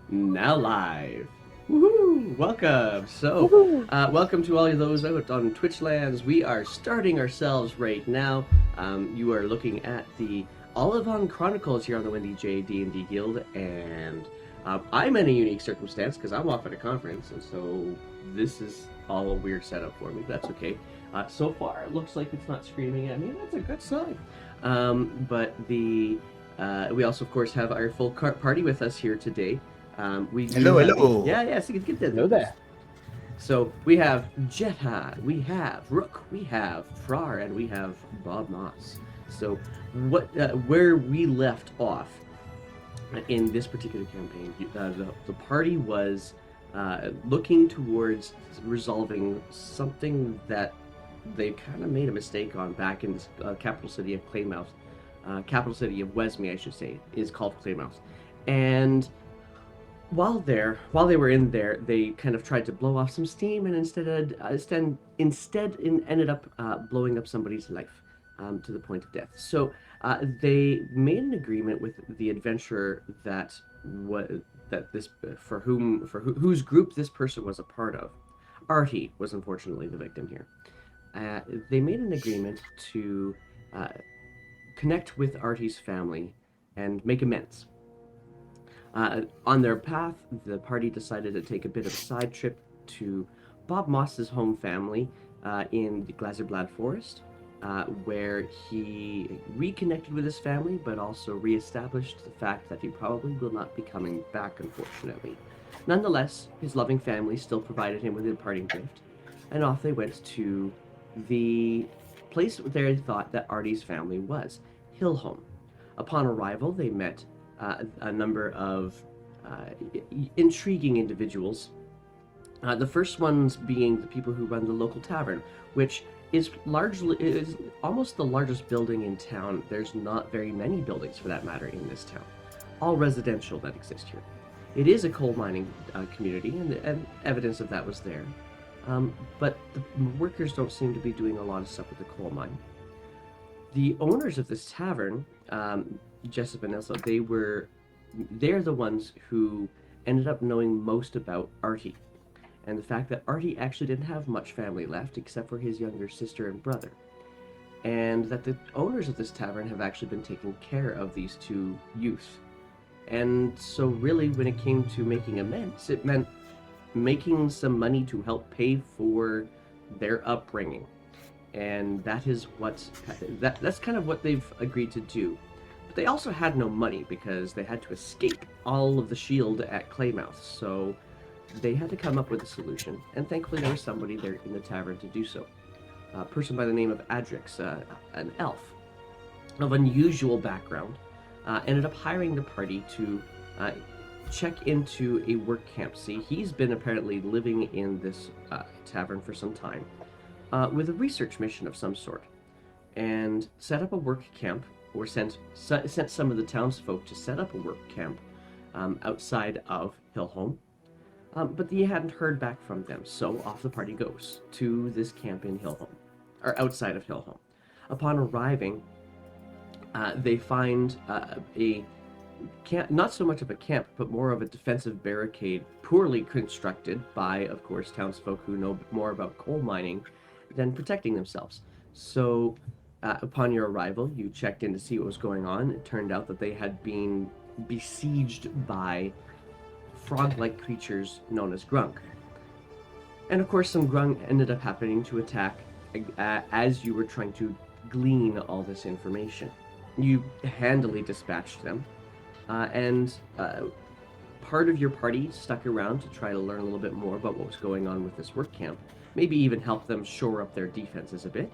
Now live. Woohoo! Welcome. So, Woohoo! welcome to all of those out on Twitch lands. We are starting ourselves right now. You are looking at the Olivon Chronicles here on the Wendy J D&D Guild, and I'm in a unique circumstance because I'm off at a conference, and so this is all a weird setup for me. But that's okay. So far, it looks like it's not screaming at me. That's a good sign. But we also, of course, have our full party with us here today. We do Hello, have hello. yeah, so you can get Hello there. So we have Jetta, we have Rook, we have Frar, and we have Bob Moss. So where we left off in this particular campaign, the party was looking towards resolving something that they kind of made a mistake on back in the capital city of Claymouth. Capital city of Wesme, I should say, is called Claymouth. And while they were in there, they kind of tried to blow off some steam, and instead ended up blowing up somebody's life to the point of death. So they made an agreement with the adventurer that what that this whose group this person was a part of. Artie was unfortunately the victim here. They made an agreement to uh, connect with Artie's family and make amends. On their path, the party decided to take a bit of a side trip to Bob Moss's home family in the Glazerblad Forest, where he reconnected with his family, but also reestablished the fact that he probably will not be coming back, unfortunately. Nonetheless, his loving family still provided him with a parting gift, and off they went to the place where they thought that Artie's family was, Hillholm. Upon arrival, they met a number of uh, intriguing individuals. The first ones being the people who run the local tavern, which is almost the largest building in town. There's not very many buildings, for that matter, in this town, all residential that exist here. It is a coal mining community, and evidence of that was there. But the workers don't seem to be doing a lot of stuff with the coal mine. The owners of this tavern, Jessup and Elsa, they're the ones who ended up knowing most about Artie, and the fact that Artie actually didn't have much family left except for his younger sister and brother, and that the owners of this tavern have actually been taking care of these two youth. And so, really, when it came to making amends, it meant making some money to help pay for their upbringing, and that's kind of what they've agreed to do. But they also had no money because they had to escape all of the shield at Claymouth, so they had to come up with a solution, and thankfully there was somebody there in the tavern to do so. A person by the name of Adrix, an elf of unusual background, ended up hiring the party to uh, check into a work camp. See, he's been apparently living in this tavern for some time with a research mission of some sort, and set up a work camp, or sent some of the townsfolk to set up a work camp outside of Hillholm. But he hadn't heard back from them, so off the party goes to this camp in Hillholm, or outside of Hillholm. Upon arriving, they find a camp, not so much of a camp, but more of a defensive barricade, poorly constructed by, of course, townsfolk who know more about coal mining than protecting themselves. So, upon your arrival, you checked in to see what was going on. It turned out that they had been besieged by frog-like creatures known as Grung. And of course, some Grung ended up happening to attack as you were trying to glean all this information. You handily dispatched them, and part of your party stuck around to try to learn a little bit more about what was going on with this work camp, maybe even help them shore up their defenses a bit.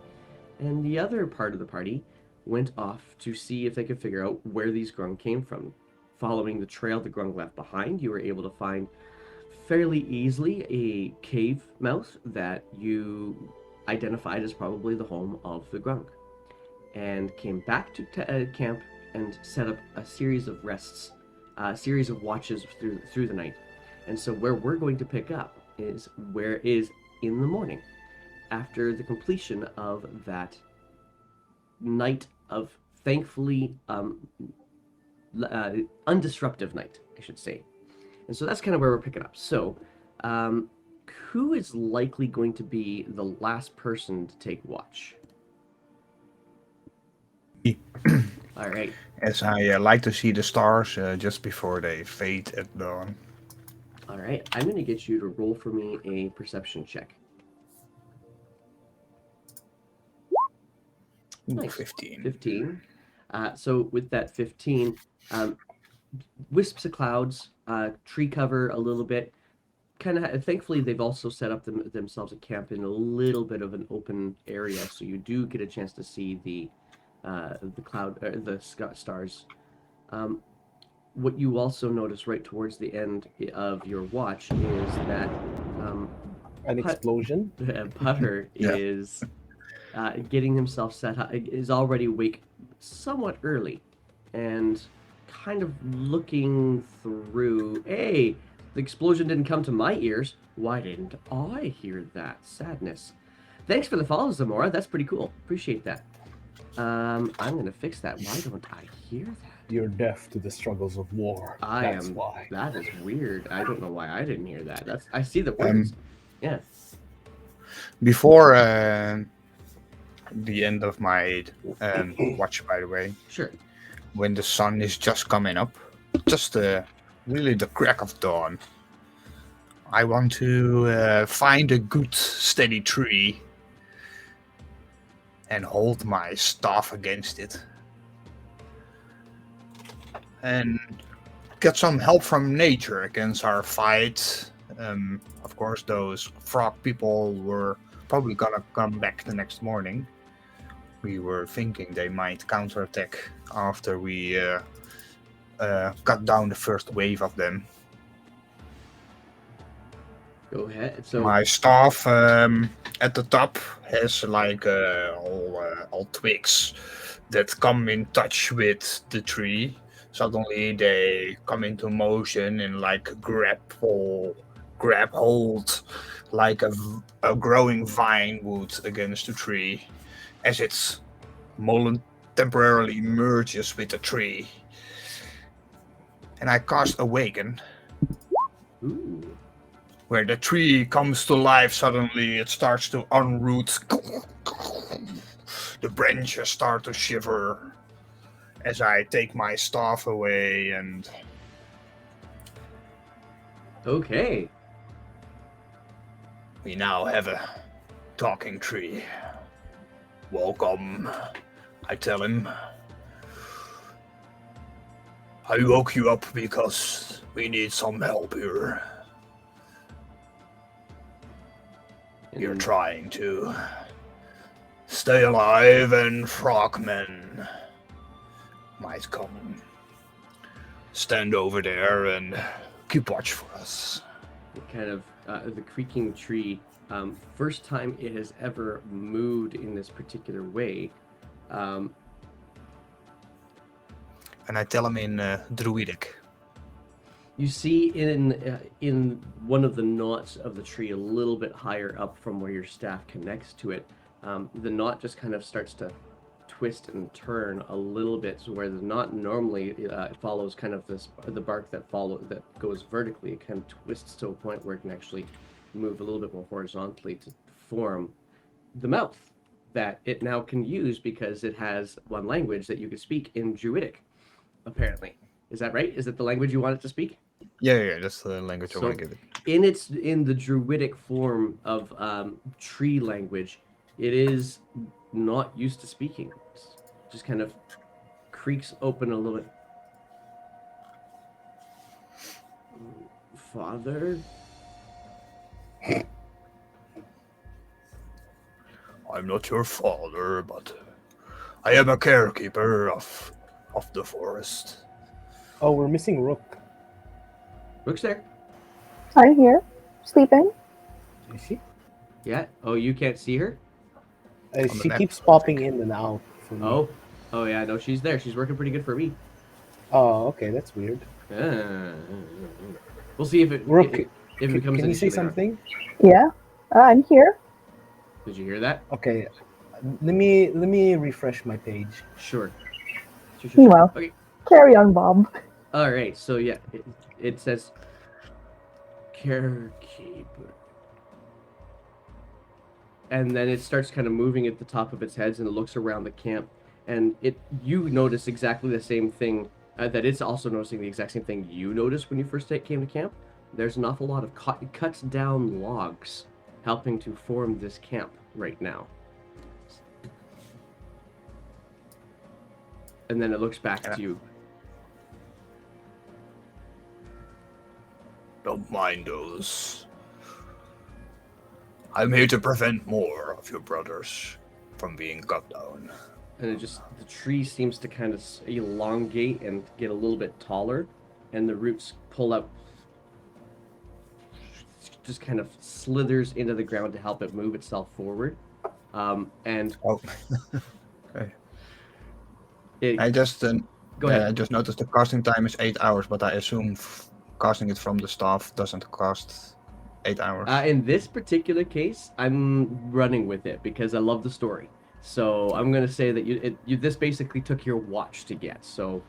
And the other part of the party went off to see if they could figure out where these Grung came from. Following the trail the Grung left behind, you were able to find fairly easily a cave mouth that you identified as probably the home of the Grung, and came back to camp and set up a series of rests, a series of watches through the night. And so where we're going to pick up is in the morning, after the completion of that night of thankfully undisruptive night, I should say. And so that's kind of where we're picking up. So, who is likely going to be the last person to take watch? All right. As I like to see the stars just before they fade at dawn. All right. I'm going to get you to roll for me a perception check. Nice. 15. 15. So with that 15, wisps of clouds, tree cover a little bit. Kind of. Thankfully, they've also set up themselves a camp in a little bit of an open area, so you do get a chance to see the stars. What you also notice right towards the end of your watch is that An explosion. Putter Yeah. is getting himself set up, is already awake somewhat early, and kind of looking through. Hey, the explosion didn't come to my ears. Why didn't I hear that? Sadness. Thanks for the follow, Zamora. That's pretty cool. Appreciate that. I'm gonna fix that. Why don't I hear that? You're deaf to the struggles of war. That's why. That is weird. I don't know why I didn't hear that. I see the words. Yeah. Before the end of my watch, by the way, Sure. when the sun is just coming up, just really the crack of dawn, I want to find a good steady tree and hold my staff against it. And get some help from nature against our fight. Of course, those frog people were probably gonna come back the next morning. We were thinking they might counterattack after we cut down the first wave of them. Go ahead. So My staff at the top has like all twigs that come in touch with the tree. Suddenly they come into motion and like grab hold like a growing vine would against the tree as it temporarily merges with the tree. And I cast Awaken. ooh. Where the tree comes to life, suddenly it starts to unroot. The branches start to shiver as I take my staff away and... Okay. We now have a talking tree. Welcome, I tell him. I woke you up because we need some help here. You're trying to stay alive, and frogmen might come. Stand over there and keep watch for us. Kind of the creaking tree. First time it has ever moved in this particular way. And I tell him in Druidic. You see in one of the knots of the tree, a little bit higher up from where your staff connects to it, the knot just kind of starts to twist and turn a little bit, so where the knot normally follows kind of the bark that goes vertically, it kind of twists to a point where it can actually move a little bit more horizontally to form the mouth that it now can use because it has one language that you can speak in Druidic, apparently. Is that right? Is it the language you want it to speak? Yeah, that's the language I want to give it. In the Druidic form of tree language, it is not used to speaking. It's just kind of creaks open a little bit. Father? I'm not your father, but I am a carekeeper of the forest. Oh, we're missing Rook. Rook's there? I'm here, sleeping. Is she? Yeah. Oh, you can't see her? She keeps popping in and out. For me. Oh yeah, no, she's there. She's working pretty good for me. Oh, okay, that's weird. We'll see if it Rook, if it becomes. Can you say something? Yeah, I'm here. Did you hear that? Okay, let me refresh my page. Sure. Meanwhile, Okay. carry on, Bob. All right. So yeah, it says, Carekeeper. And then it starts kind of moving at the top of its head, and it looks around the camp, and you notice exactly the same thing, that it's also noticing the exact same thing you noticed when you first came to camp. There's an awful lot of cut down logs helping to form this camp right now. And then it looks back to you. Don't mind those. I'm here to prevent more of your brothers from being cut down. And the tree seems to kind of elongate and get a little bit taller, and the roots pull out, just kind of slithers into the ground to help it move itself forward. And Okay. I just go ahead. I just noticed the casting time is 8 hours, but I assume casting it from the staff doesn't cost 8 hours. In this particular case, I'm running with it because I love the story. So I'm gonna say that this basically took your watch to get. So,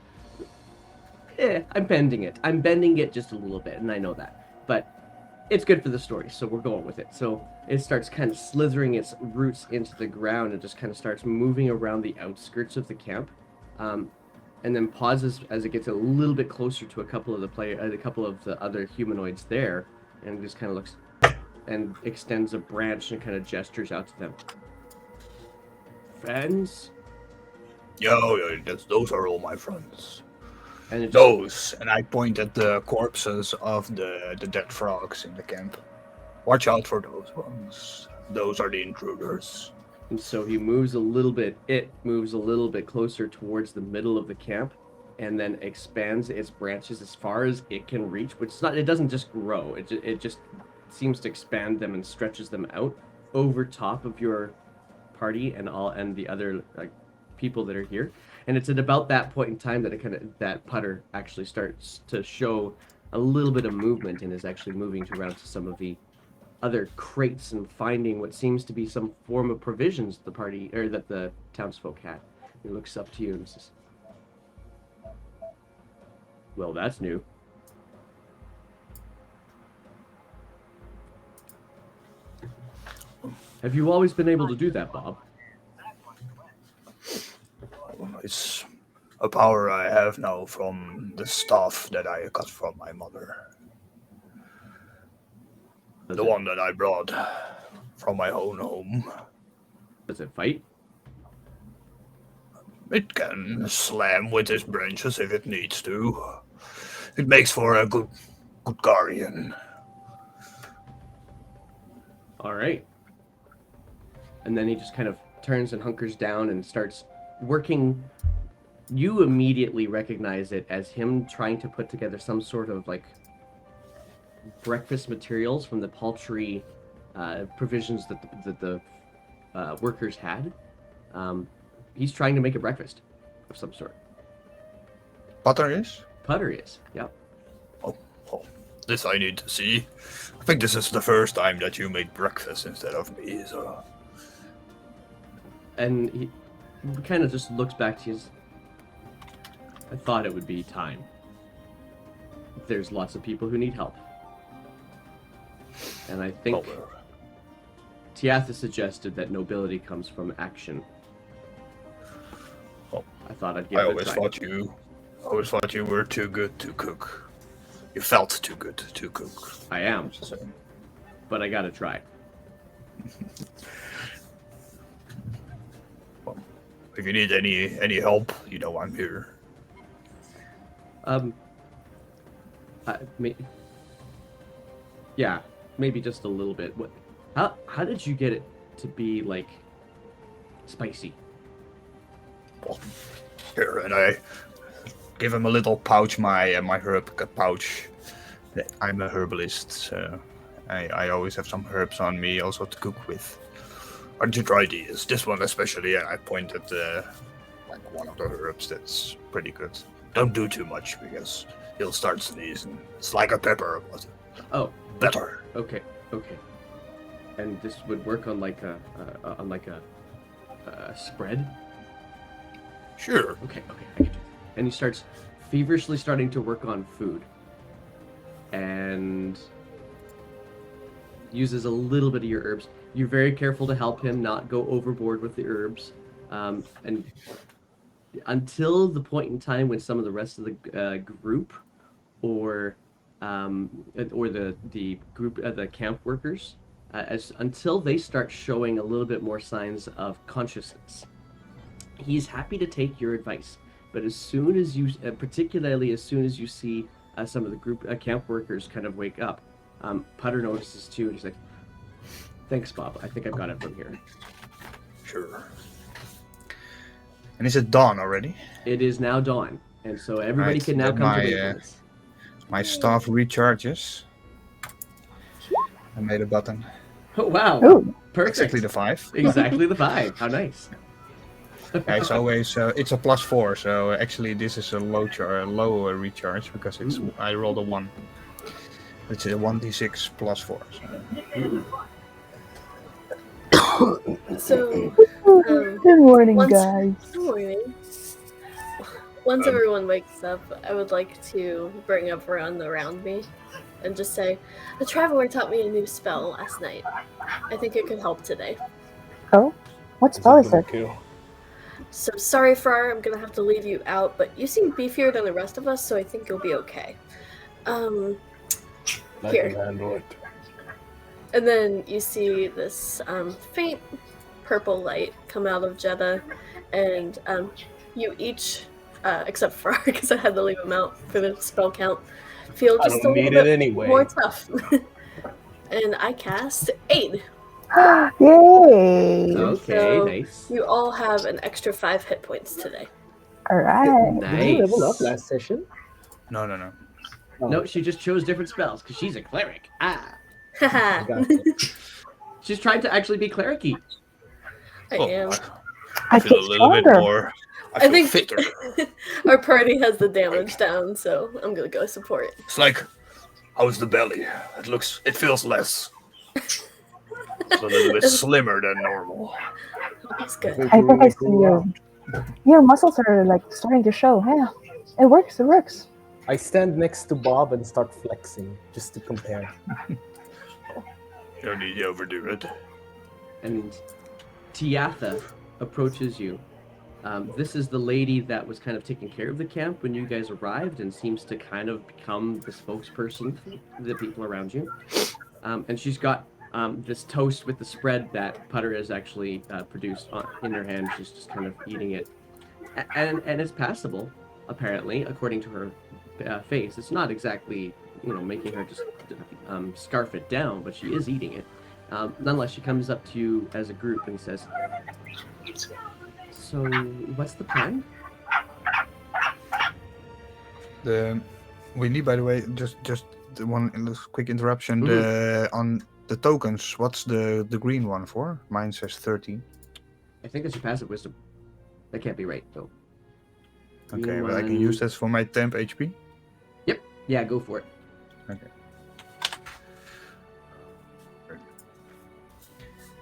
I'm bending it. I'm bending it just a little bit, and I know that, but it's good for the story, so we're going with it. So it starts kind of slithering its roots into the ground and just kind of starts moving around the outskirts of the camp, and then pauses as it gets a little bit closer to a couple of the other humanoids there, and just kind of looks and extends a branch and kind of gestures out to them. Friends? Yo, those are all my friends. And Those, and I point at the corpses of the dead frogs in the camp. Watch out for those ones. Those are the intruders. And so he moves a little bit. It moves a little bit closer towards the middle of the camp, and then expands its branches as far as it can reach. Which is not. It doesn't just grow. It just seems to expand them and stretches them out over top of your party and the other people that are here. And it's at about that point in time that that putter actually starts to show a little bit of movement and is actually moving around to some of the other crates and finding what seems to be some form of provisions that the townsfolk had. He looks up to you and says, "Well, that's new." Have you always been able to do that, Bob? It's a power I have now from the staff that I got from my mother. The one that I brought from my own home. Does it fight? It can slam with its branches if it needs to. It makes for a good guardian. All right. And then he just kind of turns and hunkers down and starts working. You immediately recognize it as him trying to put together some sort of breakfast materials from the paltry provisions that the workers had. He's trying to make a breakfast of some sort. Butter is? Putter is, yep. Oh, this I need to see. I think this is the first time that you made breakfast instead of me, so... And he kind of just looks back to you. I thought it would be time. There's lots of people who need help. And I think Tiatha suggested that nobility comes from action. Oh, I thought I'd give it a try. I always thought you were too good to cook. You felt too good to cook. I am. But I gotta try. Well, if you need any help, you know I'm here. Yeah, maybe just a little bit. How did you get it to be spicy? Well, here, and I give him a little pouch, my herb pouch. I'm a herbalist, so I always have some herbs on me also to cook with. Why don't you try these? This one especially, I pointed one of the herbs that's pretty good. Don't do too much because he'll start sneezing. It's like a pepper, but better. Okay. And this would work on a spread? Sure. Okay, I can do that. And he starts feverishly starting to work on food. And uses a little bit of your herbs. You're very careful to help him not go overboard with the herbs, and until the point in time when some of the rest of the group or the group the camp workers as until they start showing a little bit more signs of consciousness, he's happy to take your advice. But as soon as you, particularly as soon as you see some of the group camp workers kind of wake up, Putter notices too, and he's like, "Thanks, Bob. I think I've got it from here." Sure. And is it dawn already? It is now dawn, and so everybody Right, can now then come to my, wakefulness. My staff recharges. I made a button. Oh wow! Ooh. Perfect. Exactly the 5. Exactly the 5. How nice. Yeah, it's always it's a +4, so actually this is a low recharge because it's I rolled a 1. It's a 1d6 +4. So, Good morning, once- guys. good morning. Once everyone wakes up, I would like to bring everyone around me and just say, "The Traveler taught me a new spell last night. I think it could help today. Oh, what spell is it? Kill? So sorry, Frar, I'm gonna have to leave you out, but you seem beefier than the rest of us, so I think you'll be okay." I Here. can handle it. And then you see this faint purple light come out of Jeddah, and you each, except Frar, because I had to leave him out for the spell count, feel I just a don't little need it bit anyway. more tough. And I cast Aid. Yay! Okay, So- nice. You all have an extra 5 hit points today. All right. Did you level up Nice. last session? No. Oh, No, she just chose different spells because she's a cleric. Ah, I Haha, got it. she's trying to actually be clericy. I am. I feel stronger. more. I think our party has the damage down, so I'm gonna go support. It's like, how's the belly? It feels less. It's a little bit slimmer than normal. That's good. I think I see your muscles are like starting to show. Yeah, it works. It works. I stand next to Bob and start flexing just to compare. You don't need to overdo it. And Tiatha approaches you. This is the lady that was kind of taking care of the camp when you guys arrived and seems to kind of become the spokesperson for the people around you. And she's got this toast with the spread that Putter has actually produced in her hand. She's just kind of eating it. And it's passable, apparently, according to her face. It's not exactly, making her just scarf it down, but she is eating it. Nonetheless, she comes up to you as a group and says, "So, what's the plan?" We need, by the way, just one quick interruption. On the tokens, what's the green one for? Mine says 13. I think that's your passive wisdom. That can't be right, though. Okay, but I can use that for my temp HP. Yeah, go for it. Okay.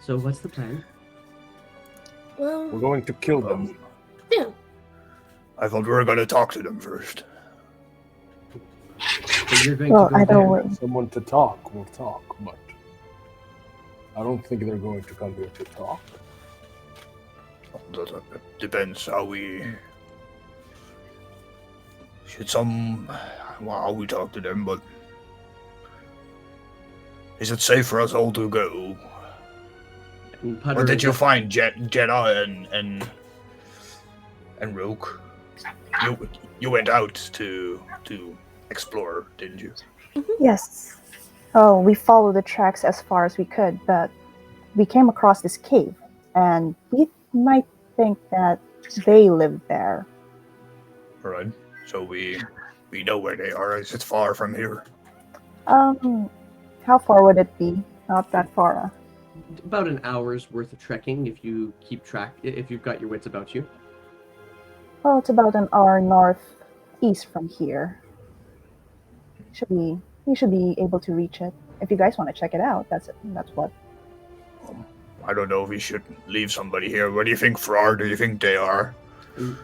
So, what's the plan? We're Well, going to kill them. yeah. I thought we were gonna talk to them first. So you're going Well, to go I there. don't. Someone to talk, we'll talk, but I don't think they're going to come here to talk. That depends how we how we talk to them, but is it safe for us all to go? And Putter, Or did you find Jedi and Rogue? You went out to explore, didn't you? Yes. Oh, we followed the tracks as far as we could, but we came across this cave, and we might think that they live there. All right. So we know where they are. Is it far from here? How far would it be? Not that far. about an hour's worth of trekking if you keep track, if you've got your wits about you. Well, it's about an hour northeast from here. We should be able to reach it. If you guys want to check it out, that's what. I don't know if we should leave somebody here. What do you think, Frar? Do you think they are?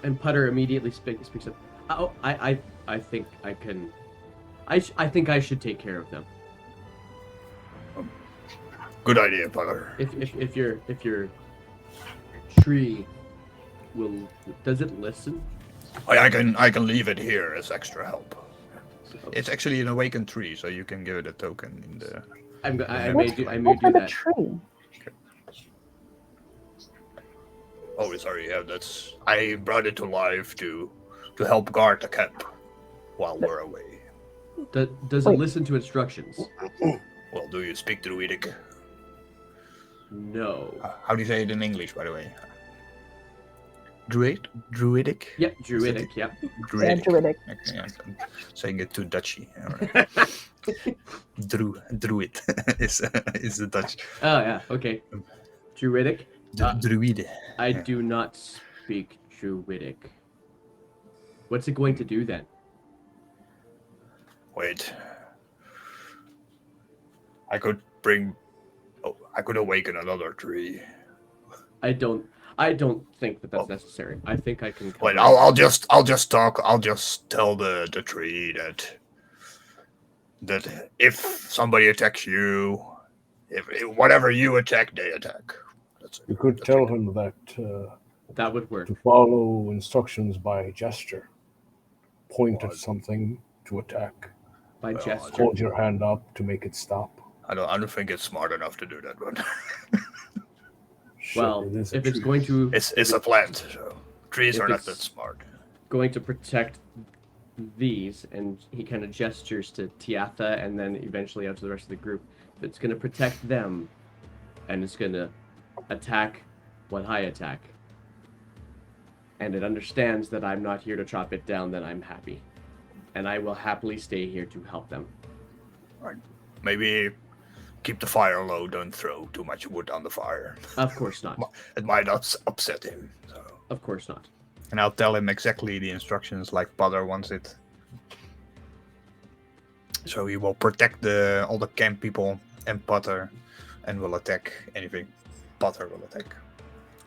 And Putter immediately speaks up. Oh, I think I can. I think I should take care of them. Good idea, Potter. If your tree does it listen? I can leave it here as extra help. So, It's actually an awakened tree, so you can give it a token in the. I may do What for the that. tree? Oh, sorry. Yeah, that's. I brought it to life to help guard the camp while we're away. Does it listen to instructions? Well, do you speak Druidic? No. How do you say it in English, by the way? Druidic? Yep, Druidic. Yep. Yeah, Druidic. Okay, yeah, I'm saying it too Dutchy. Druid is the Dutch. Oh yeah. Okay. Druidic. Druide. I do not speak Druidic. What's it going to do then? Wait. I could bring. Oh, I could awaken another tree. I don't think that that's necessary. I think I can. Wait, I'll just talk. I'll just tell the tree that if somebody attacks you, if whatever you attack, they attack. That's it. You could tell him that That would work. to follow instructions by gesture. Point at something to attack. By Well, gesture. Hold your hand up to make it stop. I don't think it's smart enough to do that, but Shit, Well, it is a if it's tree. going to it's a plant, so trees If are not it's- that smart. going to protect these, and he kind of gestures to Tiatha and then eventually out to the rest of the group. If it's going to protect them, and it's going to attack what I attack, and it understands that I'm not here to chop it down, then I'm happy. And I will happily stay here to help them. Maybe keep the fire low. Don't throw too much wood on the fire. Of course not. It might upset him. So. Of course not. And I'll tell him exactly the instructions like Potter wants it. So he will protect all the camp people and Potter, and will attack anything Potter will attack.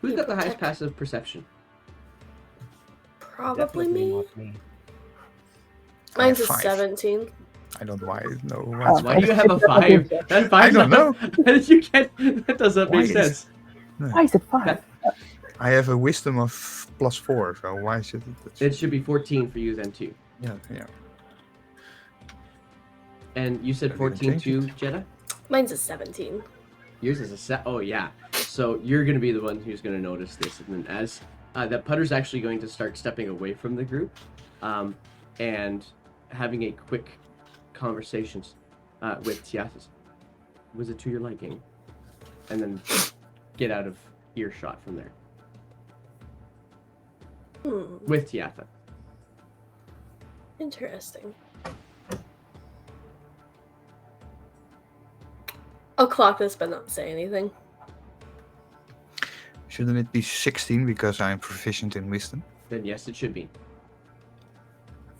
Who's got the highest passive perception? Probably Definitely me. not me. I have Mine's a 5. 17. I don't know why. No. Why do you have a 5? That 5 I don't know. How did you get? That doesn't Why make is- sense. Why is it 5? I have a wisdom of +4, so why should it? It should be 14 for you then too. Yeah. And you said Don't even 14 change too, it. Jenna? Mine's a 17. Yours is a set. Oh yeah. So you're gonna be the one who's gonna notice this, and then as that Putter's actually going to start stepping away from the group, and having a quick conversation with Tiathas. Was it to your liking? And then get out of earshot from there with Tiatha. Interesting. I'll clock this but not say anything. Shouldn't it be 16 because I'm proficient in wisdom? Then yes, it should be.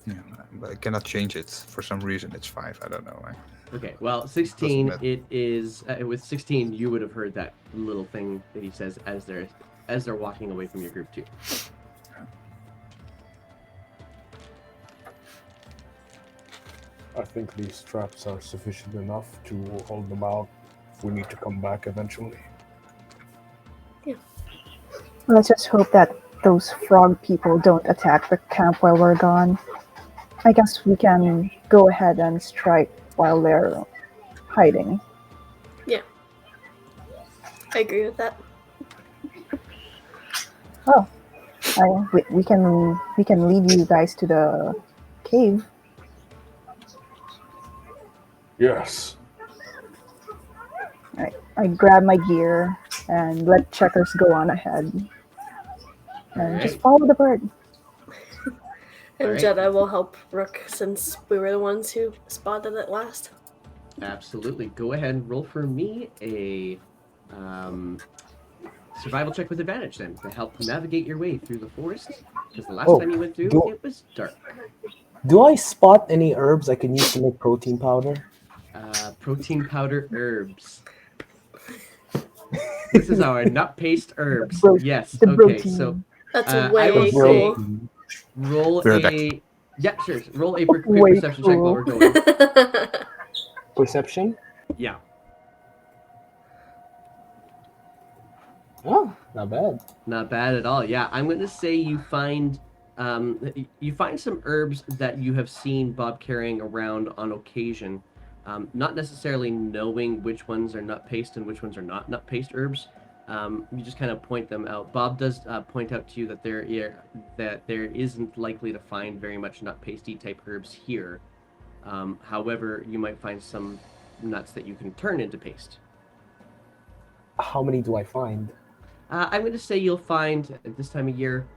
Yeah, but I cannot change it for some reason. It's 5. I don't know why. Okay, well, 16, matter. it is, with 16, you would have heard that little thing that he says as they're walking away from your group too. I think these traps are sufficient enough to hold them out if we need to come back eventually. Let's just hope that those frog people don't attack the camp while we're gone. I guess we can go ahead and strike while they're hiding. I agree with that. We can lead you guys to the cave. Yes. I grab my gear and let Checkers go on ahead. And just Alright. follow the bird. And Alright. Jedi will help Rook since we were the ones who spotted it last. Absolutely. Go ahead and roll for me a survival check with advantage then to help navigate your way through the forest. Because the last Oh, time you went through, do- it was dark. Do I spot any herbs I can use to make protein powder? Protein powder herbs. This is our nut paste herbs. Bro- Yes. the Okay. protein. So That's I way will cool. say- roll We're back. a. Yeah, sure. Roll a quick Way perception check while we're going. Perception? Yeah. Oh, not bad. Not bad at all. Yeah, I'm going to say you find some herbs that you have seen Bob carrying around on occasion, not necessarily knowing which ones are nut paste and which ones are not nut paste herbs. You just kind of point them out. Bob does point out to you that there isn't likely to find very much nut pasty type herbs here. However, you might find some nuts that you can turn into paste. How many do I find? I'm going to say you'll find at this time of year.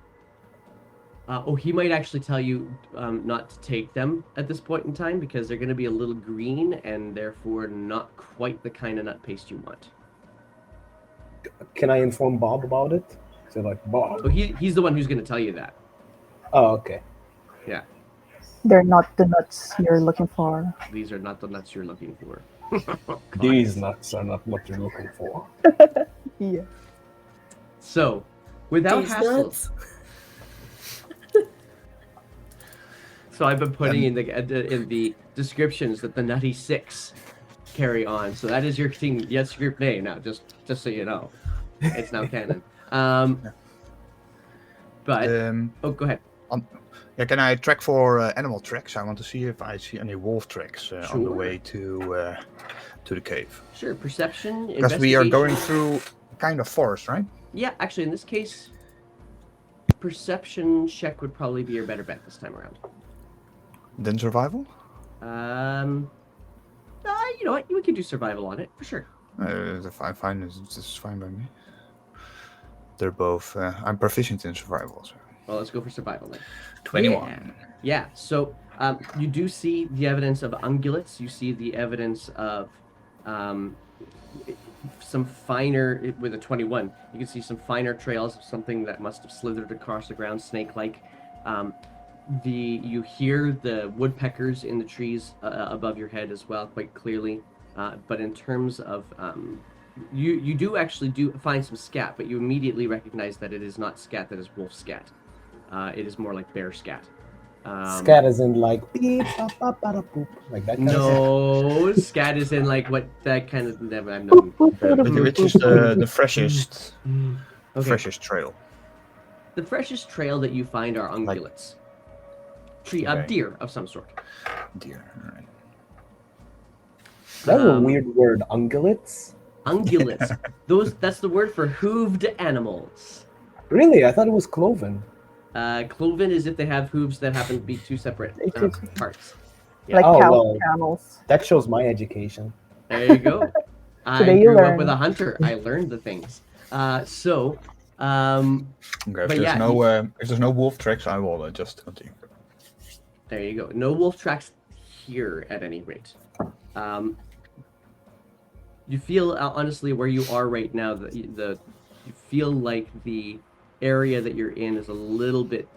He might actually tell you not to take them at this point in time because they're going to be a little green and therefore not quite the kind of nut paste you want. Can I inform Bob about it? So like, Bob. Oh, he's the one who's going to tell you that. Oh, okay. Yeah. They're not the nuts you're looking for. These are not the nuts you're looking for. These nuts are not what you're looking for. Yeah. So, without These hassle. nuts. So I've been putting in the descriptions that the Nutty Six carry on. So that is your team. Yes, group name now. Just so you know, it's now canon. But go ahead. Yeah, can I track for animal tracks? I want to see if I see any wolf tracks on the Sure. way to the cave. Sure. Perception. Because we are going investigation. through kind of forest, right? Yeah, actually, in this case, perception check would probably be your better bet this time around. Then survival? You know what? We could do survival on it for sure. Fine, this is fine by me. They're both. I'm proficient in survival. So. Well, let's go for survival then. 21. Yeah. So you do see the evidence of ungulates. You see the evidence of some finer with a 21. You can see some finer trails of something that must have slithered across the ground, snake-like. You hear the woodpeckers in the trees above your head as well, quite clearly. But in terms of you do find some scat, but you immediately recognize that it is not scat, that is wolf scat. It is more like bear scat. Scat is in like beep, bop, bop, bada, boop, like that kind of No, scat is in like what that kind of never I've known. Which is the freshest, Okay. freshest trail. The freshest trail that you find are ungulates. Okay. Deer of some sort. Deer. All right. That's a weird word, ungulates. Ungulates. That's the word for hooved animals. Really? I thought it was cloven. Cloven is if they have hooves that happen to be two separate parts. Yeah. Like Oh, cow well. camels. That shows my education. There you go. I Today you grew up learn. with a hunter. I learned the things. Okay, But if there's no wolf tracks, I will just continue. there you go. No wolf tracks here at any rate. You feel honestly where you are right now. You feel like the area that you're in is a little bit.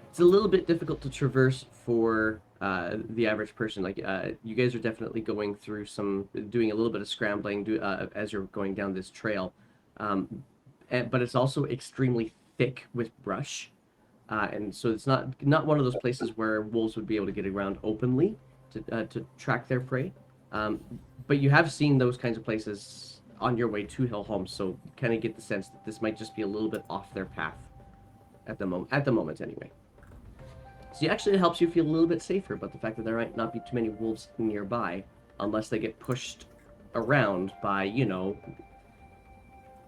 It's a little bit difficult to traverse for the average person. Like you guys are definitely going through doing a little bit of scrambling as you're going down this trail, but it's also extremely thick with brush. And so it's not one of those places where wolves would be able to get around openly to track their prey. But you have seen those kinds of places on your way to Hillholm, so you kind of get the sense that this might just be a little bit off their path at the moment anyway. So actually it helps you feel a little bit safer about the fact that there might not be too many wolves nearby unless they get pushed around by,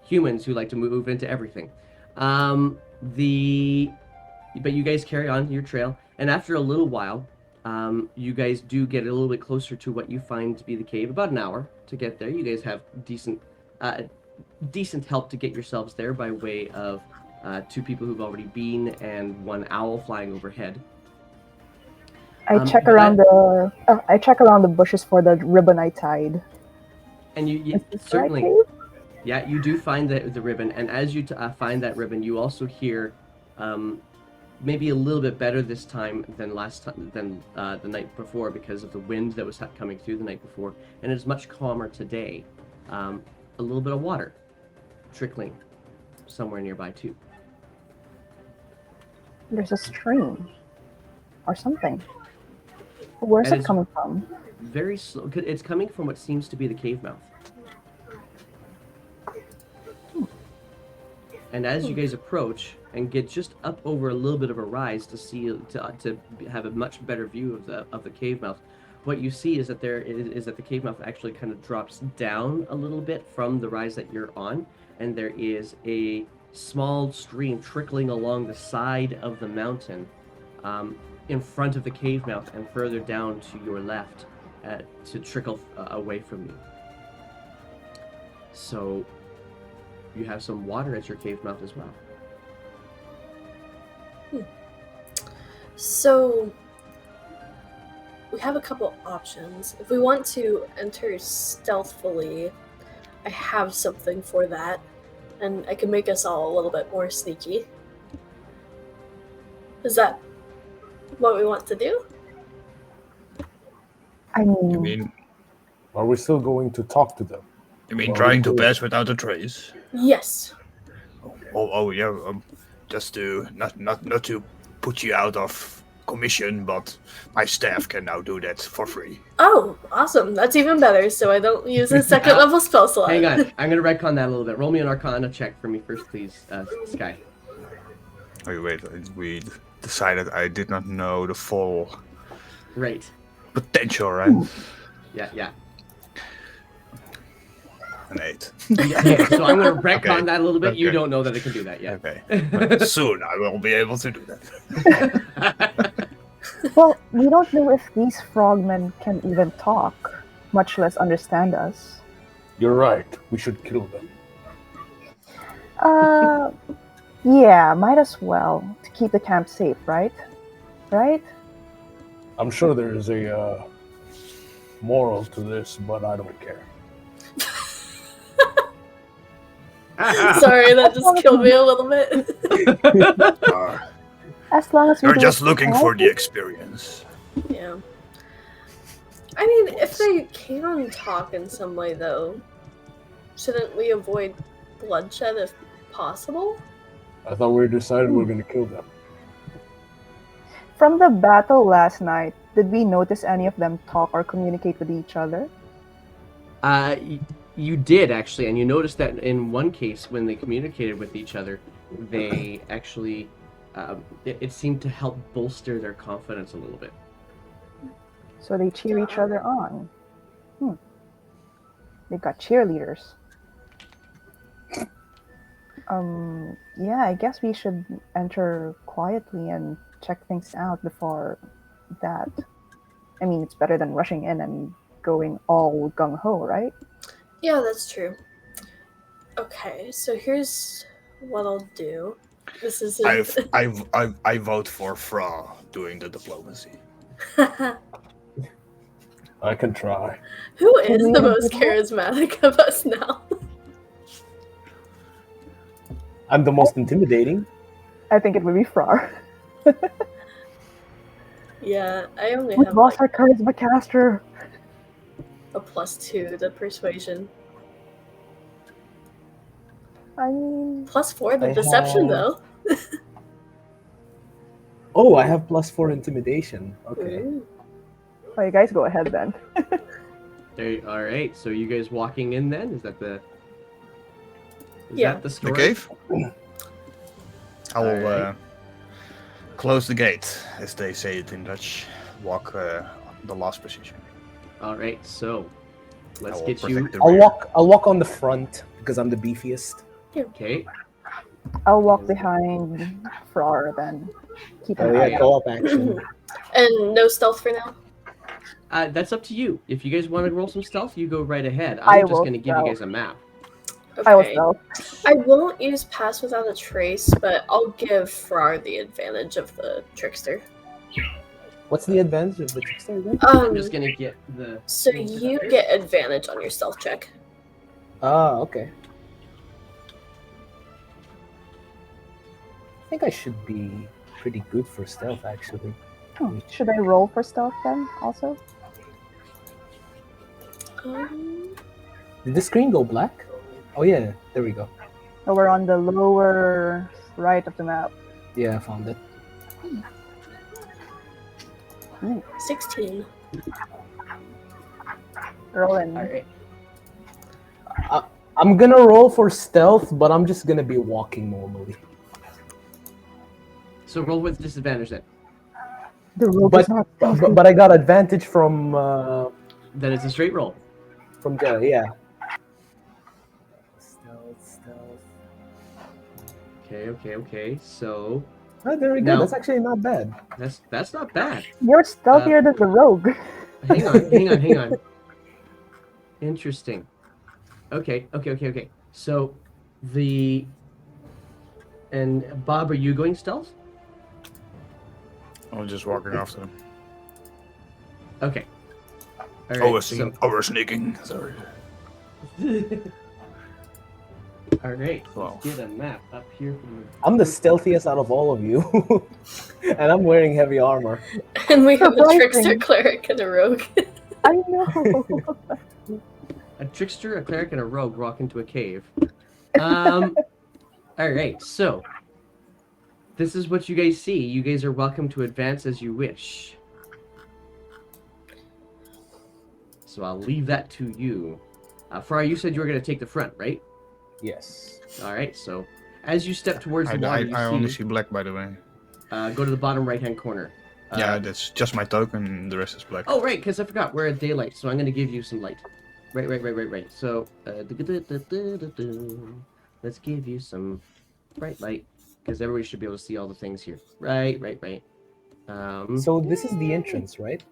humans who like to move into everything. But you guys carry on your trail, and after a little while, you guys do get a little bit closer to what you find to be the cave. About an hour to get there. You guys have decent help to get yourselves there by way of two people who've already been and one owl flying overhead. I check around the bushes for the ribbon I tied. And you Is this the right certainly, cave? yeah, you do find the ribbon, and as you find that ribbon, you also hear. Maybe a little bit better this time than the night before because of the wind that was coming through the night before, and it's much calmer today. A little bit of water trickling somewhere nearby too. There's a stream or something. Where's And it it's coming from? Very slow. It's coming from what seems to be the cave mouth. And as you guys approach and get just up over a little bit of a rise to have a much better view of the cave mouth, what you see is that the cave mouth actually kind of drops down a little bit from the rise that you're on, and there is a small stream trickling along the side of the mountain, in front of the cave mouth and further down to your left, to trickle away from you. So you have some water at your cave mouth as well. So we have a couple options. If we want to enter stealthily, I have something for that, and I can make us all a little bit more sneaky. Is that what we want to do? I You mean, mean Are we still going to talk to them? Well, trying to we- pass without a trace? Yes. Oh yeah. Just to not to put you out of commission, but my staff can now do that for free. Oh, awesome. That's even better, so I don't use a second level spell slot. Hang on, I'm gonna retcon that a little bit. Roll me an Arcana check for me first, please, Sky. Oh wait, we decided I did not know the full Right. potential, right? Yeah. An 8. Yeah. So I'm gonna retcon Okay. that a little bit. You Okay. don't know that it can do that yet. Okay. But soon I will be able to do that. well, we don't know if these frogmen can even talk, much less understand us. You're right. We should kill them. Yeah, might as well to keep the camp safe, right? Right? I'm sure there is a moral to this, but I don't care. Sorry, that just killed me a little bit. As long as we You're do just it looking for the quietly. experience. Yeah. I mean, if they can talk in some way, though, shouldn't we avoid bloodshed if possible? I thought we decided we're going to kill them. From the battle last night, did we notice any of them talk or communicate with each other? You did actually, and you noticed that in one case when they communicated with each other, they actually it seemed to help bolster their confidence a little bit. So they cheer each other on. They've got cheerleaders. Yeah, I guess we should enter quietly and check things out before that. I mean, it's better than rushing in and going all gung-ho, right? Yeah, that's true. Okay, so here's what I'll do. This is I vote for Fra doing the diplomacy. I can try. Who is Can we the do most that? charismatic of us now? I'm the most intimidating. I think it would be Frar. Yeah, I only We have lost like our charisma caster. a +2 to persuasion. I mean, +4 to I deception, have- though. Oh, I have +4 intimidation. Okay. Ooh. oh, you guys go ahead then. All right, so you guys walking in then? Is that the Yeah. the The story? cave? I will Alright. close the gate, as they say it in Dutch. Walk the last position. All right, so I let's will get you. protect the I'll rear. walk on the front because I'm the beefiest. Okay. I'll walk behind Frar then. Keep an Oh eye yeah, out. co-op action. And no stealth for now? That's up to you. If you guys want to roll some stealth, you go right ahead. I I'm just will going to give you stealth. guys a map. I will Okay. stealth. I won't use Pass Without a Trace, but I'll give Frar the advantage of the trickster. What's the advantage of the trickster again? I'm just going to get the. So you get advantage on your stealth check. Ah, okay. I think I should be pretty good for stealth, actually. Should I roll for stealth then also? Did the screen go black? Oh yeah, there we go. Oh, we're on the lower right of the map. Yeah, I found it. 16. Rolling. All right. I'm gonna roll for stealth, but I'm just gonna be walking normally. So roll with disadvantage then. The rogue But is not but I got advantage from Then it's a straight roll. Jedi, yeah. Stealth. Okay. So Oh, very good. Now- That's actually not bad. that's not bad. You're stealthier than the rogue. Hang on. Interesting. Okay. So and Bob, are you going stealth? I'm just walking after them. Okay. All Oh, right. we're sneaking. Sorry. All right. Wow. Let's get a map up here from I'm the stealthiest out of all of you, and I'm wearing heavy armor. And we have a Surprising. trickster, cleric, and a rogue. I know. a trickster, a cleric, and a rogue walk into a cave. All right. So this is what you guys see. You guys are welcome to advance as you wish. So I'll leave that to you. Fry, you said you were going to take the front, right? Yes. All right. So as you step towards the water, I only see black, by the way. go to the bottom right-hand corner. Yeah, that's just my token. The rest is black. Oh, right, because I forgot. We're at daylight, so I'm going to give you some light. Right. So, let's give you some bright light, because everybody should be able to see all the things here. Right. So this is the entrance, right?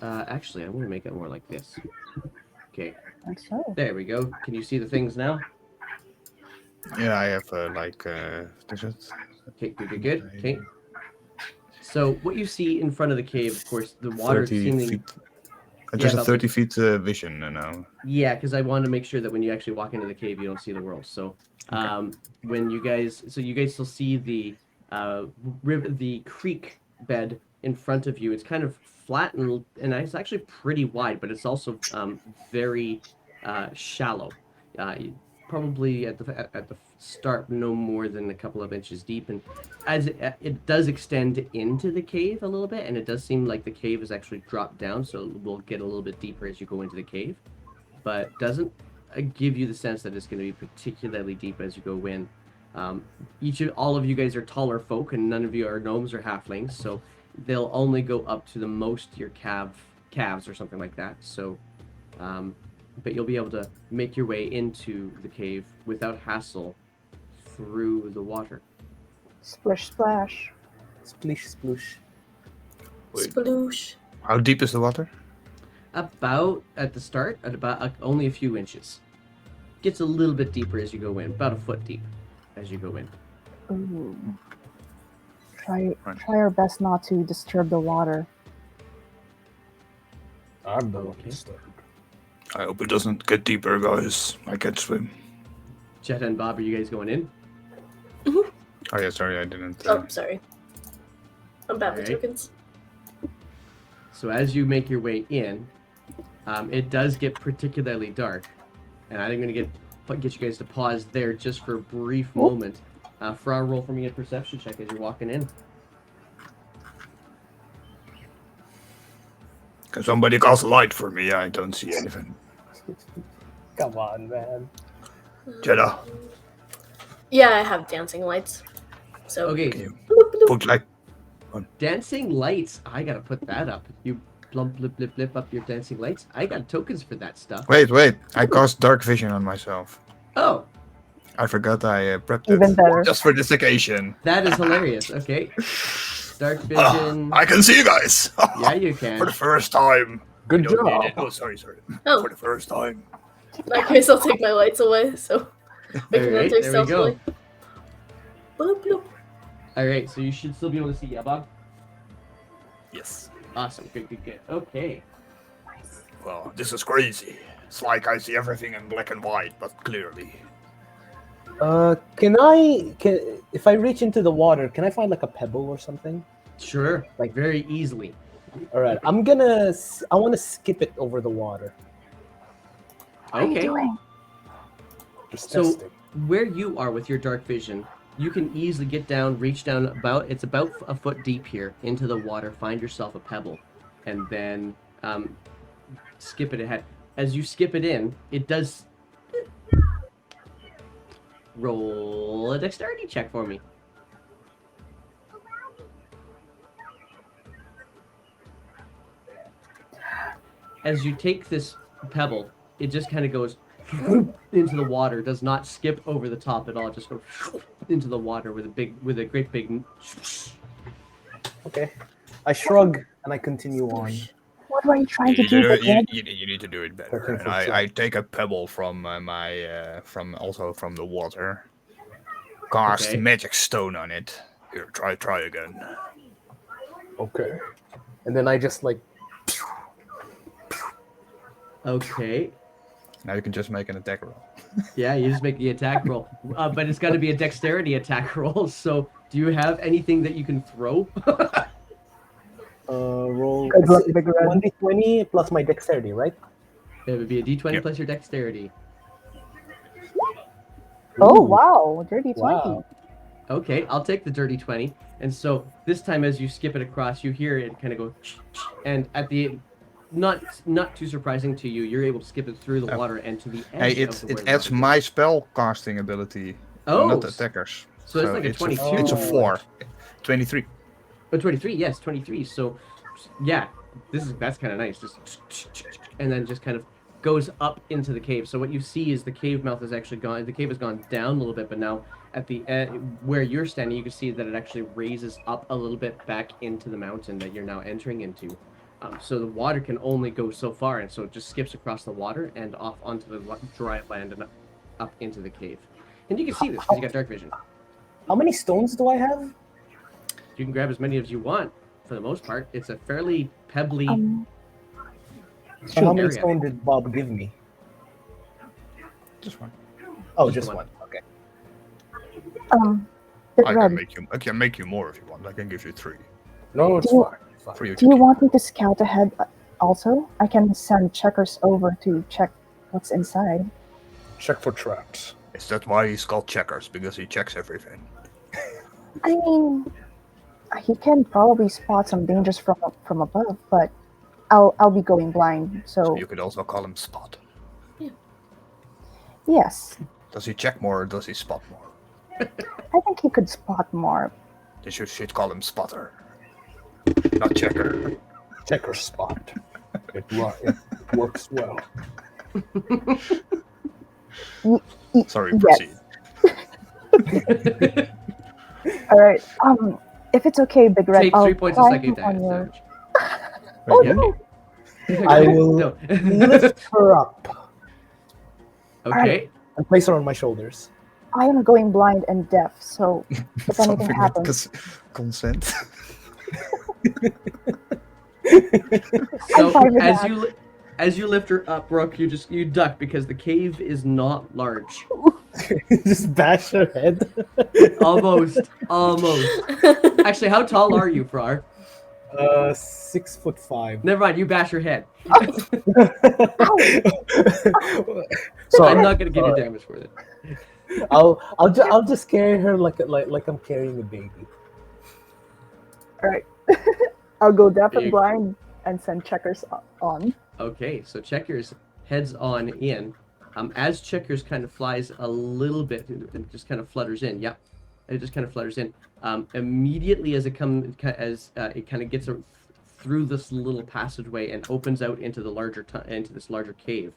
Actually, I'm going to make it more like this. Okay, That's so. there we go. Can you see the things now? Yeah, I have what is it? Okay, good. Okay. So what you see in front of the cave, of course, the water 30 seeming... feet. Just about a 30 feet vision now. Yeah, because I wanted to make sure that when you actually walk into the cave, you don't see the world. So, when you guys still see the the creek bed in front of you. It's kind of flat and it's actually pretty wide, but it's also very shallow. Probably at the start, no more than a couple of inches deep, and as it does extend into the cave a little bit, and it does seem like the cave is actually dropped down, so it will get a little bit deeper as you go into the cave, but doesn't give you the sense that it's going to be particularly deep as you go in. All of you guys are taller folk, and none of you are gnomes or halflings, so they'll only go up to the most your calves or something like that. So, but you'll be able to make your way into the cave without hassle through the water. Splish splash. Splish sploosh. Wait. Sploosh. How deep is the water? About at the start, at about only a few inches. Gets a little bit deeper as you go in, about a foot deep as you go in. Ooh. Try our best not to disturb the water. I'm the one Okay. disturbed. I hope it doesn't get deeper, guys. I can't swim. Jet and Bob, are you guys going in? Oh yeah, sorry, I didn't. Oh, sorry. I'm bad with Alright. tokens. So as you make your way in, it does get particularly dark, and I'm going to get you guys to pause there just for a brief moment. For our roll for me a perception check as you're walking in. Can somebody cast light for me? I don't see anything. Come on, man. Jeddah, Yeah, I have dancing lights. So Okay, can you bloop, bloop. put light? dancing lights. I gotta put that up. You blump, blip, blip, blip up your dancing lights. I got tokens for that stuff. Wait. I cast dark vision on myself. Oh, I forgot I prepped Even it. better. Just for this occasion. that is hilarious. Okay, dark vision. I can see you guys. Yeah, you For can. the first time. Good I don't need job. it. Oh, sorry. Oh, For the first time. in that case, I'll take my lights away, so we can Alright, enter there we go. stealthily. Bloop, bloop. All right, so you should still be able to see. Yeah, Bob. Yes. Awesome. Good. Okay. Well, this is crazy. It's like I see everything in black and white, but clearly. Can if I reach into the water, can I find like a pebble or something? Sure. Like- very easily. All right, I want to skip it over the water. What are you Okay. doing? Just So- testing. Where you are with your dark vision, you can easily get down, reach down about a foot deep here into the water, find yourself a pebble, and then skip it ahead. As you skip it in, it does. Roll a dexterity check for me. As you take this pebble, it just kind of goes into the water. Does not skip over the top at all. It just goes into the water with a great big. Okay. I shrug and I continue on. What were you trying to You, do, do Big it, you, Red? you need to do it better. 13 And for I take a pebble from from the water. Cast Okay. magic stone on it. Here, try again. Okay. And then I just like Okay. Now you can just make an attack roll. Yeah, you just make the attack roll, but it's got to be a dexterity attack roll. So, do you have anything that you can throw? roll Good luck, Big Red. 1d20 plus my dexterity, right? It would be a d20 Yep. plus your dexterity. Oh Ooh, wow, dirty 20. Wow. Okay, I'll take the dirty 20. And so this time, as you skip it across, you hear it kind of go, and at the, not too surprising to you, you're able to skip it through the Oh. water and to the Hey, edge of the it water. adds my spell casting ability, Oh, not the attackers. so it's like a 22. It's a 4. 23. Oh, 23, yes, 23. So, yeah, that's kind of nice. Just and then just kind of goes up into the cave. So what you see is the cave mouth is actually gone. The cave has gone down a little bit, but now at the where you're standing, you can see that it actually raises up a little bit back into the mountain that you're now entering into. So the water can only go so far, and so it just skips across the water and off onto the dry land and up into the cave. And you can see this because you got dark vision. How many stones do I have? You can grab as many as you want. For the most part, it's a fairly pebbly. So how many area. stones did Bob give me? Just one. Oh, Just just one. one. Okay. Big I Red, can make you more if you want. I can give you 3. No, it's Do you- fine. It's fine. For you do to you keep. want me to scout ahead also? I can send checkers over to check what's inside. Check for traps. Is that why he's called Checkers? Because he checks everything. I mean, he can probably spot some dangers from above, but I'll be going blind. So You could also call him Spot. yes, Does he check more or does he spot more? I think he could spot more. Then you should call him Spotter. Not Checker. Checker spot. It works well. Sorry, Yes. proceed. All right. If it's okay, Big Red, Take I'll 3 points of climb psychic on your. damage. Oh Yeah. no! I will No. lift her up Okay. and place her on my shoulders. I am going blind and deaf, so if anything happens, consent. So fine with as that. as you lift her up, Brooke, you duck because the cave is not large. Just bash her head. Almost. Actually, how tall are you, Frar? 6'5". Never mind. You bash her head. Sorry. I'm not gonna give you damage for it. I'll just carry her like I'm carrying a baby. all right. I'll go deaf There you and go. blind and send checkers on. Okay, so Checkers heads on in. As Checkers kind of flies a little bit, it just kind of flutters in. Yep, it just kind of flutters in. Immediately as it it kind of gets through this little passageway and opens out into the into this larger cave.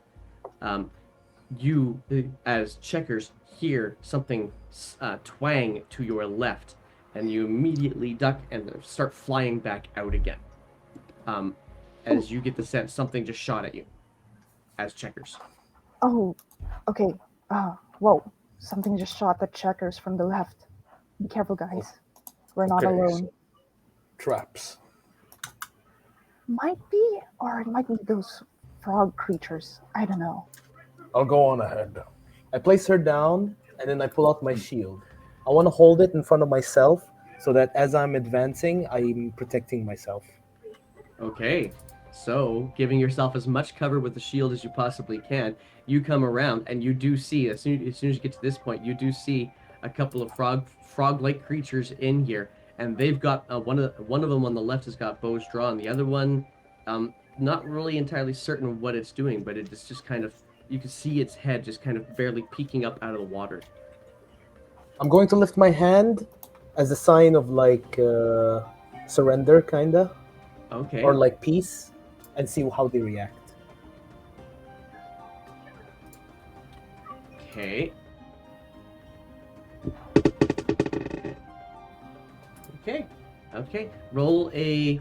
You, as Checkers, hear something twang to your left, and you immediately duck and start flying back out again. As you get the sense something just shot at you, as Checkers. Oh, okay. Whoa! Something just shot the checkers from the left. Be careful, guys. We're not Okay, alone. so traps. Might be, or it might be those frog creatures. I don't know. I'll go on ahead. I place her down and then I pull out my shield. I want to hold it in front of myself so that as I'm advancing, I'm protecting myself. Okay, so giving yourself as much cover with the shield as you possibly can, you come around and you do see, as soon as you get to this point, you do see a couple of frog-like creatures in here, and they've got one of them on the left has got bows drawn. The other one not really entirely certain what it's doing, but it's just kind of, you can see its head just kind of barely peeking up out of the water. I'm going to lift my hand as a sign of like surrender, kinda, Okay. or like peace, and see how they react. Okay. Okay. Okay. Roll a.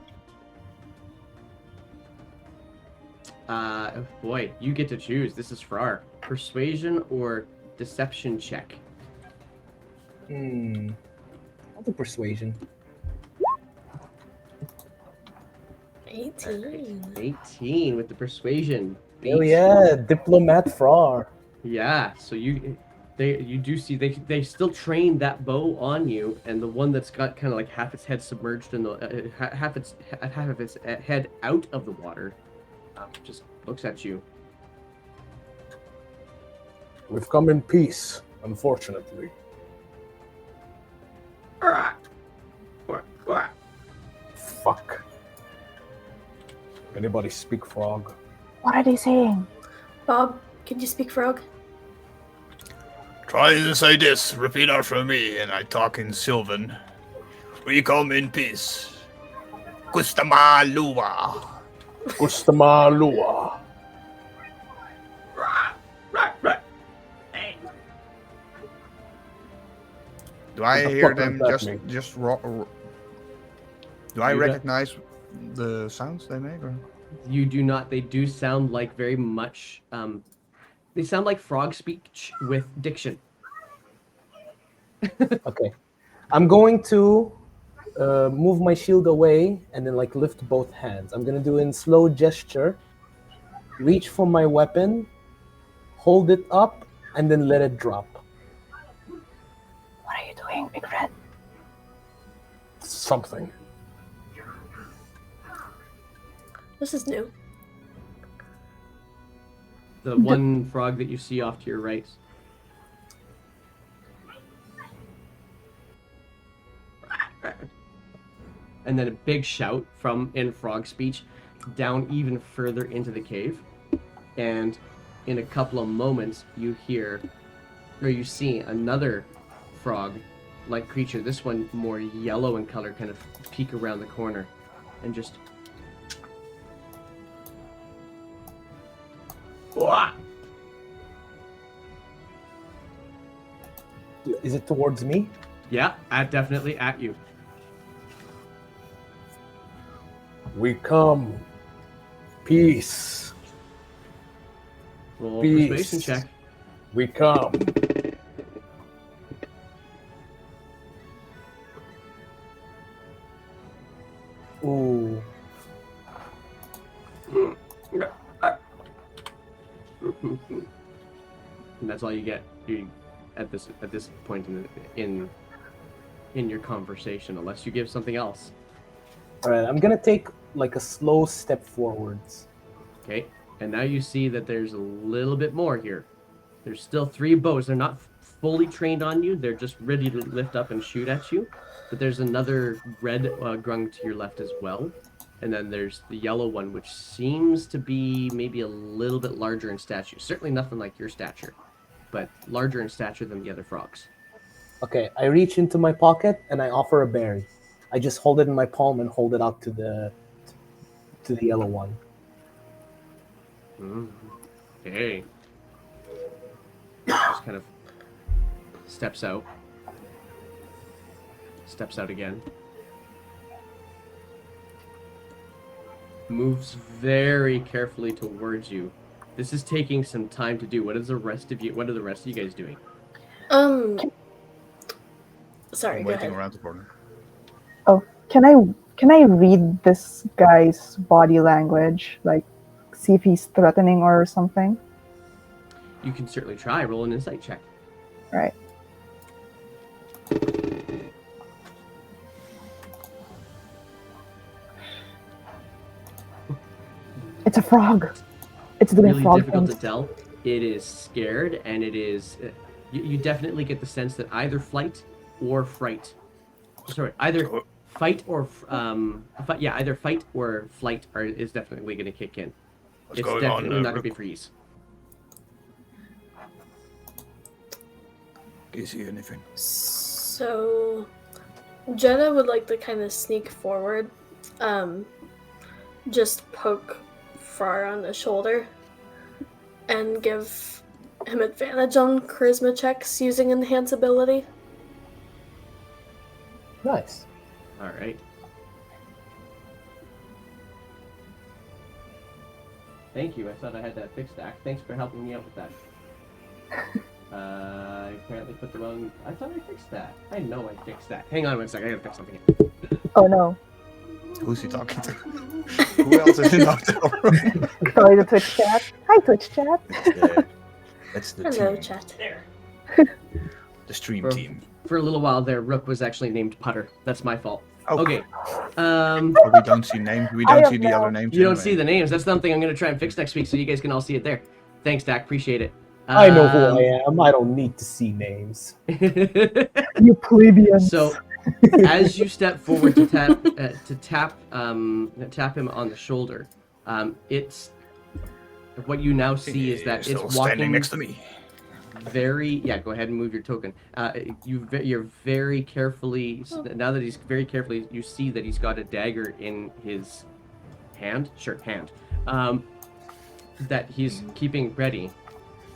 Boy, you get to choose. This is Frar. Persuasion or deception check. I'll do persuasion. 18. 18 with the persuasion. Oh Beats. yeah, diplomat Frar. Yeah. So you do see they still train that bow on you, and the one that's got kind of like half its head submerged in the half of its head out of the water, just looks at you. We've come in peace, unfortunately. Fuck. Anybody speak frog? What are they saying? Bob, can you speak frog? Try to say this, repeat after me, and I talk in Sylvan. We come in peace. Kustama Lua. Gustama Lua. Do I What the hear fuck does them that mean? do I You recognize the sounds they make? Or? You do not. They do sound like very much. They sound like frog speech with diction. Okay, I'm going to move my shield away and then like lift both hands. I'm gonna do in slow gesture. Reach for my weapon, hold it up, and then let it drop. What are you doing, Big Red? Something. This is new. The one frog that you see off to your right. And then a big shout from in frog speech down even further into the cave. And in a couple of moments, you hear, or you see another frog-like creature, this one more yellow in color, kind of peek around the corner and just... Is it towards me? Yeah, definitely at you. We come. Peace. Roll a Peace. persuasion check. We come. Ooh. And that's all you get. You at this point in your conversation, unless you give something else. All right, I'm gonna take like a slow step forwards. Okay, and now you see that there's a little bit more here. There's still 3 bows. They're not fully trained on you. They're just ready to lift up and shoot at you. But there's another red grung to your left as well. And then there's the yellow one, which seems to be maybe a little bit larger in stature. Certainly nothing like your stature, but larger in stature than the other frogs. Okay, I reach into my pocket and I offer a berry. I just hold it in my palm and hold it out to the yellow one. Okay. Just kind of steps out. Steps out again. Moves very carefully towards you. This is taking some time to do. What are the rest of you guys doing? Sorry, I'm go waiting ahead. around the corner. Oh, can I read this guy's body language? Like, see if he's threatening or something? You can certainly try. Roll an insight check. Right. It's a frog. It's doing Really frog difficult things. to tell. It is scared, and it is. You definitely get the sense that either flight or fright. Sorry, either either fight or flight is definitely going to kick in. What's It's going on, definitely not going to Rook? be freeze. Do you see anything? So, Jenna would like to kind of sneak forward, just poke Far on the shoulder, and give him advantage on charisma checks using enhance ability. Nice. All right. Thank you. I thought I had that fixed, Dak. Thanks for helping me out with that. I apparently put the wrong. I thought I fixed that. I know I fixed that. Hang on one second. I gotta fix something. Oh no. Who's he talking to? Who else is in the hotel room? Sorry, the Twitch chat. Hi, Twitch chat. That's the Hello, team. chat. The stream For- team. For a little while there, Rook was actually named Putter. That's my fault. Oh, Okay. Oh, we don't see names. We I don't am see the now- other names. You don't anyway. see the names. That's something I'm gonna try and fix next week, so you guys can all see it there. Thanks, Dak. Appreciate it. I know who I am. I don't need to see names. You plebeians. So, as you step forward to tap him on the shoulder, it's what you now see is that Still it's standing walking next to me. very. Yeah, go ahead and move your token. You're very carefully. Now that he's very carefully, you see that he's got a dagger in his hand. Sure, hand. That he's keeping ready,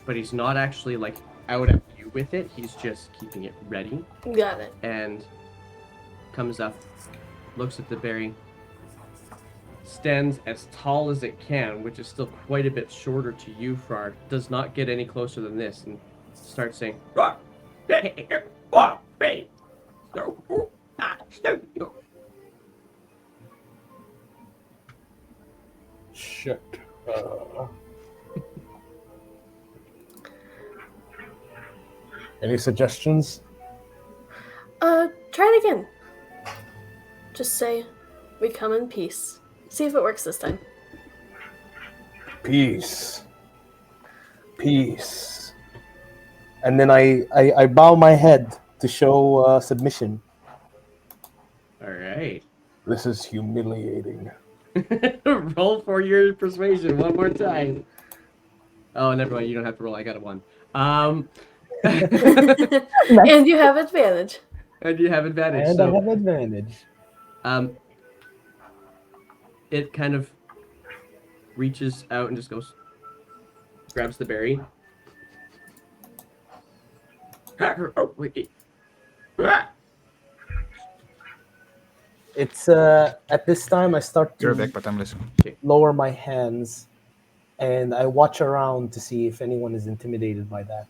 but he's not actually like out at you with it. He's just keeping it ready. Got it. And comes up, looks at the berry, stands as tall as it can, which is still quite a bit shorter to you, Frar. Does not get any closer than this, and starts saying, Shit. Any suggestions? Try it again. Just say, we come in peace. See if it works this time. Peace. Peace. And then I bow my head to show submission. all right. This is humiliating. Roll for your persuasion one more time. Oh, never mind. You don't have to roll. I got a 1. And you have advantage. And you have advantage. And so, I have advantage. It kind of reaches out and just goes, grabs the berry. It's at this time I start You're to back, but I'm listening. lower my hands, and I watch around to see if anyone is intimidated by that.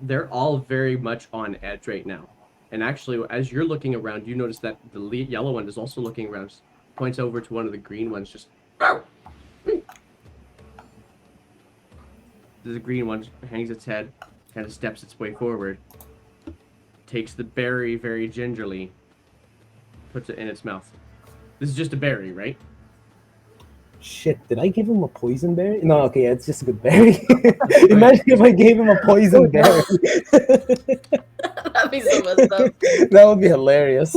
They're all very much on edge right now. And actually, as you're looking around, you notice that the yellow one is also looking around, points over to one of the green ones, just... The green one hangs its head, kind of steps its way forward, takes the berry very gingerly, puts it in its mouth. This is just a berry, right? Shit, did I give him a poison berry? No, okay, yeah, it's just a good berry. Imagine if I gave him a poison berry. That'd be so messed up. That would be hilarious.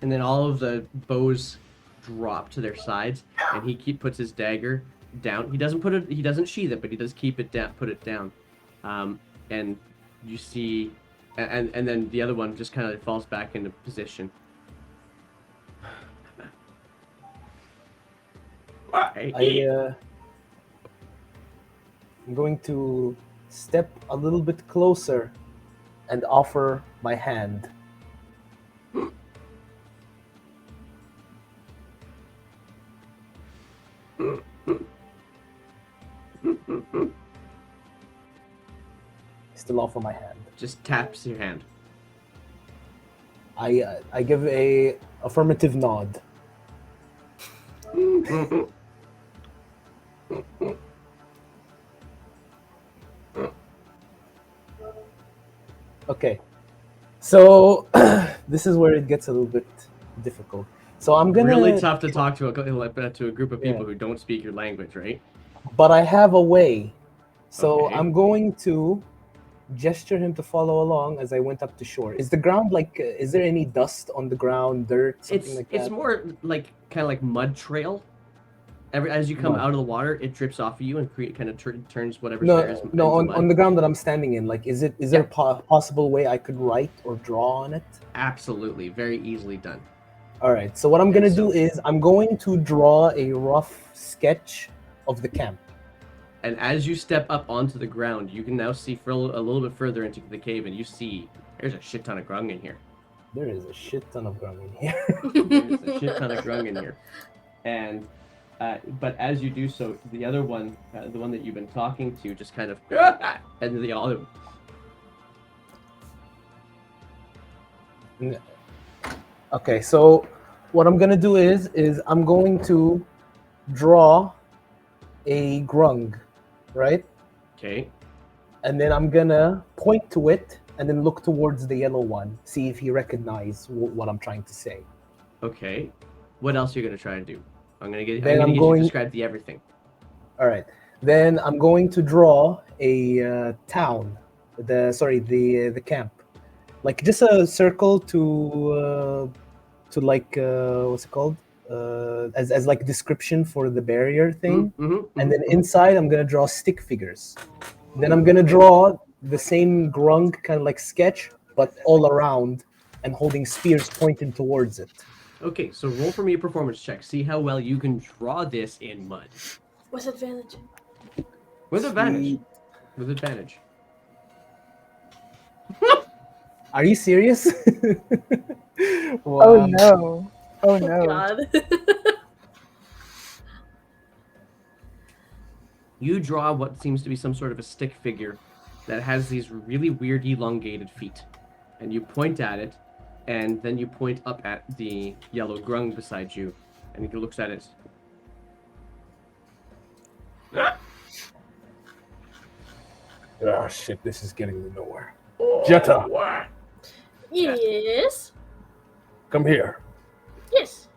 And then all of the bows drop to their sides, and he puts his dagger down. He doesn't sheath it, but he does keep it down, put it down. And you see, and then the other one just kind of falls back into position. I'm going to step a little bit closer and offer my hand. Still offer my hand. Just taps your hand. I give a affirmative nod. Okay, so this is where it gets a little bit difficult. So I'm gonna Really tough to talk to a group of people Yeah. who don't speak your language, right? but I have a way. So Okay. I'm going to gesture him to follow along as I went up to shore. Is the ground like? Is there any dust on the ground, dirt, something like that? It's more like kind of like mud trail. As you come Mud. out of the water, it drips off of you and kind of turns whatever's there No, into no. On mud. the ground that I'm standing in, like, is there Yeah. a possible way I could write or draw on it? Absolutely, very easily done. All right. So what I'm And gonna so- do is I'm going to draw a rough sketch of the camp. And as you step up onto the ground, you can now see a little bit further into the cave, and you see there's a shit ton of grung in here. There is a shit ton of ground in here. There's a shit ton of grung in here. And but as you do so, the other one, the one that you've been talking to, just kind of and the other. Okay. So what I'm gonna do is I'm going to draw a grung, right? Okay. And then I'm gonna point to it and then look towards the yellow one, see if he recognizes what I'm trying to say. Okay. What else are you gonna try and do? I'm gonna get. Then I'm gonna I'm get you going- to describe the everything. All right. Then I'm going to draw a town, the camp, like just a circle to like what's it called? As like description for the barrier thing. And then inside I'm gonna draw stick figures. Then I'm gonna draw the same grung kind of like sketch, but all around and holding spears pointing towards it. Okay, so roll for me a performance check. See how well you can draw this in mud. With advantage. With advantage. With advantage. Are you serious? Oh Wow. no. Oh no. God. You draw what seems to be some sort of a stick figure that has these really weird elongated feet. And you point at it, and then you point up at the yellow grung beside you, and he looks at it. Ah, shit, this is getting me nowhere. Jetta, Yes. come here. Yes.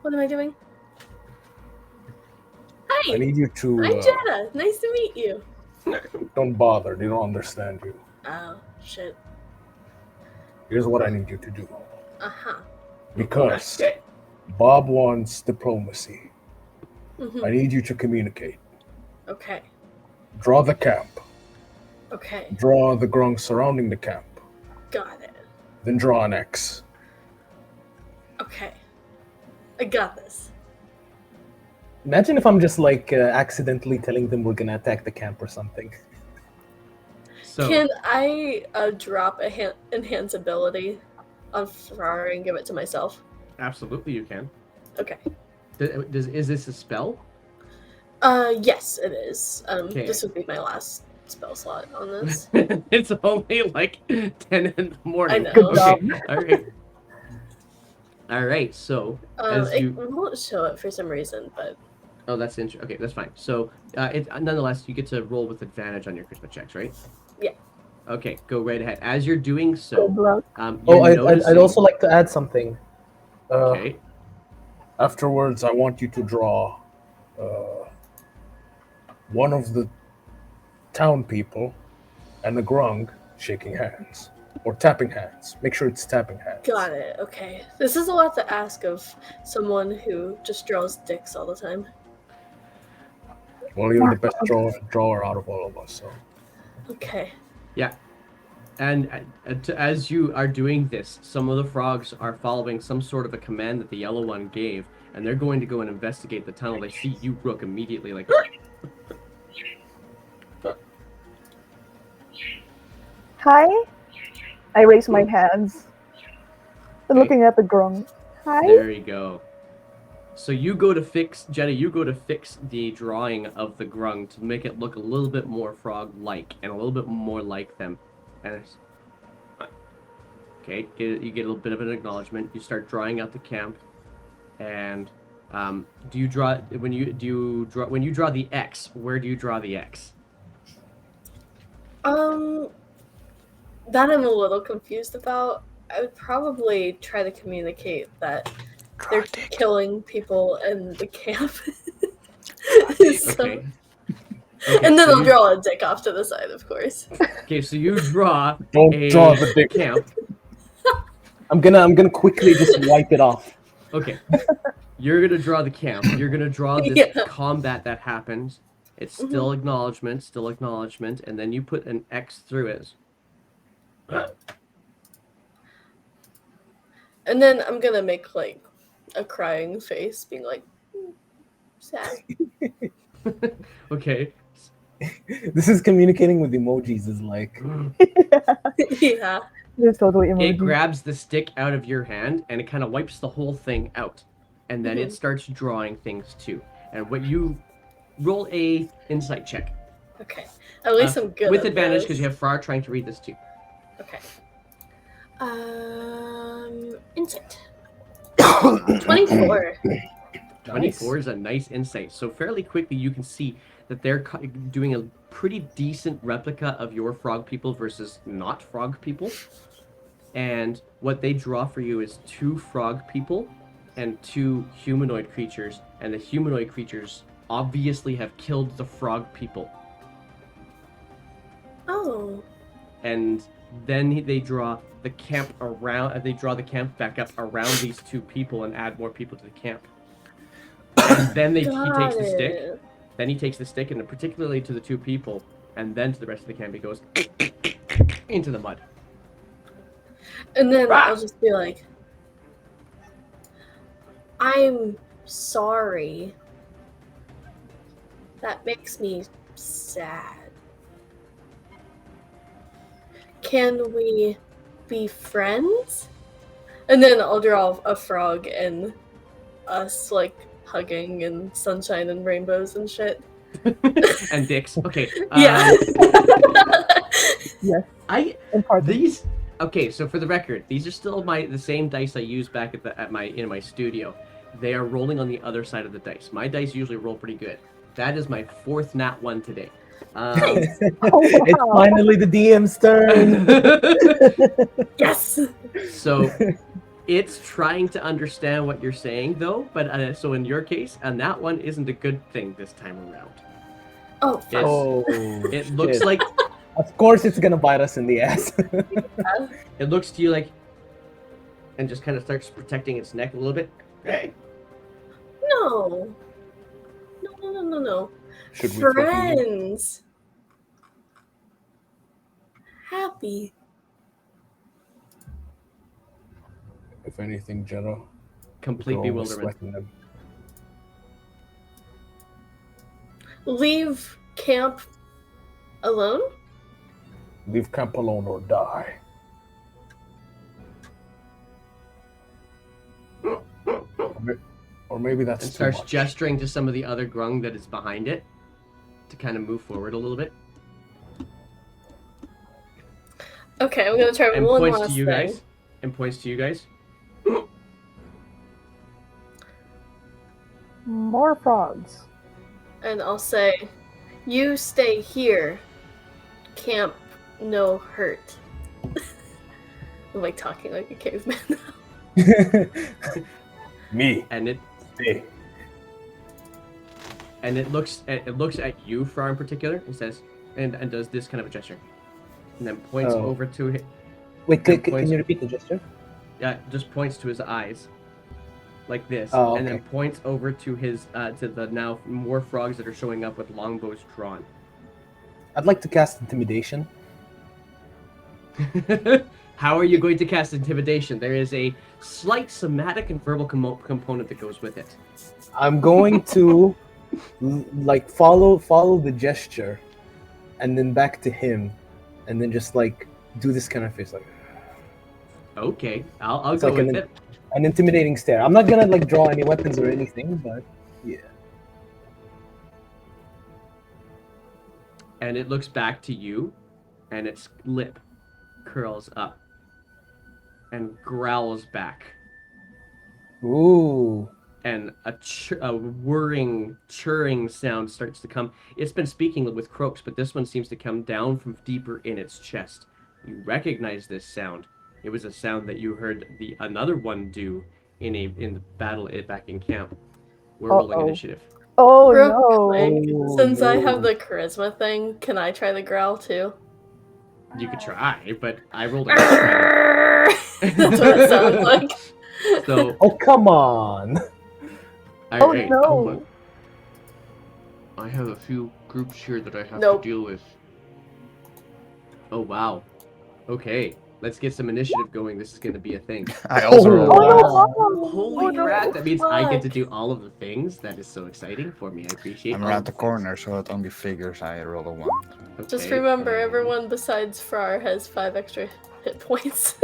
What am I doing? I Hi. need you to I'm Jetta. Nice to meet you. don't bother. They don't understand you. Oh shit. Here's what I need you to do. Uh-huh. Because Bob wants diplomacy. Mhm. I need you to communicate. Okay. Draw the camp. Okay. Draw the grung surrounding the camp. Got it. Then draw an X. Okay. I got this. Imagine if I'm just like accidentally telling them we're gonna attack the camp or something. So, Can I drop a enhance ability on Ferrari and give it to myself? absolutely you can. Okay. Is this a spell? Yes, it is. Okay. This would be my last spell slot on this. It's only like 10 in the morning. I know. Good job. All right. All right. So, as It you won't show it for some reason, but oh, that's interesting. Okay, that's fine. So, nonetheless, you get to roll with advantage on your charisma checks, right? Yeah. Okay, go right ahead. As you're doing Good so, luck. you're Oh, I'd noticing- also like to add something. Okay. Afterwards, I want you to draw one of the town people and the grung shaking hands or tapping hands. Make sure it's tapping hands. got it. Okay. This is a lot to ask of someone who just draws dicks all the time. Well, you're the best drawer out of all of us. So Okay. And as you are doing this, some of the frogs are following some sort of a command that the yellow one gave, and they're going to go and investigate the tunnel. They see you, Rook, immediately, like. Hi. I raise my hands. Looking at the grung. Hi. There you go. So you go to fix, Jenny, you go to fix the drawing of the grung to make it look a little bit more frog-like and a little bit more like them. And it's, okay, you get a little bit of an acknowledgement. You start drawing out the camp, and do you draw when you draw the X? Where do you draw the X? That I'm a little confused about. I would probably try to communicate that they're killing people in the camp. So, Okay. Okay, And then so I'll you- draw a dick off to the side, of course. Okay, so you draw Don't a draw the dick. camp. I'm gonna quickly just wipe it off. Okay, you're gonna draw the camp. You're gonna draw this Yeah. combat that happens. It's still acknowledgement, and then you put an X through it. And then I'm gonna make like a crying face, being like sad. Okay. This is communicating with emojis. Is like Yeah. It's totally It emoji. grabs the stick out of your hand and it kind of wipes the whole thing out, and then it Mhm. starts drawing things too. And what you roll a insight check Okay. At least I'm good. with at advantage this. because you have Farr trying to read this too. Okay. Insight. 24. 24 is a nice insight. So fairly quickly you can see that they're doing a pretty decent replica of your frog people versus not frog people. And what they draw for you is 2 frog people and 2 humanoid creatures. And the humanoid creatures obviously have killed the frog people. Oh. And then they draw the camp around. They draw the camp back up around these 2 people and add more people to the camp. And then he takes the stick. it. Then he takes the stick, and particularly to the 2 people, and then to the rest of the camp, he goes into the mud. And then I'll just be like, I'm sorry. That makes me sad. Can we be friends? And then I'll draw a frog and us like hugging and sunshine and rainbows and shit. And dicks. Okay. Yeah. Yes, I in part. these. Okay, so for the record, these are still the same dice I use back in my studio. They are rolling on the other side of the dice. My dice usually roll pretty good. That is my 4th nat 1 today. Nice. Oh, it's wow. finally the DM's turn. Yes. So it's trying to understand what you're saying, though. But so in your case, and that one isn't a good thing this time around. Oh, fuck. Yes. Oh, It looks shit. like Of course, it's gonna bite us in the ass. it looks to you like, and just kind of starts protecting its neck a little bit. Hey, No. No. Should we threaten you? Friends. Happy. If anything, Jenna, complete we can always bewilderment. threaten them. Leave camp alone? Leave camp alone or die. Or maybe that's And too starts much. gesturing to some of the other grung that is behind it to kind of move forward a little bit, Okay, I'm gonna try and one points last to you thing. guys. And points to you guys. More frogs. And I'll say, you stay here. Camp no hurt. I'm like talking like a caveman now. Me. And it Hey. looks at you, Farr, in particular, and says, and does this kind of a gesture, and then points Oh. over to it. Wait, And can points- you repeat the gesture? Yeah, just points to his eyes, like this, Oh, and then okay. points over to his to the now more frogs that are showing up with longbows drawn. I'd like to cast intimidation. How are you going to cast intimidation? There is a slight somatic and verbal component that goes with it. I'm going to like follow the gesture, and then back to him, and then just like do this kind of face, like Okay, I'll It's go like with an- it. an intimidating stare. I'm not gonna like draw any weapons or anything, but yeah. And it looks back to you, and its lip curls up and growls back, Ooh. and a whirring, churring sound starts to come. It's been speaking with croaks, but this one seems to come down from deeper in its chest. You recognize this sound. It was a sound that you heard another one do in the battle back in camp. We're rolling Uh-oh. initiative. Oh Real no! quick, Oh, since I have no. the charisma thing, can I try the growl too? You could try, but I rolled a strength. That's what it sounds like. So, Oh, come on. Oh alright. no! I have a few groups here that I have Nope. to deal with. Oh, wow. Okay. Let's get some initiative going. This is going to be a thing. I also Oh, rolled Oh one. no! wow. Mom! Holy Oh no! rat! That means I get to Fuck. do all of the things. That is so exciting for me. I appreciate I'm all around of the things. corner, so it only figures I roll a 1. Just Okay, remember, and- everyone besides Frar has 5 extra hit points.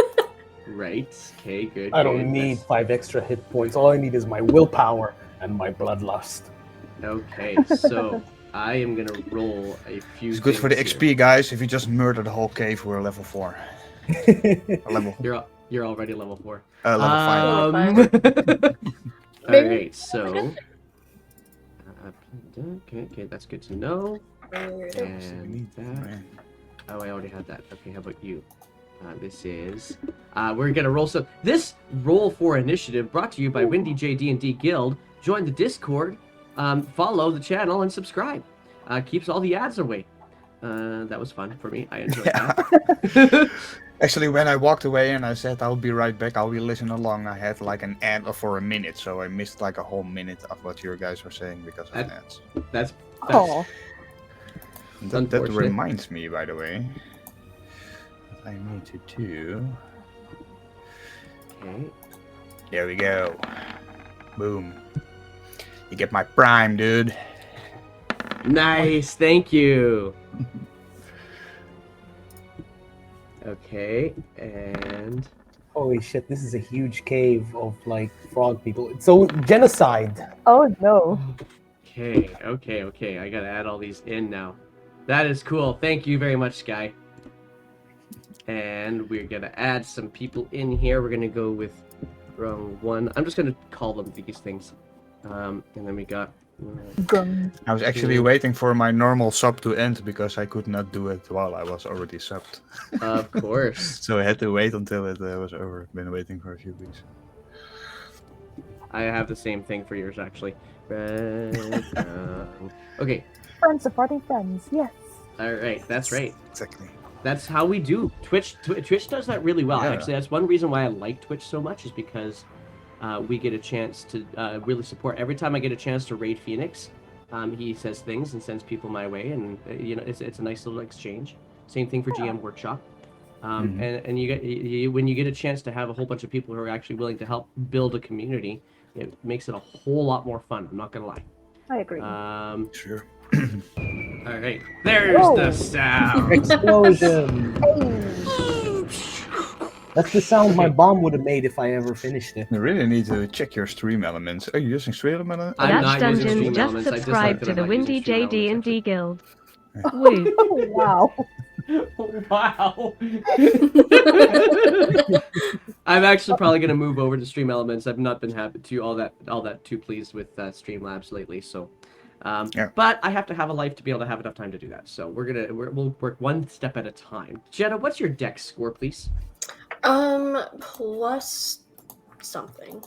Right. Okay, good. I good. don't need That's- 5 extra hit points. All I need is my willpower and my bloodlust. Okay, so I am going to roll a few It's good for the things XP, here. guys. If you just murder the whole cave, we're level 4. Level You're already level 4. level 5. Maybe- Alright, so... okay, that's good to know. And that... Oh, I already had that. Okay, how about you? This is... we're gonna roll some... This roll for initiative brought to you by Windy J D&D Guild. Join the Discord, follow the channel, and subscribe. Keeps all the ads away. That was fun for me. I enjoyed that. Actually, when I walked away and I said I'll be right back, I'll be listening along, I had like an ad for a minute, so I missed like a whole minute of what you guys were saying because of ads. That's Oh, That unfortunate. reminds me, by the way, what I need to do. okay. There we go. Boom. You get my prime, dude. Nice, thank you. Okay, and Holy shit, this is a huge cave of like frog people. So genocide. oh no! okay. I gotta add all these in now. That is cool. Thank you very much, Sky. And we're gonna add some people in here. We're gonna go with Grung 1. I'm just gonna call them these things. And then we got. Grung. I was actually Cool. waiting for my normal sub to end because I could not do it while I was already subbed. Of course. So I had to wait until it was over. Been waiting for a few weeks. I have the same thing for yours, actually. Red, okay, Friends supporting friends. Yes. alright, that's right. Exactly. That's how we do. Twitch does that really well. Yeah. Actually, that's one reason why I like Twitch so much is because we get a chance to really support. Every time I get a chance to raid Phoenix, he says things and sends people my way, and it's a nice little exchange. Same thing for GM Workshop. And when you get a chance to have a whole bunch of people who are actually willing to help build a community, it makes it a whole lot more fun. I'm not gonna lie. I agree. Sure. All right, there's Whoa. the sound. Explosion. Hey. That's the sound my bomb would have made if I ever finished it. You really need to check your stream elements. Are you using stream elements? I'm That's not using Dungeons. stream Just elements. I subscribe like that to I'm the not Windy using stream JD and elements, D Guild. Woo! Oh wow. Wow. I'm actually probably gonna move over to Stream Elements. I've not been happy to all that too pleased with Streamlabs lately. So, Yeah. but I have to have a life to be able to have enough time to do that. So we'll work one step at a time. Jenna, what's your dex score, please? Plus something.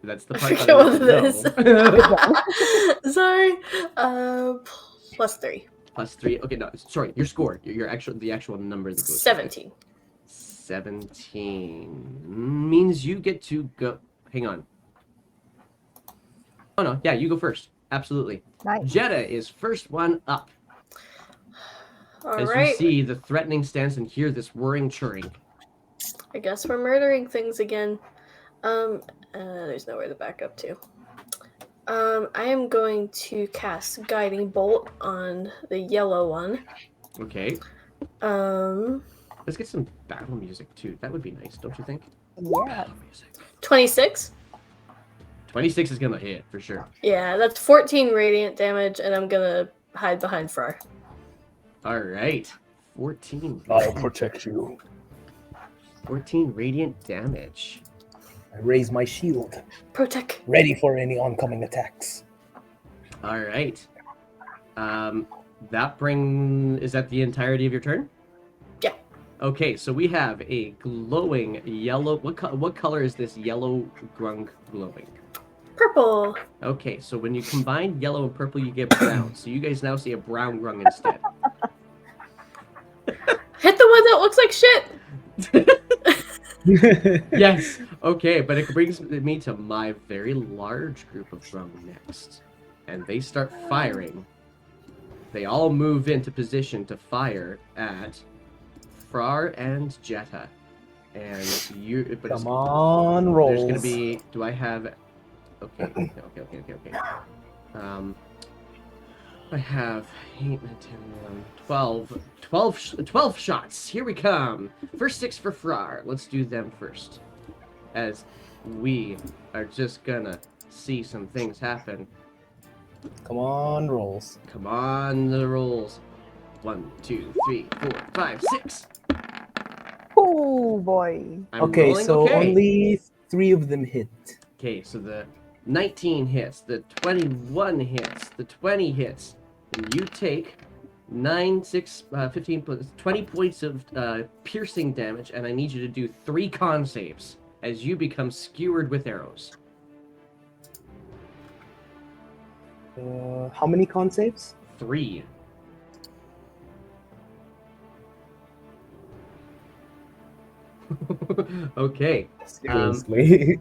That's the I part forget that I what want it is. Sorry. Plus 3. Plus 3. Okay, no, sorry, your score. Your the actual number that goes. with it. 17. 17 means you get to go. Hang on. Oh no, yeah, you go first. Absolutely. Nice. Jetta is first one up. As you Alright. see the threatening stance and hear this whirring churring. I guess we're murdering things again. There's nowhere to back up to. I am going to cast Guiding Bolt on the yellow one. Okay, Um, let's get some battle music too. That would be nice, don't you think? Yeah. Battle music. 26. 26 is gonna hit for sure. Yeah, that's 14 radiant damage, and I'm gonna hide behind Frar. All right, 14. I'll protect you. 14 radiant damage. I raise my shield, Protect. ready for any oncoming attacks. All right. Is that the entirety of your turn? Yeah. Okay, so we have a glowing yellow. What color is this yellow grung glowing? Purple. Okay, so when you combine yellow and purple, you get brown. So you guys now see a brown Grung instead. Hit the one that looks like shit. Yes. Okay, but it brings me to my very large group of Grung next, and they start firing. They all move into position to fire at Frar and Jetta. And you. But Come on, rolls. There's gonna be. Do I have? Okay. I have 8, 9, 10, 11, 12 shots. Here we come. First 6 for Frar. Let's do them first. As we are just gonna see some things happen. Come on, rolls. Come on, the rolls. 1, 2, 3, 4, 5, 6. Oh boy. I'm Okay, rolling so okay. only 3 of them hit. Okay, so the 19 hits, the 21 hits, the 20 hits, and you take 9, 6, 15, 20 points of piercing damage, and I need you to do 3 con saves as you become skewered with arrows. How many con saves? 3. Okay. Seriously.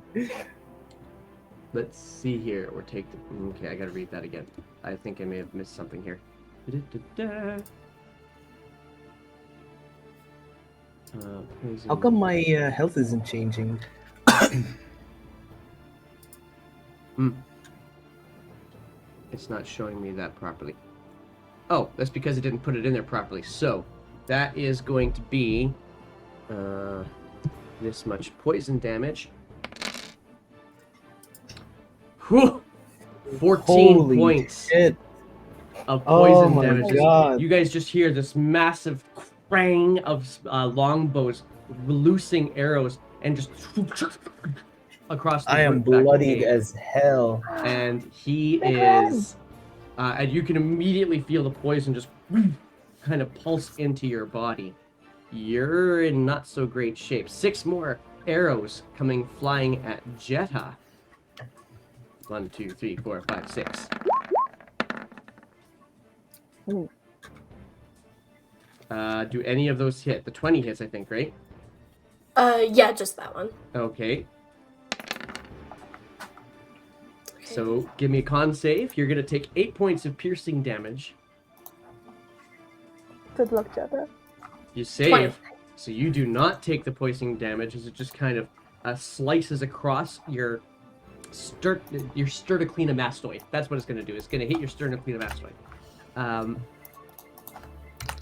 Let's see here. Or take the... Okay, I gotta read that again. I think I may have missed something here. How come my health isn't changing? It's not showing me that properly. Oh, that's because it didn't put it in there properly. So, that is going to be this much poison damage. Whew! 14 Holy points shit. of poison Oh my damage. God. You guys just hear this massive crang of longbows loosing arrows and just across the I am back of the bloodied cave. as hell. And he My God. is and you can immediately feel the poison just kind of pulse into your body. You're in not so great shape. 6 more arrows coming flying at Jetta. 1, 2, 3, 4, 5, 6. Ooh. Do any of those hit? The 20 hits, I think, right? Yeah, just that one. Okay. So give me a con save. You're gonna take 8 points of piercing damage. Good luck, Jetta. You save, 20. so you do not take the poison damage as it just kind of slices across your sternocleidomastoid. That's what it's going to do. It's going to hit your sternocleidomastoid.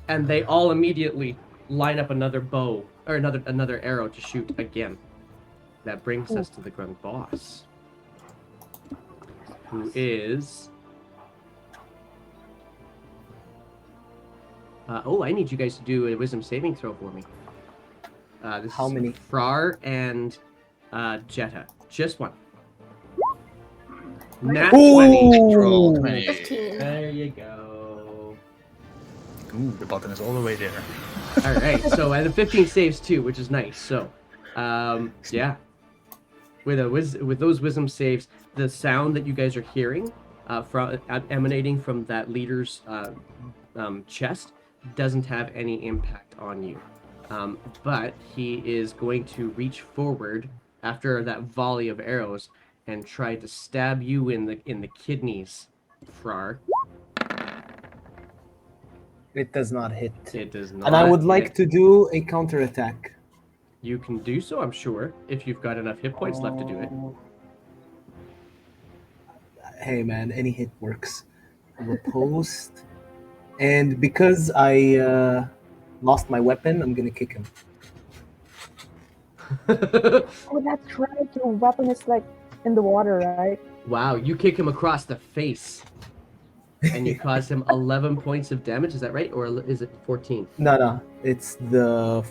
And they all immediately line up another bow, or another arrow to shoot again. That brings us to the Grung boss, who is... I need you guys to do a wisdom saving throw for me. This How is many? Frar and Jetta. Just one. Nat Ooh. 20. Roll 20. 15. There you go. Ooh, the button is all the way there. All right. So and the 15 saves too, which is nice. So, yeah. With those wisdom saves, the sound that you guys are hearing from emanating from that leader's chest doesn't have any impact on you. But he is going to reach forward after that volley of arrows and try to stab you in the kidneys, Frar. It does not hit. It does not. And I would like hit. to do a counterattack. You can do so, I'm sure, if you've got enough hit points left to do it. Hey man, any hit works. Riposte. And because I lost my weapon, I'm gonna kick him. Oh, that's right. Your weapon is like in the water, right? Wow, you kick him across the face. And you cause him 11 points of damage, is that right? Or is it 14? No, it's the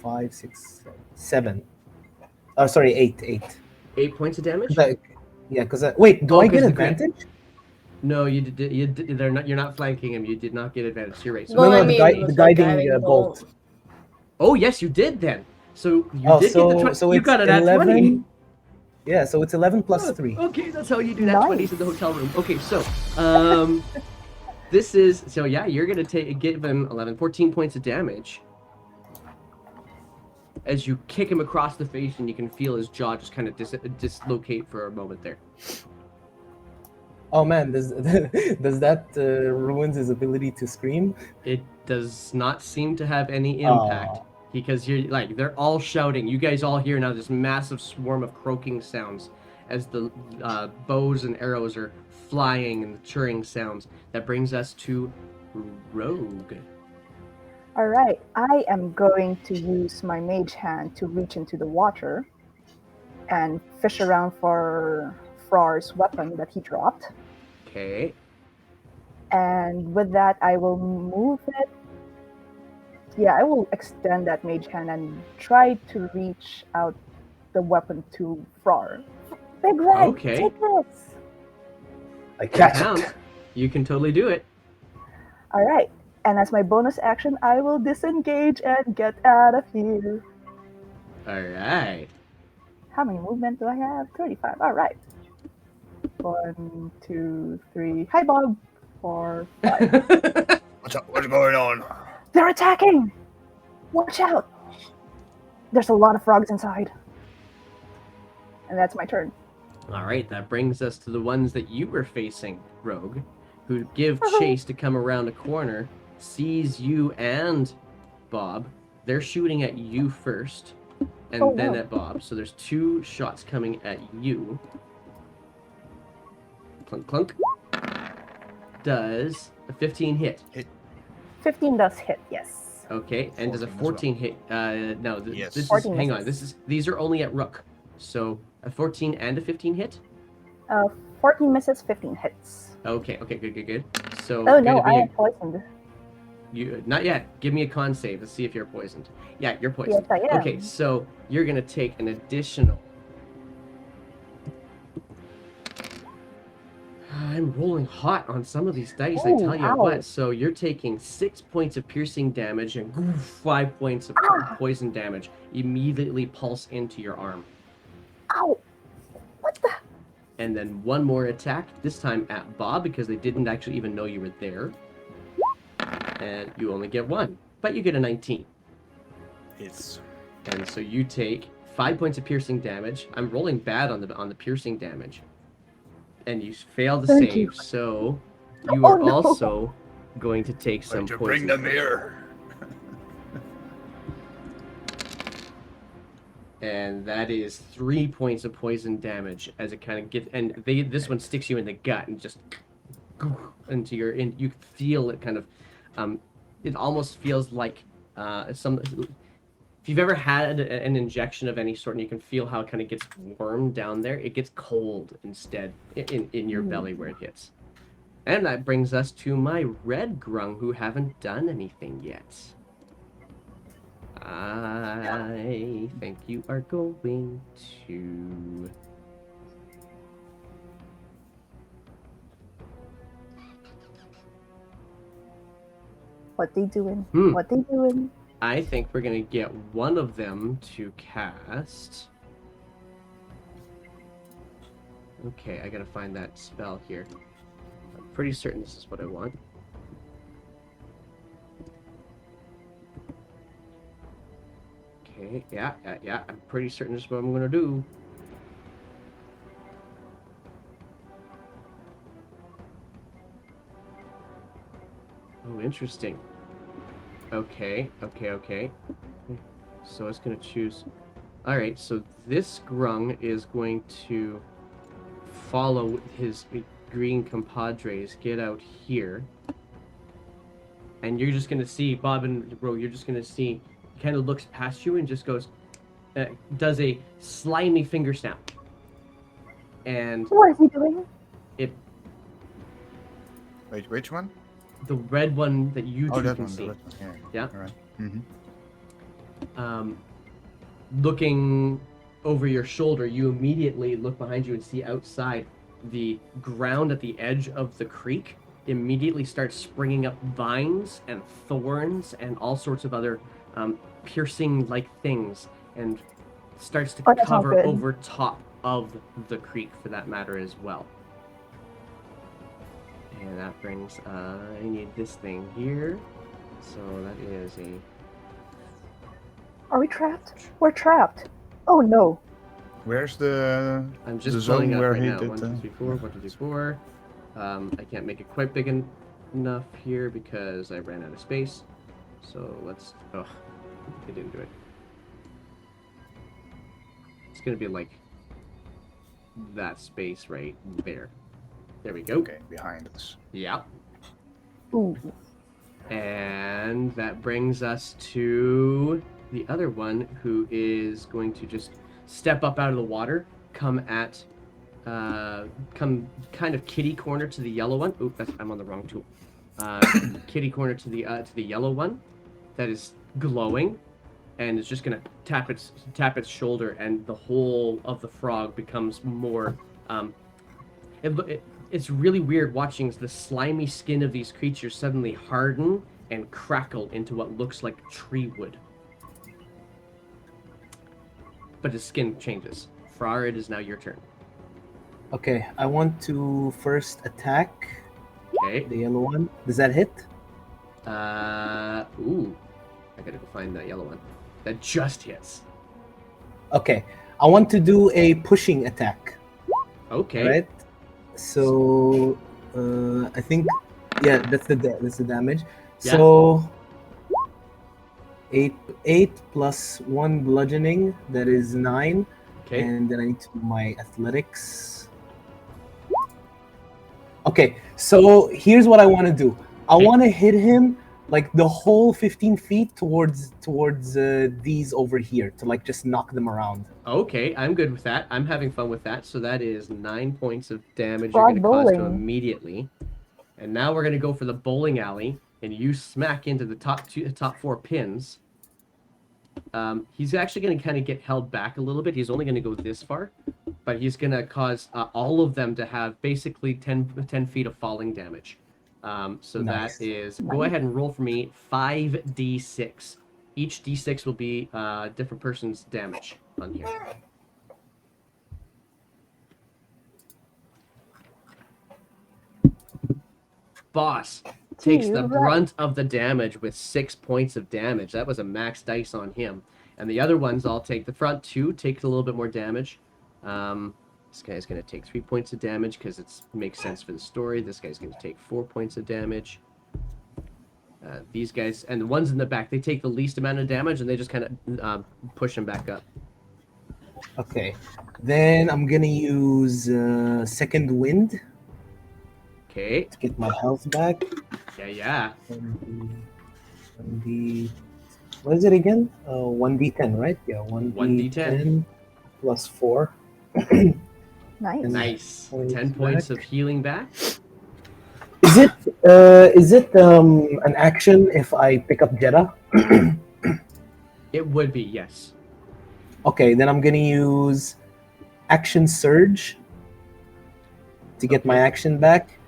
5, 6, 7. Oh, sorry, 8. 8 points of damage? Because wait, do I 'cause get the crit- advantage? No, you did. They're not. You're not flanking him. You did not get advantage. You're right. So, Well, no, I the mean, the with guiding bolt. oh yes, you did then. So you Oh, did so get the so you it's got it at 11. 20. Yeah, so it's 11 plus 3. Okay, that's how you do that. Nice. 20s in the hotel room. Okay, so this is you're gonna give him 11, 14 points of damage as you kick him across the face, and you can feel his jaw just kind of dislocate for a moment there. Oh man, does that ruin his ability to scream? It does not seem to have any impact. Aw. Because you're like, they're all shouting. You guys all hear now this massive swarm of croaking sounds as the bows and arrows are flying and the churring sounds. That brings us to Rogue. All right, I am going to use my mage hand to reach into the water and fish around for Frar's weapon that he dropped. Okay. And with that, I will move it. Yeah, I will extend that mage hand and try to reach out the weapon to Frar. Big Red, Okay. take this! I catch Pound. it. You can totally do it. All right, and as my bonus action, I will disengage and get out of here. All right. How many movement do I have? 35. All right. 1, 2, 3. Hi, Bob. 4, 5. What's up? What's going on? They're attacking! Watch out! There's a lot of frogs inside. And that's my turn. All right, that brings us to the ones that you were facing, Rogue, who give chase to come around a corner, sees you and Bob. They're shooting at you first, and Oh, then no. at Bob. So there's 2 shots coming at you. Clunk, clunk. Does a 15 hit? 15 does hit, yes. Okay, and does a 14 14 hit? No, Yes. this is 14 hang on. misses. These are only at Rook. So a 14 and a 15 hit. 14 misses, 15 hits. Okay, good. So Oh no, gonna I be am poisoned. you not yet. Give me a con save. Let's see if you're poisoned. Yeah, you're poisoned. Yes, I am. Okay, so you're gonna take an additional. I'm rolling hot on some of these dice, I Ooh, tell you ow. what. So you're taking 6 points of piercing damage and 5 points of poison damage immediately pulse into your arm. Ow! What the? And then one more attack, this time at Bob, because they didn't actually even know you were there. And you only get 1, but you get a 19. It's And so you take 5 points of piercing damage. I'm rolling bad on the piercing damage. And you fail to Thank save, you. so you Oh, are no. also going to take some going to poison. bring them here. And that is 3 points of poison damage as it kind of gets, and this one sticks you in the gut and just into you feel it kind of, it almost feels like if you've ever had an injection of any sort and you can feel how it kind of gets warm down there, it gets cold instead in your belly where it hits. And that brings us to my red grung who haven't done anything yet. I think you are going to... What they doing? Hmm. What they doing? I think we're going to get one of them to cast... Okay, I gotta find that spell here. I'm pretty certain this is what I want. Okay, yeah. I'm pretty certain this is what I'm gonna do. Oh, interesting. Okay. So it's gonna choose... Alright, so this grung is going to follow his green compadres, get out here. And you're just gonna see, Bob and Ro, you're just gonna see, he kind of looks past you and just goes, does a slimy finger snap. And What is he doing? it, Wait, which one? the red one that you Oh, two that can one. see, The red one. Yeah. All right. Looking over your shoulder, you immediately look behind you and see outside the ground at the edge of the creek immediately starts springing up vines and thorns and all sorts of other piercing like things, and starts to Oh, that's not cover good. over top of the creek for that matter as well. And that brings, I need this thing here. So that is a... Are we trapped? We're trapped. Oh no. Where's the I'm the just pulling zone up where right he now. did 1, 2, 3, 4, 1, 2, 3, 4. I can't make it quite big enough here because I ran out of space. So let's... Oh, I didn't do it. It's going to be like that space right there. There we go. Okay, behind us. Yeah. Ooh. And that brings us to the other one, who is going to just step up out of the water, come kind of kitty corner to the yellow one. Oop, I'm on the wrong tool. Kitty corner to the yellow one that is glowing, and is just gonna tap its shoulder, and the whole of the frog becomes more. It's really weird watching the slimy skin of these creatures suddenly harden and crackle into what looks like tree wood. But his skin changes. Frar, it is now your turn. Okay, I want to first attack Okay. the yellow one. Does that hit? Ooh. I gotta go find that yellow one. That just hits. Okay, I want to do a pushing attack. Okay. Right. So I think, yeah, that's the damage. Yeah. So 8 plus 1 bludgeoning, that is 9. Okay. And then I need to do my athletics. Okay, so here's what I want to do. I Okay. want to hit him like the whole 15 feet towards these over here to like just knock them around. Okay, I'm good with that. I'm having fun with that. So that is 9 points of damage Frog you're going to cause to him bowling. immediately. And now we're going to go for the bowling alley, and you smack into the top 4 pins. He's actually going to kind of get held back a little bit. He's only going to go this far, but he's going to cause all of them to have basically 10 feet of falling damage. So Nice. that is, go ahead and roll for me 5d6. Each d6 will be a different person's damage on here. Boss takes the Right. brunt of the damage with 6 points of damage. That was a max dice on him. And the other ones all take the front 2, takes a little bit more damage. This guy's going to take 3 points of damage because it makes sense for the story. This guy's going to take 4 points of damage. These guys, and the ones in the back, they take the least amount of damage, and they just kind of push him back up. Okay, then I'm gonna use second wind Okay. to get my health back. Yeah. 1d, what is it again? 1d10, right? Yeah, 1d10 plus 4. Nice. Nice. Points 10 points back. of healing back. Is it an action if I pick up Jeddah? It would be, yes. Okay, then I'm gonna use action surge to get my action back,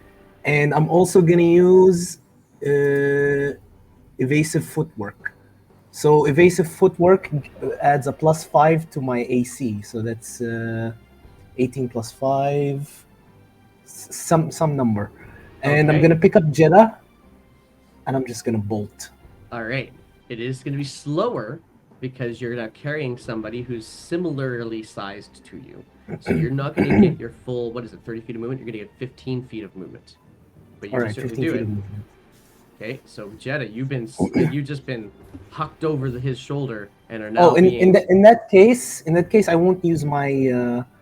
and I'm also gonna use evasive footwork. So evasive footwork adds a +5 to my AC, so that's 18 plus 5, some number. And I'm Okay. gonna pick up Jeddah, and I'm just gonna bolt. All right. It is going to be slower because you're now carrying somebody who's similarly sized to you. So you're not going to get your full, 30 feet of movement? You're going to get 15 feet of movement. But you All can right, certainly 15 do feet it. of movement. Okay, so Jeddah, you've just been hucked over his shoulder and are now Oh, in that case, I won't use my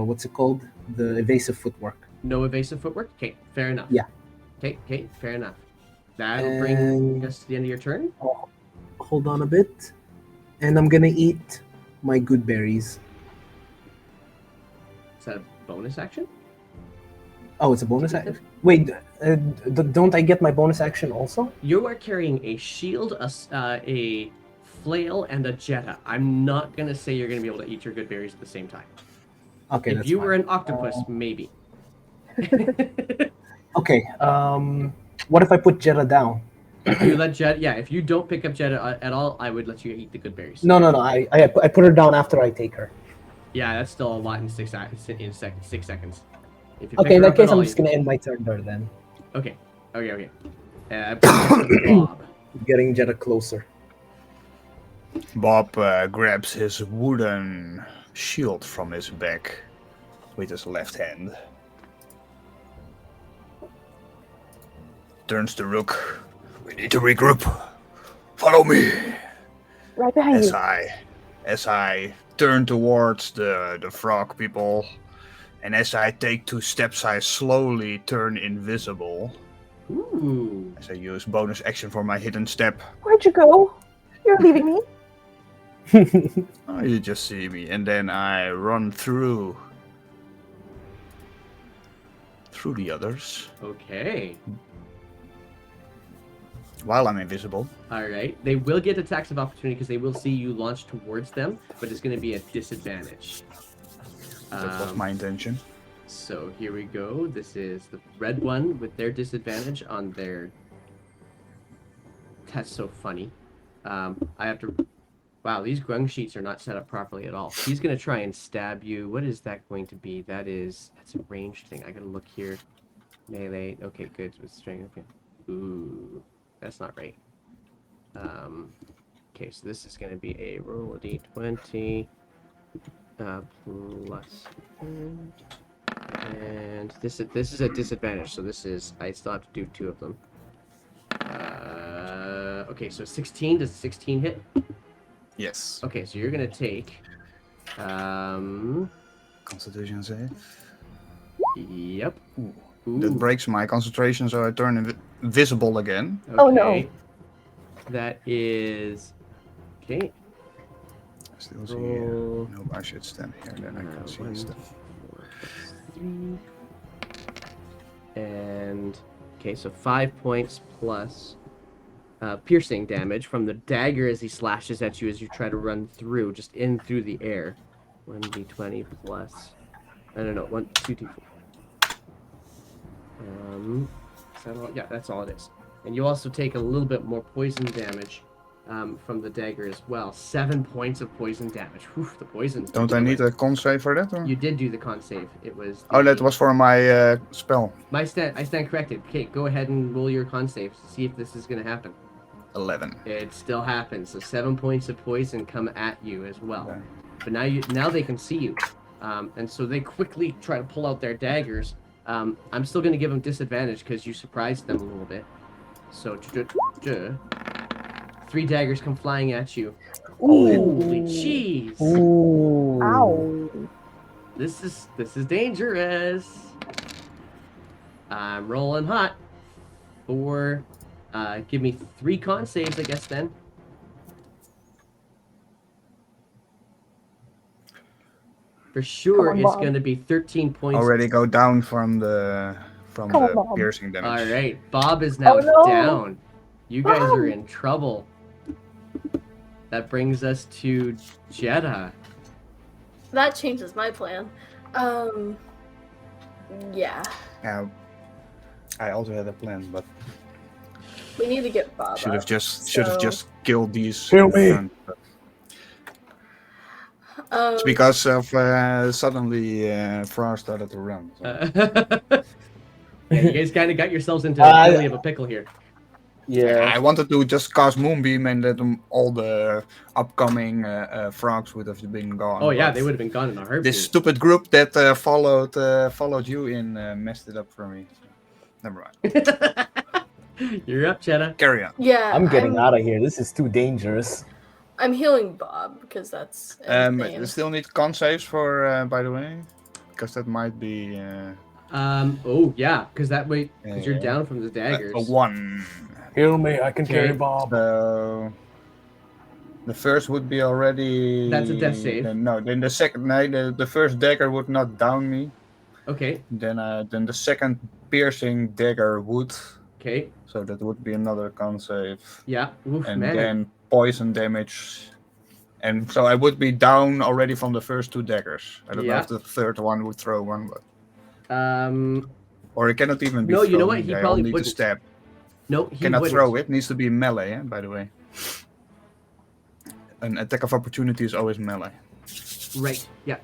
what's it called? The evasive footwork. No evasive footwork? Okay, fair enough. Yeah. Okay, fair enough. That'll bring us to the end of your turn. Oh, hold on a bit, and I'm gonna eat my good berries. Is that a bonus action? Oh, it's a bonus action. Wait, don't I get my bonus action also? You are carrying a shield, a flail, and a Jeddah. I'm not gonna say you're gonna be able to eat your good berries at the same time. Okay, If that's you fine. were an octopus, maybe. Okay. What if I put Jeddah down? If you let if you don't pick up Jeddah at all, I would let you eat the good berries. No. I put her down after I take her. Yeah, that's still a lot in 6 seconds. If you pick Okay, in her that up at case, I'm all, just gonna end my turn there then. Okay. Brings us to Bob. Getting Jetta closer. Bob grabs his wooden shield from his back with his left hand. Turns to Rook. We need to regroup. Follow me. Right behind As you. I turn towards the frog people, and as I take 2 steps, I slowly turn invisible. Ooh. As I use bonus action for my hidden step. Where'd you go? You're leaving me? Oh, you just see me, and then I run through the others Okay. while I'm invisible. All right. They will get attacks of opportunity because they will see you launch towards them, but it's going to be a disadvantage. That was my intention. So here we go. This is the red one with their disadvantage on their. That's so funny. I have to. Wow, these grung sheets are not set up properly at all. He's gonna try and stab you. What is that going to be? That's a ranged thing. I gotta look here. Melee. Okay, good. With strength. Okay. Ooh, that's not right. Okay, so this is gonna be a roll of d20 plus. And this is a disadvantage, so I still have to do 2 of them. Okay, so 16, does 16 hit? Yes. Okay, so you're gonna take Constitution save. Yep. Ooh. Ooh. That breaks my concentration, so I turn invisible again. Okay. Oh, no. That is okay. I still see. Roll. No, I should stand here, then I can see 1, stuff. 4 plus 3. And okay, so 5 points plus piercing damage from the dagger as he slashes at you as you try to run through, just in through the air. 1d20 plus. I don't know. 1, 2d4. Is that all? Yeah, that's all it is. And you also take a little bit more poison damage from the dagger as well. 7 points of poison damage. Whew, the poison's. Don't I need a con save for that? Or? You did do the con save. It was. Oh, that was for my spell. I stand corrected. Okay, go ahead and roll your con save to see if this is going to happen. 11. It still happens. So 7 points of poison come at you as well. Okay. But now they can see you, and so they quickly try to pull out their daggers. I'm still going to give them disadvantage because you surprised them a little bit. So 3 daggers come flying at you. Holy jeez! Ooh. Ow. This is dangerous. I'm rolling hot. Give me 3 con saves, I guess then. For sure, on, it's Bob. going to be 13 points. Already go down from the Come on, Bob. piercing damage. All right, Bob is now Oh, no. down. You guys Bob. are in trouble. That brings us to Jetta. That changes my plan. Yeah. Yeah. I also had a plan, but We need to get Bob should have up. just killed these. Kill in me. front, but it's because of suddenly Frost started to run. So. Yeah, you guys kind of got yourselves into Uh, really of a pickle here. Yeah. I wanted to just cast Moonbeam and that all the upcoming frogs would have been gone. Oh yeah, but they would have been gone in a heartbeat. This stupid group that followed you in messed it up for me. So, never mind. You're up, Jetta. Carry on. Yeah. I'm getting out of here. This is too dangerous. I'm healing Bob because that's. insane. You still need con saves for, by the way, because that might be Oh yeah, because that way, because you're Yeah. down from the daggers. a 1. Heal me, I can carry Okay. Bob. So the first would be already. That's a death save. No, then the second. No, the first dagger would not down me. Okay. Then the second piercing dagger would. Okay. So that would be another con save. Yeah. Oof, And man. then poison damage. And so I would be down already from the first 2 daggers. I don't know Yeah. if the third one would throw one, but Um. or it cannot even be No, you know thrown. what? He They all probably need to wouldn't. stab. No, he Cannot wouldn't. throw it. Needs to be melee, by the way. An attack of opportunity is always melee. Right. Yeah,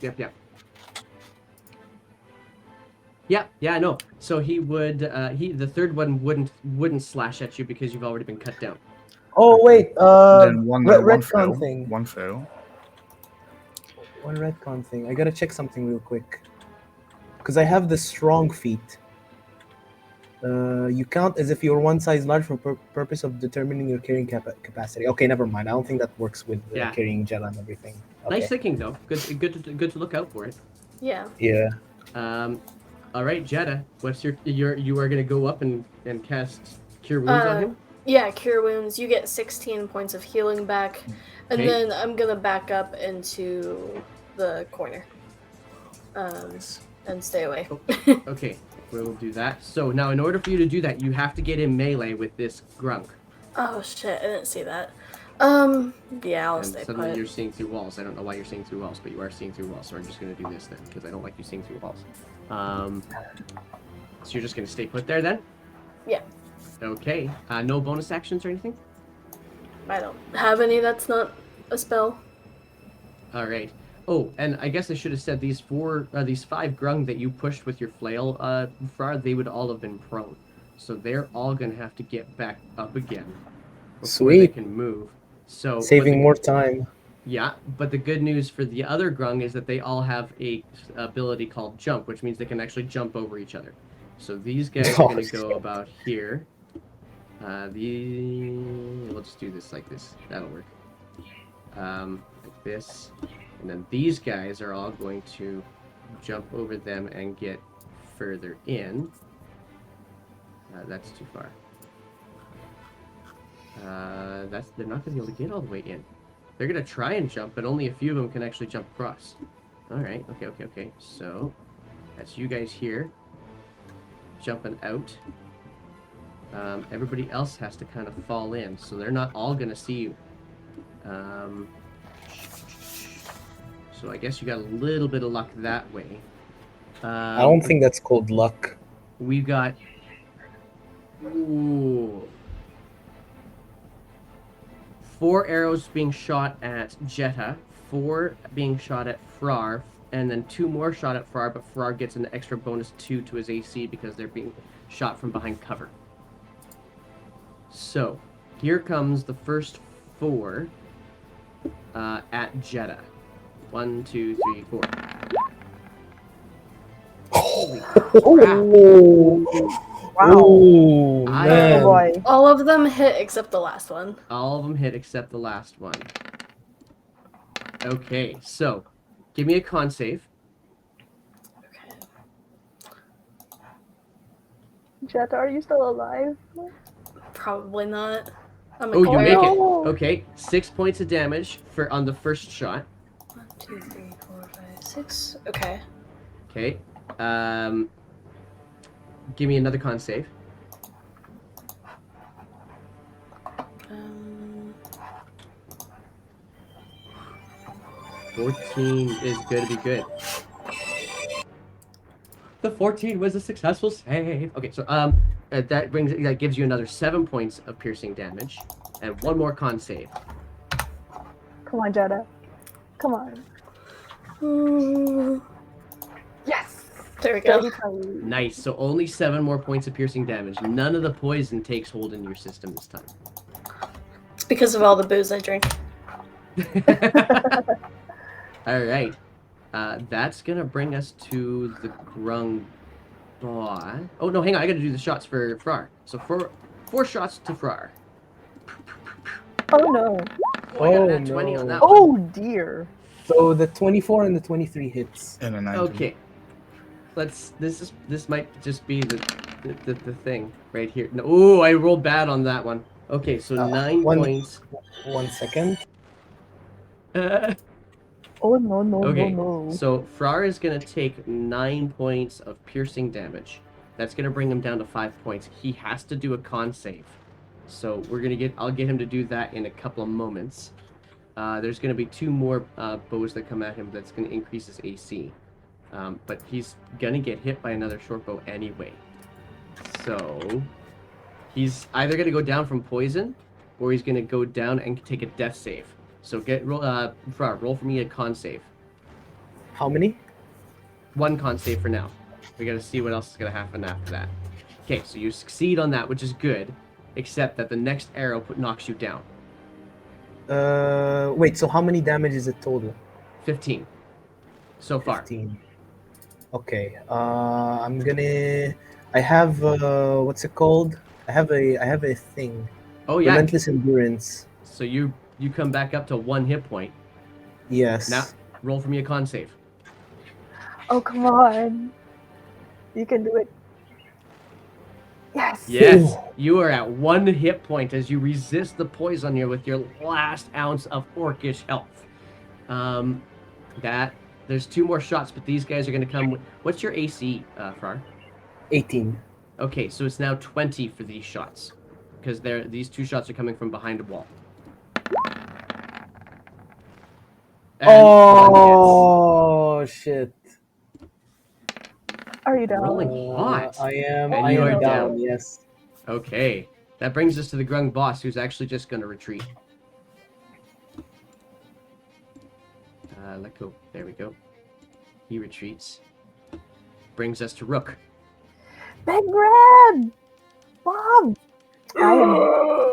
I know. So he would the third one wouldn't slash at you because you've already been cut down. Oh wait, Then one retcon fail. thing. One fail. One retcon thing. I gotta check something real quick. Because I have the strong feat. You count as if you're one size large for purpose of determining your carrying capacity. Okay, never mind. I don't think that works with Yeah. carrying gel and everything. Okay. Nice thinking though. Good to look out for it. Yeah. Yeah. All right, Jetta. What's you are gonna go up and cast Cure Wounds on him? Yeah, Cure Wounds. You get 16 points of healing back, and Okay. then I'm gonna back up into the corner, and stay away. Okay, we'll do that. So now, in order for you to do that, you have to get in melee with this Grung. Oh shit! I didn't see that. Yeah, I'll And stay suddenly put. you're seeing through walls. I don't know why you're seeing through walls, but you are seeing through walls. So I'm just gonna do this then, because I don't like you seeing through walls. So you're just gonna stay put there then? Yeah. Okay. No bonus actions or anything? I don't have any. That's not a spell. All right. Oh, and I guess I should have said these 5 Grung that you pushed with your flail, Frar, they would all have been prone. So they're all gonna have to get back up again before they Sweet. can move. So Saving more time. Yeah, but the good news for the other Grung is that they all have a ability called jump, which means they can actually jump over each other. So these guys are going to go about here. We'll just do this like this. That'll work. Like this. And then these guys are all going to jump over them and get further in. That's too far. They're not going to be able to get all the way in. They're going to try and jump, but only a few of them can actually jump across. Alright, okay. So, that's you guys here. Jumping out. Everybody else has to kind of fall in, so they're not all going to see you. So I guess you got a little bit of luck that way. I don't think that's called luck. We've got... Ooh... 4 arrows being shot at Jetta, 4 being shot at Frar, and then 2 more shot at Frar, but Frar gets an extra bonus 2 to his AC because they're being shot from behind cover. So, here comes the first 4 at Jetta. 1, 2, 3, 4. Holy crap. Wow. Oh, I- man. Oh boy. All of them hit except the last one. All of them hit except the last one. Okay, so give me a con save. Okay. Jet, are you still alive? Probably not. I'm Oh, you make it. no. Okay, 6 points of damage on the first shot. 1, 2, 3, 4, 5, 6. Okay. Okay. Give me another con save. Um, 14 is going to be good. The 14 was a successful save. Okay, so that gives you another 7 points of piercing damage, and 1 more con save. Come on, Jetta. Come on. Yes. there we go. Nice. So only 7 more points of piercing damage. None of the poison takes hold in your system this time. It's because of all the booze I drink. All right. That's gonna bring us to the Grung boss. Oh no, hang on. I gotta do the shots for Frar. So 4 shots to Frar. Oh no. Oh, I got a Oh, nat 20 on no. that one. Oh dear. So the 24 and the 23 hits. And a 19. Okay. This might just be the thing right here. No, oh, I rolled bad on that one. Okay, so 9 points. 1 second. Oh no Okay, no. so Frar is gonna take 9 points of piercing damage. That's gonna bring him down to 5 points. He has to do a con save. So I'll get him to do that in a couple of moments. There's gonna be 2 more bows that come at him that's gonna increase his AC. But he's gonna get hit by another short bow anyway. So he's either gonna go down from poison, or he's gonna go down and take a death save. So roll for me a con save. How many? 1 con save for now. We gotta see what else is gonna happen after that. Okay, so you succeed on that, which is good, except that the next arrow knocks you down. Wait. So how many damage is it total? 15 so far. 15. Okay. I'm gonna. I have what's it called? I have a thing. Oh yeah. Relentless endurance. So you come back up to 1 hit point. Yes. Now roll for me a con save. Oh, come on. You can do it. Yes. Yes, you are at 1 hit point as you resist the poison here with your last ounce of orcish health. That there's 2 more shots, but these guys are going to come. What's your AC, Frar? 18. Okay, so it's now 20 for these shots, because these 2 shots are coming from behind a wall. And Oh shit! Are you down? Rolling hot. I am. And I you am are down. down. Yes. Okay, that brings us to the Grung boss, who's actually just going to retreat. Let go. There we go. He retreats. Brings us to Rook. Big Red! Bob! I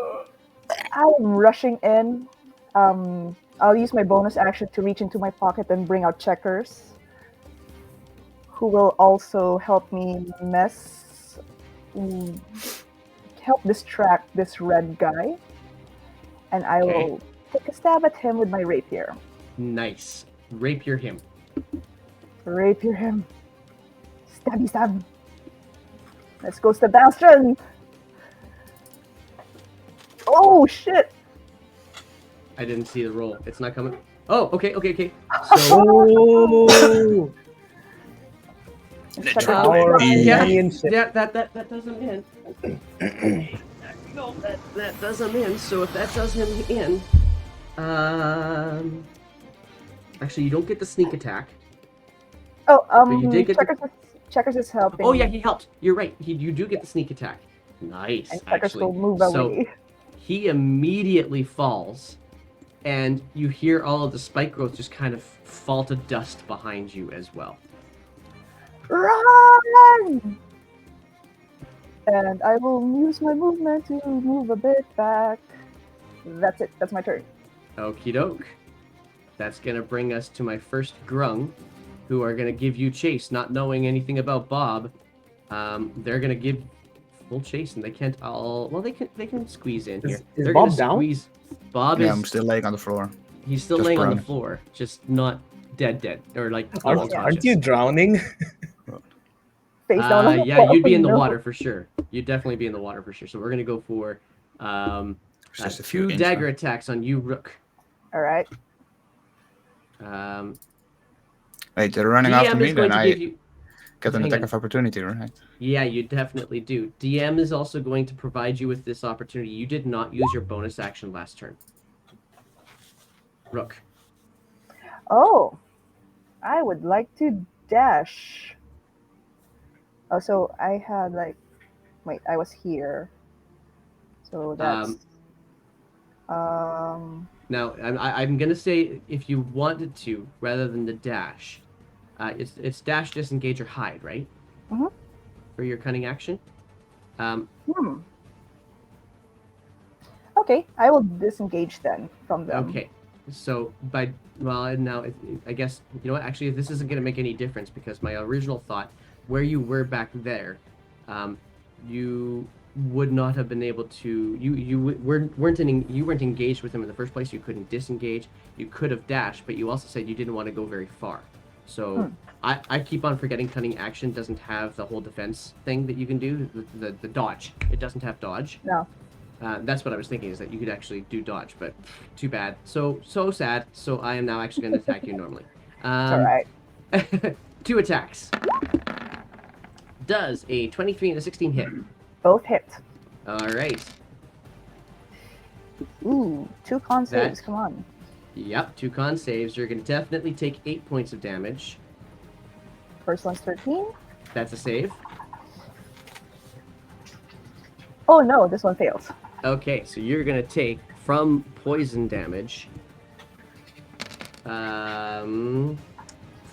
am rushing in. I'll use my bonus action to reach into my pocket and bring out Checkers, who will also help me help distract this red guy. And I will take a stab at him with my rapier. Nice. Rapier him. Rapier him. Stabby stab. Let's go, Sebastian! Oh, shit! I didn't see the roll. It's not coming. Oh, okay. So Oh. Checkers Our yeah, companionship. that does him in. No, that does him in. So if that does him in, actually you don't get the sneak attack. Oh, But you did get Checkers is helping. Oh yeah, he helped. You're right. You do get the sneak attack. Nice. And Checkers Actually, will move so away. he immediately falls, and you hear all of the spike growth just kind of fall to dust behind you as well. Run! And I will use my movement to move a bit back. That's it. That's my turn. Okie doke. That's gonna bring us to my first Grung, who are gonna give you chase, not knowing anything about Bob. They're gonna give full chase, and they can't all. Well, they can squeeze in here. Is They're Bob gonna down? squeeze. Bob Yeah, is. I'm still laying on the floor. He's still just laying on the prone. floor, just not dead, or like Aren't, unconscious. aren't you drowning? Face down on the Yeah, you'd be in the no. water for sure. You'd definitely be in the water for sure. So we're gonna go for It's just a 2 few dagger attacks on you, Rook. All right. Wait, they're running DM after me, is going then to I give you. get an hang attack on. of opportunity, right? Yeah, you definitely do. DM is also going to provide you with this opportunity. You did not use your bonus action last turn. Rook. Oh, I would like to dash. Oh, so I had like, wait, I was here. So that's Now, I'm gonna say if you wanted to, rather than the dash, it's dash, disengage, or hide, right? Mhm. For your cunning action. Okay, I will disengage then from them. Okay, so I guess you know what? Actually, this isn't going to make any difference because my original thought, where you were back there, you would not have been able to. You weren't engaged with him in the first place. You couldn't disengage. You could have dashed, but you also said you didn't want to go very far. So I keep on forgetting cunning action doesn't have the whole defense thing that you can do. The dodge. It doesn't have dodge. No. That's what I was thinking, is that you could actually do dodge, but too bad. So sad. So I am now actually going to attack you normally. It's all right. 2 attacks. Does a 23 and a 16 hit? Both hit. All right. Ooh, 2 con saves. That- Come on. Yep, 2 con saves. You're going to definitely take 8 points of damage. First one's 13. That's a save. Oh no, this one fails. Okay, so you're going to take, from poison damage,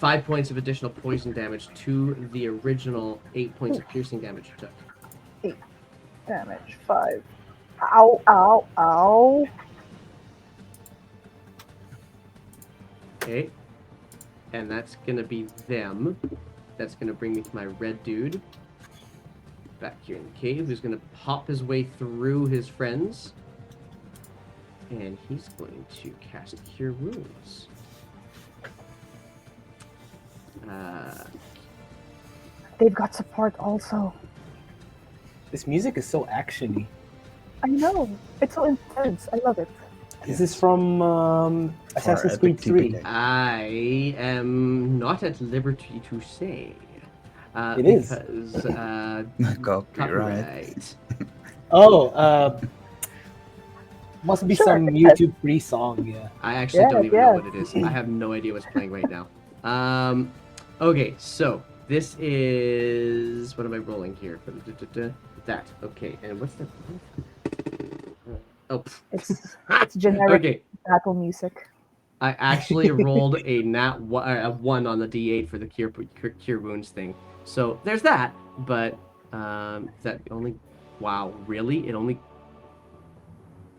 5 points of additional poison damage to the original 8 points of piercing damage you took. Damage 5. Ow, ow, ow. Okay. And that's gonna be them. That's gonna bring me to my red dude. Back here in the cave, who's gonna pop his way through his friends. And he's going to cast Cure Wounds. They've got support also. This music is so actiony. I know. It's so intense. I love it. This is from Assassin's Creed Epic 3. TPK. I am not at liberty to say. It is. Because, Copyright. copyright. Oh, must be Sure, some yeah. YouTube free song, yeah. I actually Yeah, don't even yeah. know what it is. I have no idea what's playing right now. Okay, so this is... What am I rolling here? That. Okay, and what's that? Oh, It's generic okay. battle music. I actually rolled a 1 on the D8 for the cure wounds thing. So there's that, but that only... Wow, really? It only...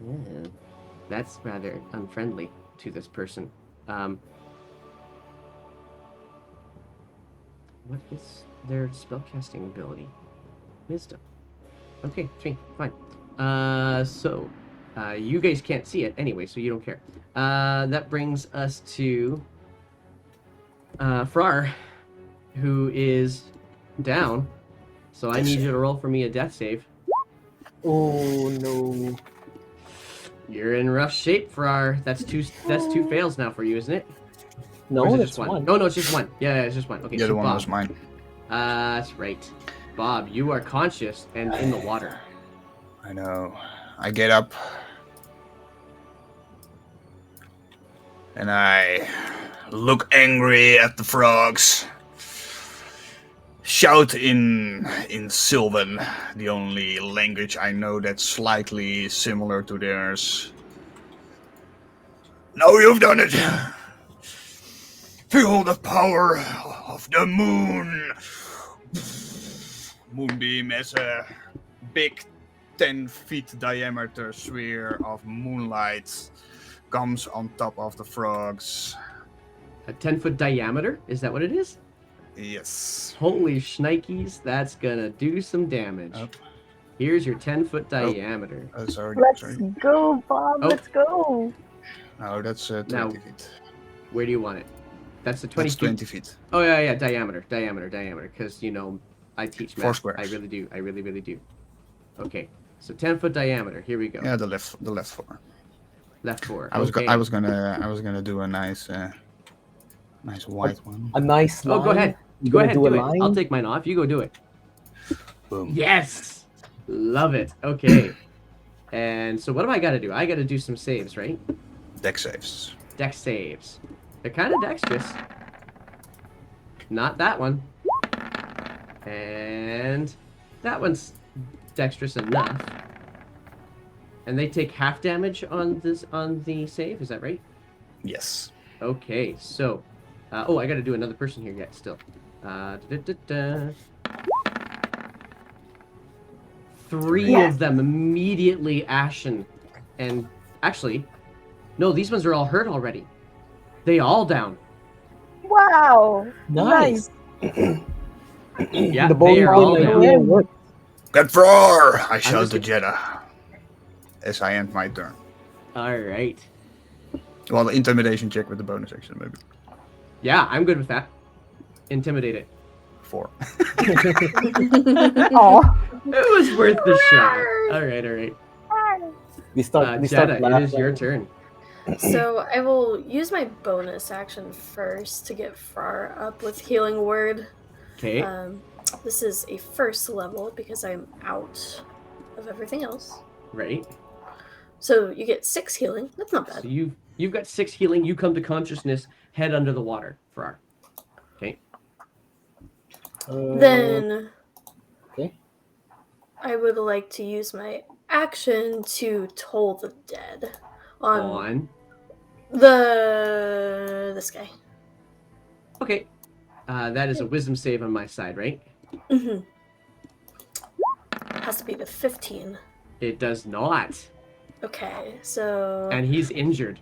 Yeah, that's rather unfriendly to this person. What is their spellcasting ability? Wisdom. Okay, 3, fine. So, you guys can't see it anyway, so you don't care. That brings us to Frar, who is down. So I need you to roll for me a death save. Oh no. You're in rough shape, Frar. That's two fails now for you, isn't it? No, Or is it that's just one? one. No, it's just one. Yeah, it's just one. Okay, The so other one Bob. was mine. That's right. Bob, you are conscious and in the water. I know. I get up. And I look angry at the frogs. Shout in Sylvan, the only language I know that's slightly similar to theirs. Now you've done it! Feel the power of the moon! Moonbeam is a big 10 feet diameter sphere of moonlight comes on top of the frogs. A 10-foot diameter? Is that what it is? Yes. Holy shnikes, that's gonna do some damage. Oh. Here's your 10-foot diameter. Sorry. Let's Sorry. go, Bob. Oh. Let's go. No, that's 20 Now- feet. Where do you want it? That's the 20 That's feet. 20 feet. Oh, yeah, diameter. Because, I teach math. Four squares. I really do. I really do. Okay, so 10-foot diameter. Here we go. Yeah, the left four. Left 4. I was okay. gonna do a nice white one. A nice line. Oh, go ahead. You Go gonna ahead, do a do it. line? I'll take mine off. You go do it. Boom. Yes! Love it. Okay. And so what do I got to do? I got to do some saves, right? Deck saves. Dex saves. They're kind of dexterous. Not that one. And that one's dexterous enough. And they take half damage on the save, is that right? Yes. Okay, so oh, I got to do another person here yet still. Three Yes. of them immediately ashen, and actually, no, these ones are all hurt already. They all down. Wow. Nice. Yeah, The they bowling are all pin down. idea worked. Get roar! I shout just- to Jeddah as I end my turn. All right. Well, the intimidation check with the bonus action, maybe. Yeah, I'm good with that. Intimidate it. 4. Oh. It was worth the shot. All right. We start Jeddah, it is laughing. your turn. So I will use my bonus action first to get Far up with Healing Word. Okay. This is a first level because I'm out of everything else. Right. So you get 6 healing. That's not So bad. you've got 6 healing. You come to consciousness, head under the water, Farrar. Okay. Then okay. I would like to use my action to toll the dead on On. this guy. Okay. That is a wisdom save on my side, right? Mm-hmm. Has to be the 15. It does not. Okay, so And he's injured.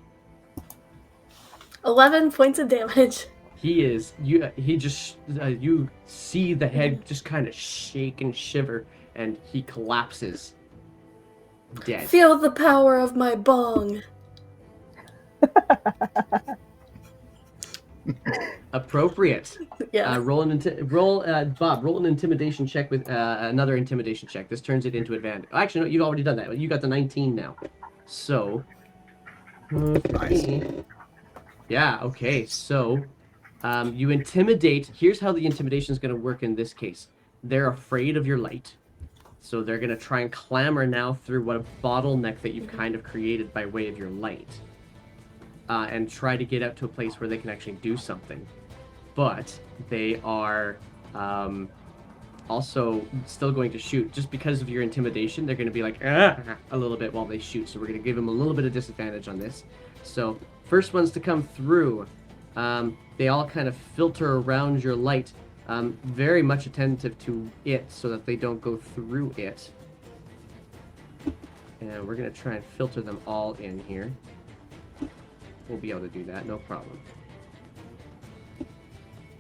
11 points of damage. He is. He just. You see the head just kind of shake and shiver, and he collapses. Dead. Feel the power of my bong. Appropriate. Yeah. Bob. Roll an intimidation check with another intimidation check. This turns it into advantage. Actually, no, you've already done that. You got the 19 now. So. Nice. Yeah. Okay. So, you intimidate. Here's how the intimidation is going to work in this case. They're afraid of your light, so they're going to try and clamber now through what a bottleneck that you've kind of created by way of your light, and try to get out to a place where they can actually do something. But they are also still going to shoot. Just because of your intimidation, they're going to be like, "Ah," a little bit while they shoot. So we're going to give them a little bit of disadvantage on this. So first ones to come through, they all kind of filter around your light, very much attentive to it so that they don't go through it. And we're going to try and filter them all in here. We'll be able to do that, no problem.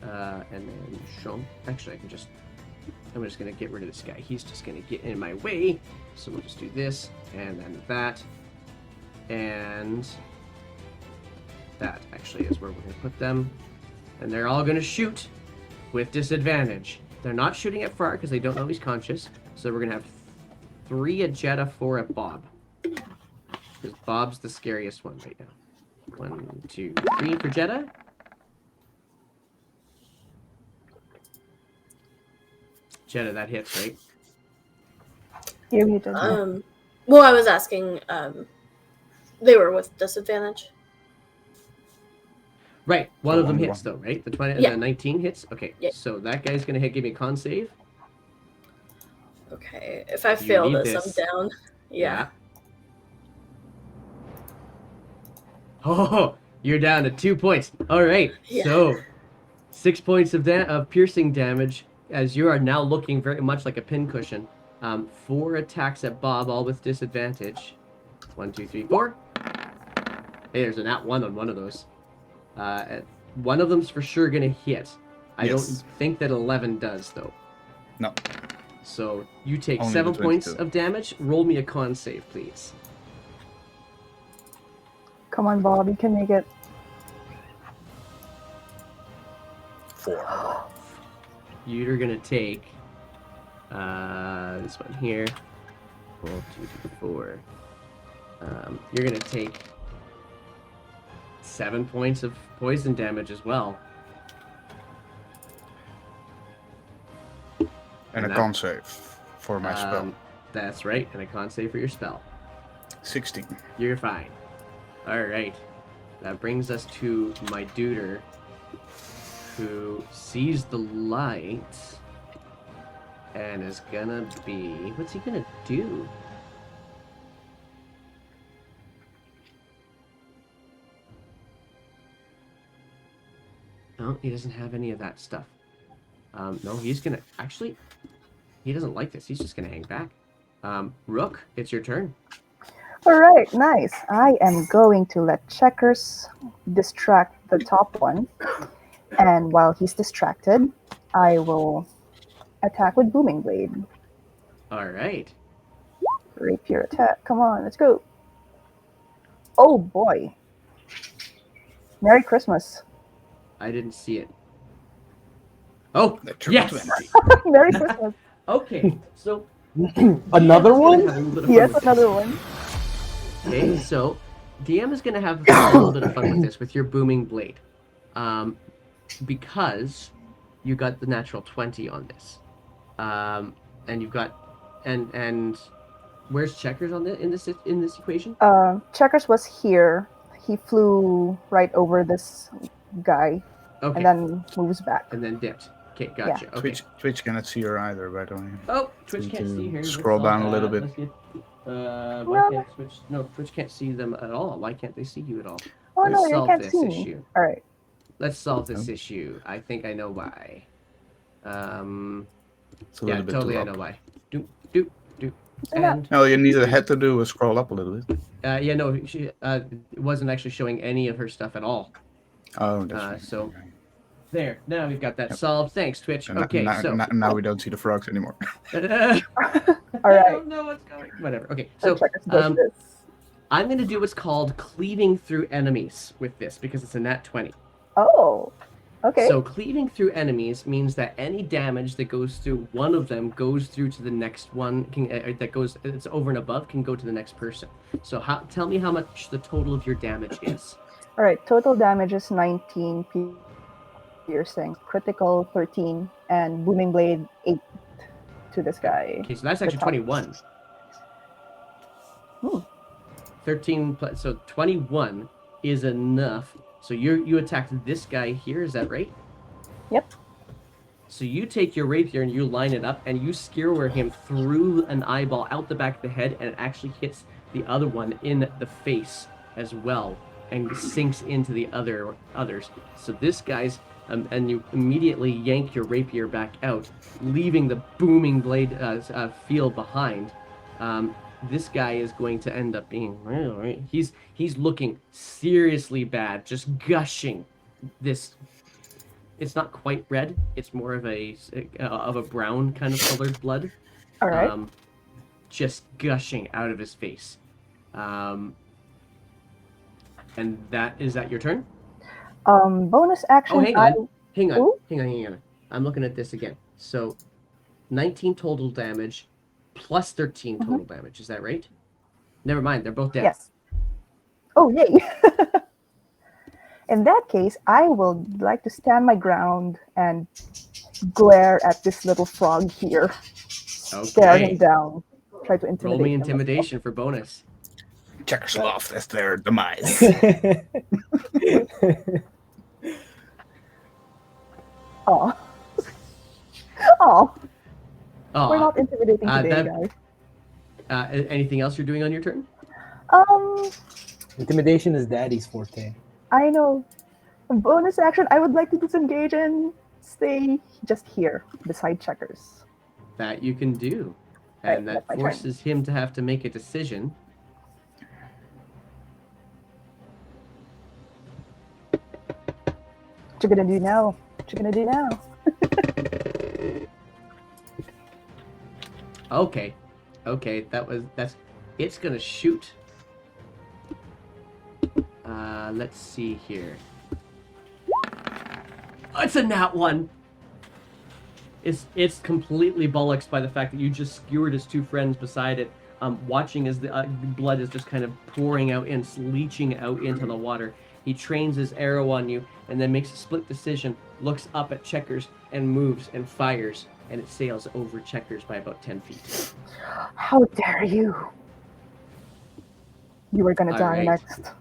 And then Sean. Actually, I'm just gonna get rid of this guy. He's just gonna get in my way. So we'll just do this, and then that, and that actually is where we're gonna put them. And they're all gonna shoot with disadvantage. They're not shooting at Farr because they don't know he's conscious. So we're gonna have 3 at Jetta, 4 at Bob. Because Bob's the scariest one right now. 1, 2, 3 for Jetta. Jetta, that hits, right? You did. Well, I was asking, they were with disadvantage. Right, one of them One. hits though, right? The 20, Yeah. the 19 hits. Okay, Yeah. so that guy's gonna give me a con save. Okay, if I You fail need this, this. I'm down. Yeah. Oh, you're down to 2 points. All right, Yeah. so 6 points of piercing damage as you are now looking very much like a pincushion. 4 attacks at Bob, all with disadvantage. 1, 2, 3, 4. Hey, there's a nat 1 on one of those. One of them's for sure gonna hit. I Yes. don't think that 11 does though. No. So you take Only 7 the points 22. of damage. Roll me a con save, please. Come on, Bob, you can make it. 4. You're gonna take this one here. 1, 2, 3, 4. You're gonna take 7 points of poison damage as well. And a that- con save for my spell. That's right, and a con save for your spell. 16. You're fine. All right, that brings us to my duder, who sees the light and is gonna be. What's he gonna do? No, he doesn't have any of that stuff. No, he's gonna actually. He doesn't like this. He's just gonna hang back. Rook, it's your turn. All right, nice. I am going to let Checkers distract the top one. And while he's distracted, I will attack with Booming Blade. All right. Rapier attack. Come on, let's go. Oh boy. Merry Christmas. I didn't see it. Oh, Natural yes. 20. Merry Christmas. Okay, so Another one? Have a little bit of fun Yes, with another this. one. Okay, so DM is going to have a little bit of fun with this with your booming blade, because you got the natural 20 on this, and you've got and where's Checkers on in this equation? Checkers was here. He flew right over this guy Okay, and then moves back. and then dipped. Okay, gotcha. Okay. Twitch cannot see her either, by the way. Oh, Twitch Need can't to see here. Let's scroll solve down a little that. bit. Let's get, why can't Twitch? No, Twitch can't see them at all. Why can't they see you at all? Oh Let's no, you solve can't this see me. issue. All right. let's solve this issue. I think I know why. It's a Yeah, little bit totally too I up. know why. Do, do, do. So now- And, All you had to do was scroll up a little bit. yeah, no, she wasn't actually showing any of her stuff at all. Oh, that's right. So, there. Now we've got that solved. Thanks, Twitch. And Okay, so. now we don't see the frogs anymore. I right. don't know what's going. Whatever. Okay, So so checkers does this. I'm gonna do what's called cleaving through enemies with this because it's a nat 20. Oh, okay. So cleaving through enemies means that any damage that goes through one of them goes through to the next one. That goes it's over and above can go to the next person. So tell me how much the total of your damage is. All right. Total damage is 19 piercing, critical 13, and booming blade 8 to this guy. Okay, so that's actually 21. Hmm. 13 plus, so 21 is enough. So you attacked this guy here, is that right? Yep. So you take your rapier and you line it up and you skewer him through an eyeball out the back of the head, and it actually hits the other one in the face as well and sinks into the others. So this guy's and you immediately yank your rapier back out, leaving the booming blade field behind. This guy is going to end up being he's looking seriously bad, just gushing this. It's not quite red, it's more of a brown kind of colored blood. All right. Just gushing out of his face. And is that your turn? Bonus action. Oh, hang Ooh. on. I'm looking at this again. So 19 total damage plus 13 total damage. Is that right? Never mind. They're both dead. Yes. Oh, yay. In that case, I would like to stand my ground and glare at this little frog here. Stare him down. Try to intimidate Roll me him. intimidation for bonus. Checkers laughed as their demise. Aw. Aw. Oh, We're not intimidating today, guys. anything else you're doing on your turn? Intimidation is daddy's forte. I know. Bonus action, I would like to disengage and stay just here beside checkers. That you can do. Right, And that that's my turn. forces him to have to make a decision. What you gonna do now? What you gonna do now? Okay. It's gonna shoot. Let's see here. Oh, it's a nat 1. It's completely bollocksed by the fact that you just skewered his two friends beside it, watching as the blood is just kind of pouring out and leaching out into the water. He trains his arrow on you and then makes a split decision, looks up at Checkers and moves and fires, and it sails over Checkers by about 10 feet. How dare you? You were gonna All die right. next.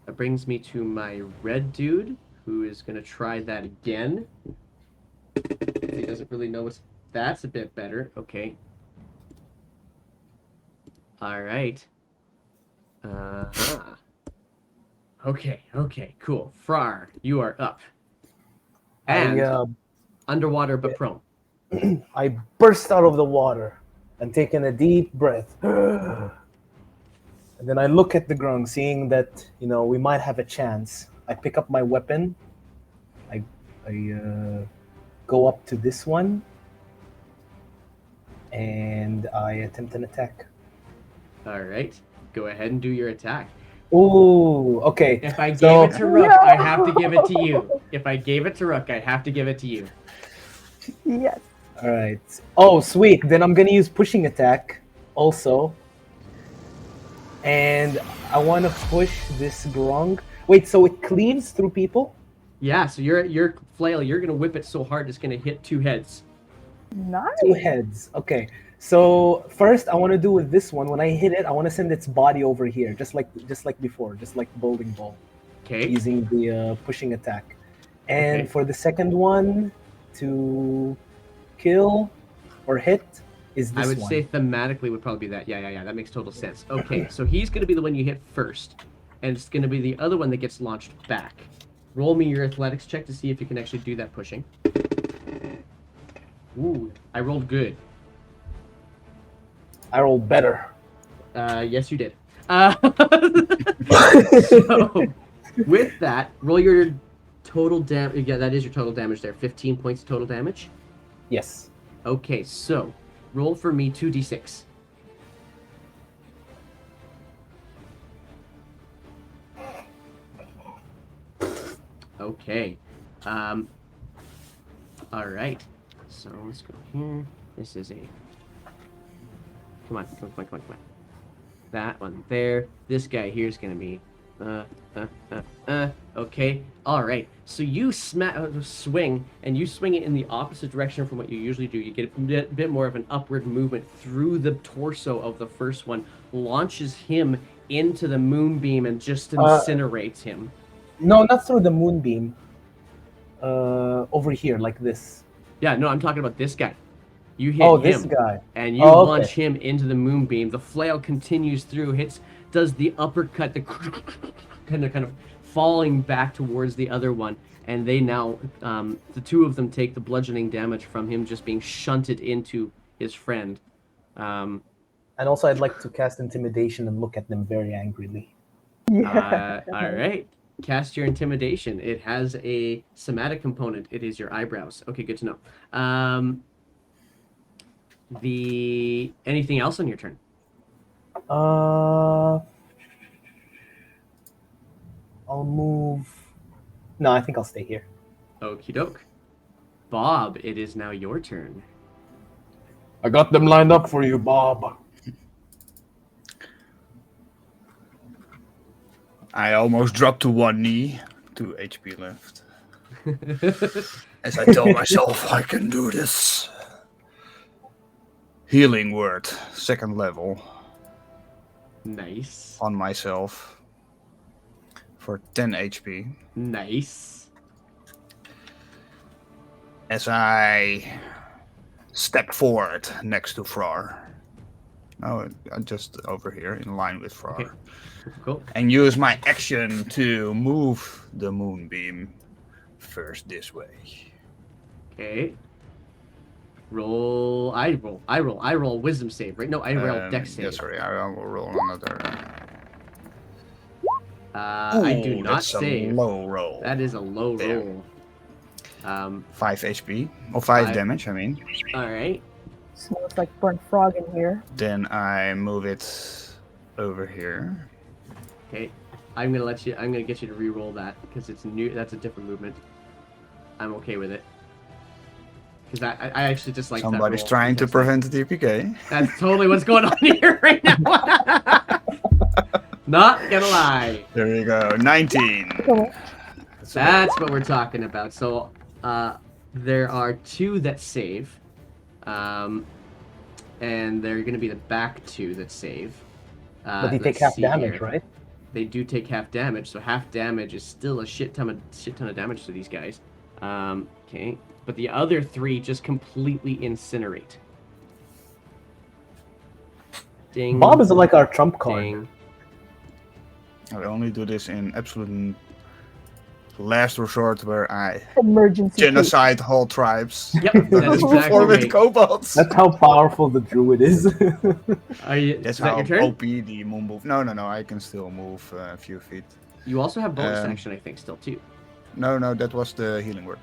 That brings me to my red dude, who is going to try that again. He doesn't really know what's... That's a bit better. Okay. All right. Okay, cool. Frar, you are up. And underwater but prone. I burst out of the water and taking a deep breath. And then I look at the Grung, seeing that, we might have a chance. I pick up my weapon. I go up to this one. And I attempt an attack. All right. Go ahead and do your attack. Ooh, okay. If I gave it to Rook, I have to give it to you. If I gave it to Rook, I have to give it to you. Yes. All right. Oh, sweet. Then I'm going to use pushing attack also. And I want to push this Grung. Wait, so it cleaves through people? Yeah, so your flail, you're gonna whip it so hard it's gonna hit 2 heads. Nice. 2 heads. Okay. So first, I want to do with this one. When I hit it, I want to send its body over here, just like before, just like bowling ball, Okay. using the pushing attack. And Okay. for the second one, to kill or hit is this I would one. say thematically would probably be that. Yeah. That makes total sense. Okay, so he's gonna be the one you hit first, and it's gonna be the other one that gets launched back. Roll me your athletics check to see if you can actually do that pushing. Ooh, I rolled good. I roll better. Yes, you did. So, with that, roll your total damage. Yeah, that is your total damage there. 15 points of total damage. Yes. Okay, so roll for me 2d6. Okay. All right. So let's go here. This is a. Come on, come on, come on, come on, come on. That one there. This guy here is gonna be. Okay. All right. So you swing, and you swing it in the opposite direction from what you usually do. You get a bit more of an upward movement through the torso of the first one, launches him into the moonbeam, and just incinerates him. No, not through the moonbeam. Over here, like this. Yeah, no, I'm talking about this guy. You hit him, this guy. and you Oh, okay. launch him into the moonbeam. The flail continues through, does the uppercut, the kind of falling back towards the other one, and they now, the two of them take the bludgeoning damage from him just being shunted into his friend. And also, I'd like to cast Intimidation and look at them very angrily. Yeah. All right. Cast your intimidation. It has a somatic component. It is your eyebrows. Okay, good to know. Anything else on your turn? I'll move. No, I think I'll stay here. Okie doke. Bob, it is now your turn. I got them lined up for you, Bob. I almost dropped to one knee. 2 HP left. As I tell myself, I can do this. Healing word, 2nd level. Nice. On myself. For 10 HP. Nice. As I step forward next to Frar. No, just over here, in line with Frar. Okay. Cool. And use my action to move the moonbeam first this way. Okay. I roll wisdom save, right? No, I roll dex save. Yeah, sorry, I will roll another. I do not that's save. a low roll. That is a low There. roll. 5 HP. Or 5 damage, I mean. Alright. Smells like burnt frog in here. Then I move it over here. Okay. I'm gonna get you to re-roll that because it's new. That's a different movement. I'm okay with it. Because I actually just like Somebody's that roll. trying to Because prevent the TPK. that's totally what's going on here right now. Not gonna lie. There you go. 19. Cool. That's what we're talking about. So, there are 2 that save, and they're going to be the back 2 that save. But they take let's half see damage, here. right? They do take half damage, so half damage is still a shit ton of damage to these guys. Okay, but the other 3 just completely incinerate. Ding. Bob is like our trump card. Ding. I only do this in absolute last resort where I Emergency. genocide whole tribes. Yep, that's Before exactly with right. kobolds. That's how powerful the druid is. That's Is that how your turn? OP the moon move. No, I can still move a few feet. You also have bonus action, I think, still too. No, that was the healing word.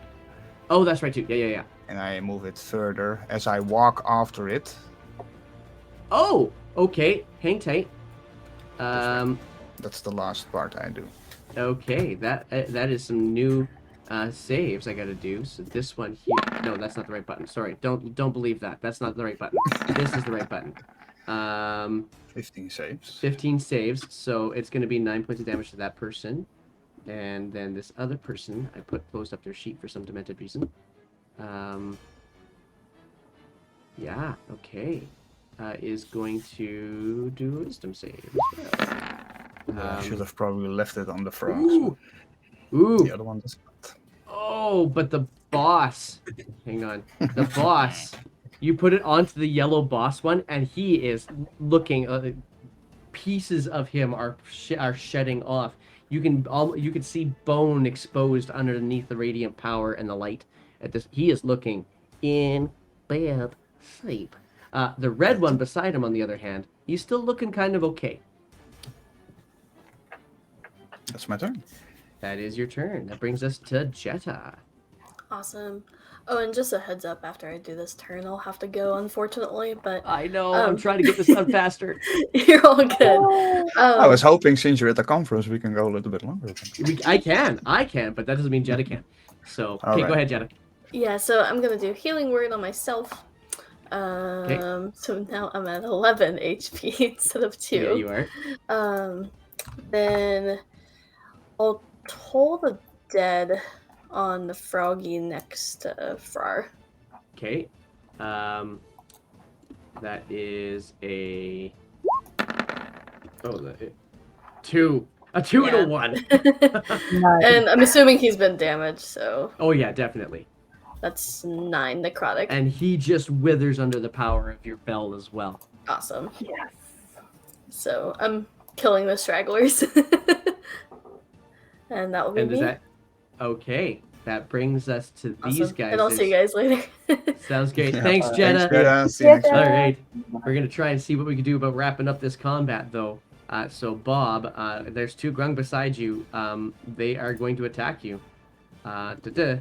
Oh, that's right too. Yeah. And I move it further as I walk after it. Oh, okay. Hang tight. That's the last part I do. Okay, that is some new saves I gotta do. So this one here. No, that's not the right button. Sorry, don't believe that. That's not the right button. This is the right button. 15 saves. 15 saves. So it's gonna be 9 points of damage to that person, and then this other person I closed up their sheet for some demented reason. Yeah. Okay. Is going to do a wisdom save as well. I should have probably left it on the front. Ooh. Ooh. The other one does not. Oh, but the boss. Hang on. The boss. You put it onto the yellow boss one, and he is looking. Pieces of him are shedding off. You can see bone exposed underneath the radiant power and the light. At this, he is looking in bad shape. The red one beside him, on the other hand, he's still looking kind of okay. That's my turn. That is your turn. That brings us to Jetta. Awesome. Oh, and just a heads up, after I do this turn, I'll have to go, unfortunately, but I know. I'm trying to get this done faster. you're all good. Oh, I was hoping since you're at the conference we can go a little bit longer. I can, but that doesn't mean Jetta can. So, okay, Alright. go ahead, Jetta. Yeah, so I'm gonna do healing word on myself. So now I'm at 11 HP instead of 2. Yeah, you are. Then I'll toll the dead on the froggy next to Frar. Okay. That is a... Oh, 2. A 2 and Yeah. a 1. nice. And I'm assuming he's been damaged, so Oh, yeah, definitely. that's 9 necrotic. And he just withers under the power of your bell as well. Awesome. Yes. So I'm killing the stragglers. And that will be And me. is that... Okay. That brings us to these Awesome. guys. And I'll see you guys later. Sounds great. Yeah. Thanks, Jetta. Thanks, Jetta. See you next All time. right. We're going to try and see what we can do about wrapping up this combat, though. So, Bob, there's 2 Grung beside you. They are going to attack you. Nat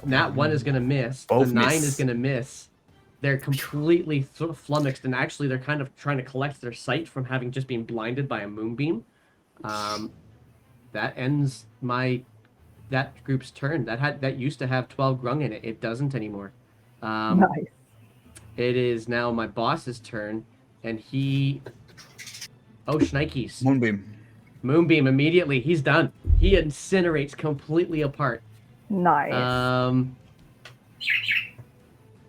1 is going to miss. Both the 9 miss. is going to miss. They're completely flummoxed, and actually they're kind of trying to collect their sight from having just been blinded by a moonbeam. That ends that group's turn. That used to have 12 Grung in it. It doesn't anymore. Nice. It is now my boss's turn, and he... Oh, Schnikes. Moonbeam immediately. He's done. He incinerates completely apart. Nice.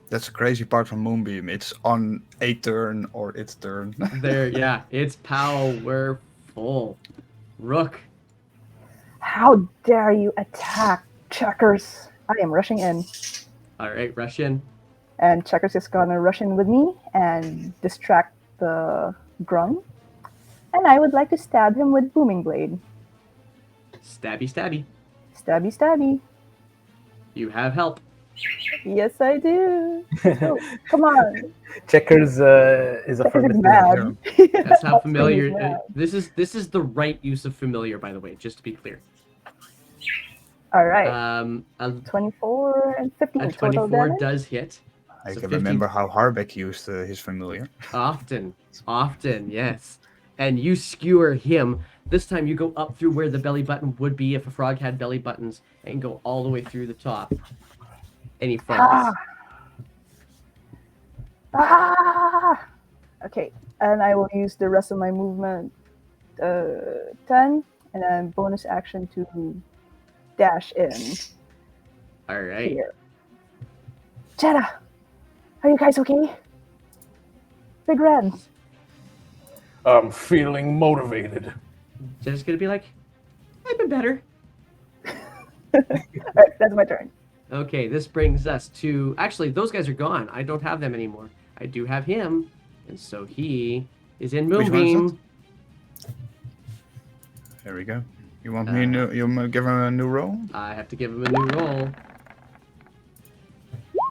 That's the crazy part from Moonbeam. It's on a turn or its turn. It's powerful. Rook. How dare you attack Checkers? I am rushing in. All right, rush in. And Checkers is gonna rush in with me and distract the Grung. And I would like to stab him with Booming Blade. Stabby, stabby. Stabby, stabby. You have help. Yes, I do. So, come on. Checkers is a Checkers is familiar. mad. That's how Checkers familiar. is mad. This is the right use of familiar, by the way, just to be clear. All right. A 24 and 15 total 24 damage. does hit. I So can 15 remember how Harbeck used his familiar. Often, yes. And you skewer him. This time you go up through where the belly button would be if a frog had belly buttons, and go all the way through the top. And he falls. Ah! Okay, and I will use the rest of my movement, 10, and then bonus action to dash in All right. here. Jetta, are you guys okay? Big Red. I'm feeling motivated. Just gonna be like, I've been better. Alright, that's my turn. Okay, this brings us to... Actually, those guys are gone. I don't have them anymore. I do have him. And so he is in Which one is Moonbeam. There we go. You want me you give him a new roll? I have to give him a new roll.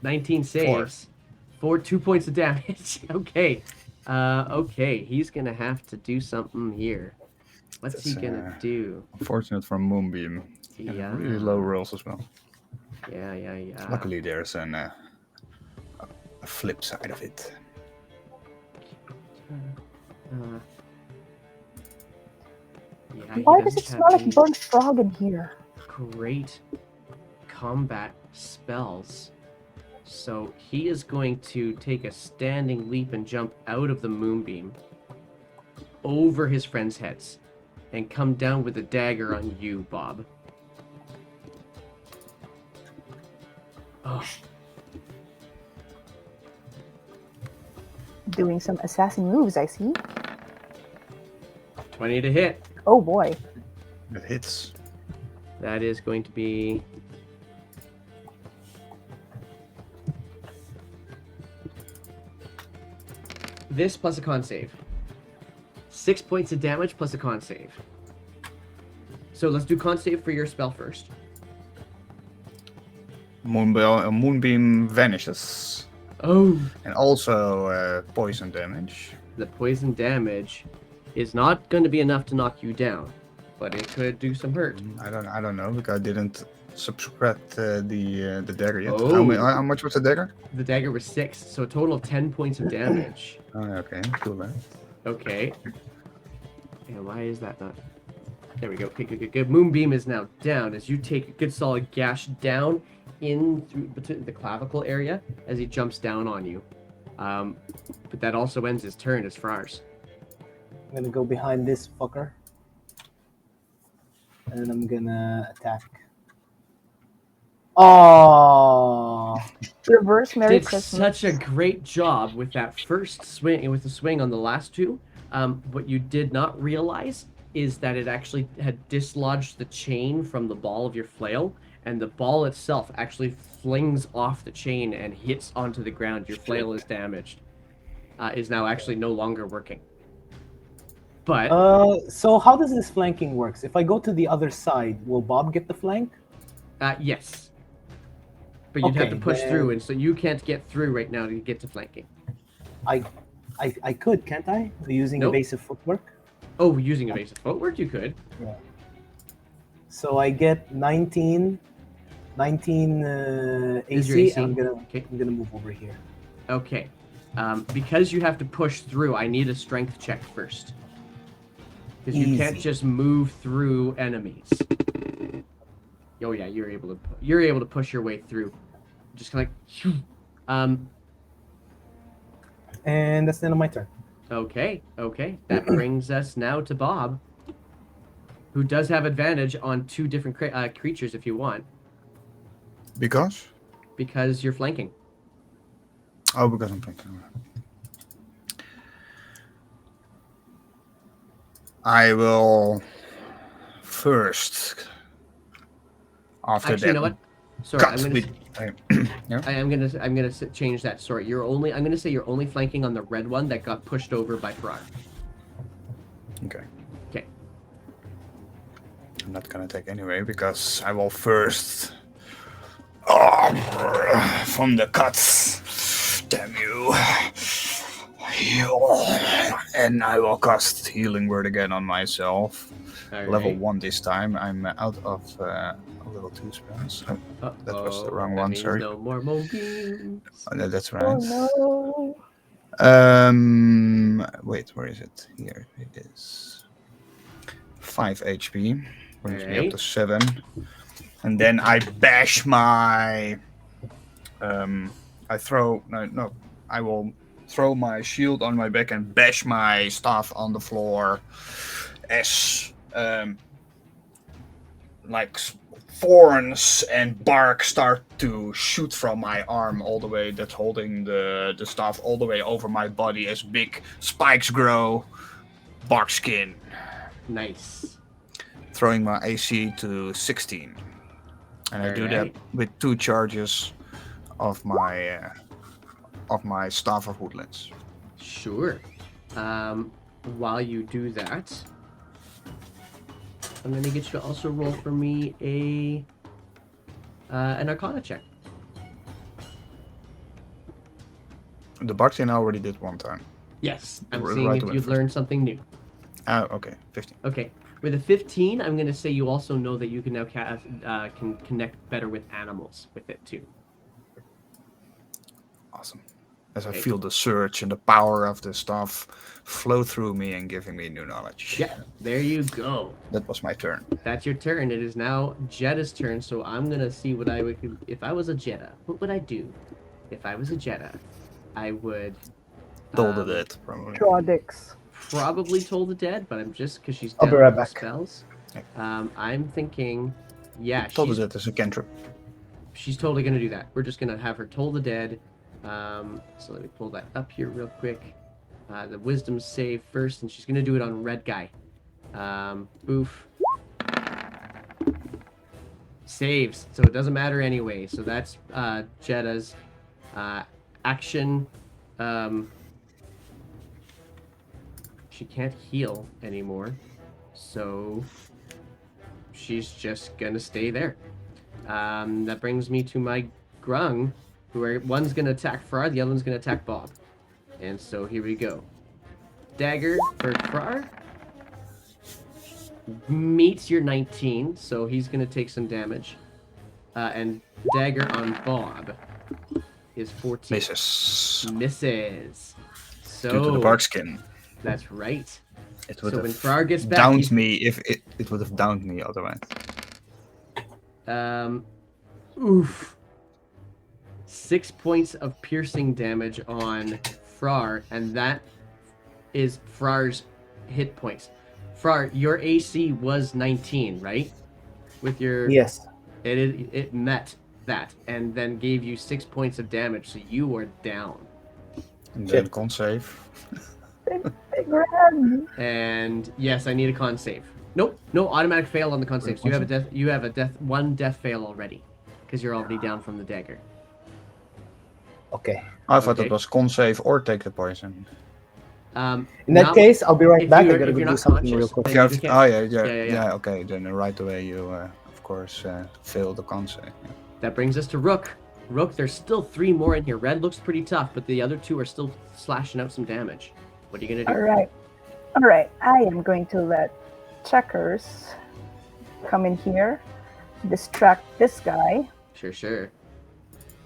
19 saves. 2 points of damage. Okay. Okay, he's going to have to do something here. What's he That's, going to do? Unfortunate for Moonbeam. Yeah. Really low rolls as well. Yeah. Luckily, there's a flip side of it. Yeah, he Why does it doesn't smell have like any burnt frog in here? great combat spells. So he is going to take a standing leap and jump out of the moonbeam over his friends' heads and come down with a dagger on you, Bob. Oh, Doing some assassin moves, I see. 20 to hit. Oh boy. It hits. That is going to be... This plus a con save. 6 points of damage plus a con save. So let's do con save for your spell first. Moonbeam vanishes. Oh, And also poison damage. the poison damage is not going to be enough to knock you down, but it could do some hurt. I don't know because I didn't subtract the dagger yet. Oh. How much was the dagger? The dagger was 6, so a total of 10 points of damage. Okay, cool man. Okay. And why is that not? There we go. Okay, good. Moonbeam is now down as you take a good solid gash down in through between the clavicle area as he jumps down on you. But that also ends his turn as Frars. I'm gonna go behind this fucker. And I'm gonna attack. Oh, Reverse Merry Did Christmas. such a great job with that first swing, with the swing on the last two. What you did not realize is that it actually had dislodged the chain from the ball of your flail, and the ball itself actually flings off the chain and hits onto the ground. Your flail is damaged. Is now actually no longer working. But so how does this flanking works? If I go to the other side, will Bob get the flank? yes. But you'd have to Okay, push through, then- and so you can't get through right now to get to flanking. I could, can't I? Using Nope. evasive footwork. Oh, using evasive footwork, you could. So I get 19 Is your AC. AC? And Okay. I'm gonna move over here. Okay. Because you have to push through, I need a strength check first. Because you can't Easy. just move through enemies. Oh yeah, you're able to push your way through. Just kind of like, And that's the end of my turn. Okay. That brings us now to Bob, who does have advantage on 2 different creatures if you want, Because? because you're flanking. Oh, because I'm thinking. I will first. After Actually, that, you know what? Sorry, cut with. I'm gonna change that. Sorry, I'm gonna say you're only flanking on the red one that got pushed over by Farrar. Okay. Okay. I'm not gonna take anyway because I will first. From the cuts. Damn you. Heal. And I will cast Healing Word again on myself. All Level right. 1 this time. I'm out of level 2 spells. That was the wrong that one, means sorry. No more moonbeams. Oh, no, that's right. Oh Wait, where is it? Here it is. 5 HP. Brings me up to 7. And then I bash my. I will throw my shield on my back and bash my staff on the floor as like thorns and bark start to shoot from my arm all the way that's holding the staff all the way over my body as big spikes grow. Bark skin. Nice. Throwing my AC to 16. And I do that Alright. with 2 charges of my Staff of Woodlands. Sure. While you do that, I'm gonna get you to also roll for me an Arcana check. The Barkskin I already did one time. Yes, I'm Right seeing if away you've first. learned something new. Oh, okay. 15. Okay, with a 15, I'm gonna say you also know that you can now can connect better with animals with it too. Awesome. As Okay. I feel the surge and the power of the staff flow through me and giving me new knowledge. Yeah, there you go. That was my turn. That's your turn. It is now Jetta's turn, so I'm gonna see what I would if I was a Jetta. What would I do? If I was a Jetta, I would Told the dead, probably. Draw dicks. probably Toll the Dead, but I'm just because she's I'll down be right with the back. spells. I'm thinking, yeah, Told the she's, dead is a cantrip. she's totally gonna do that. We're just gonna have her Toll the Dead. So let me pull that up here real quick. The Wisdom save first, and she's gonna do it on red guy. Oof. Saves, so it doesn't matter anyway. So that's Jetta's action. She can't heal anymore, so she's just gonna stay there. That brings me to my Grung, one's gonna attack Frar, the other one's gonna attack Bob. And so here we go. Dagger for Frar. Meets your 19, so he's gonna take some damage. And dagger on Bob is 14. Misses. So Due to the bark skin. That's right. It would So when have Frar gets back, downed me if it would have downed me otherwise. Oof. 6 points of piercing damage on Frar, and that is Frar's hit points. Frar, your AC was 19, right? With your Yes. it met that, and then gave you 6 points of damage, so you are down. And then con save. Big red. And yes, I need a con save. Nope, no automatic fail on the con save. So you have a one death fail already, because you're already down from the dagger. Okay. I thought Okay. it was con save or take the poison. In that case, I'll be right if back. you're- I gotta if go you're do not something real conscious, quick. then You have, you can't- oh Yeah. yeah, okay. Then right away you, of course, fail the con save. Yeah. That brings us to Rook. Rook, there's still 3 more in here. Red looks pretty tough, but the other 2 are still slashing out some damage. What are you gonna do? All right. I am going to let Checkers come in here, distract this guy, Sure.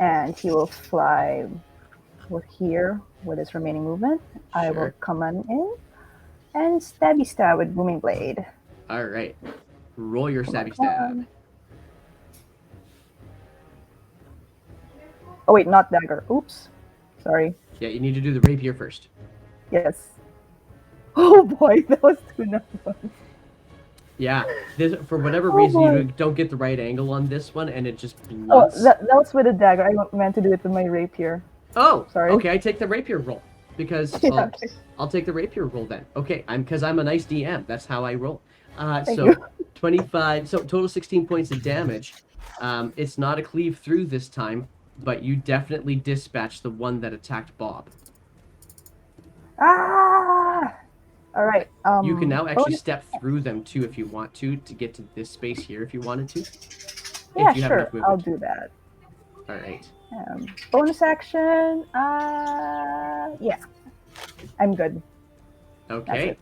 and he will fly here with his remaining movement. I will Sure. come on in and stab with booming blade. All right. Roll your stabby Come stab. on. Oh wait, not dagger. Oops. Sorry. Yeah, you need to do the rapier first. Yes. Oh boy, that was too numbers. Yeah, for whatever Oh reason boy. you don't get the right angle on this one, and it just Oh, blunts. that was with a dagger. I meant to do it with my rapier. Oh, Sorry. okay. I take the rapier roll because Yeah, okay. I'll take the rapier roll then. Okay, because I'm a nice DM. That's how I roll. Thank So you. 25. So total 16 points of damage. It's not a cleave through this time, but you definitely dispatch the one that attacked Bob. Ah! All right. You can now actually bonus- step through them too if you want to get to this space here if you wanted to. Yeah, if you have sure. enough movement. I'll do that. All right. Bonus action. Yeah. I'm good. Okay.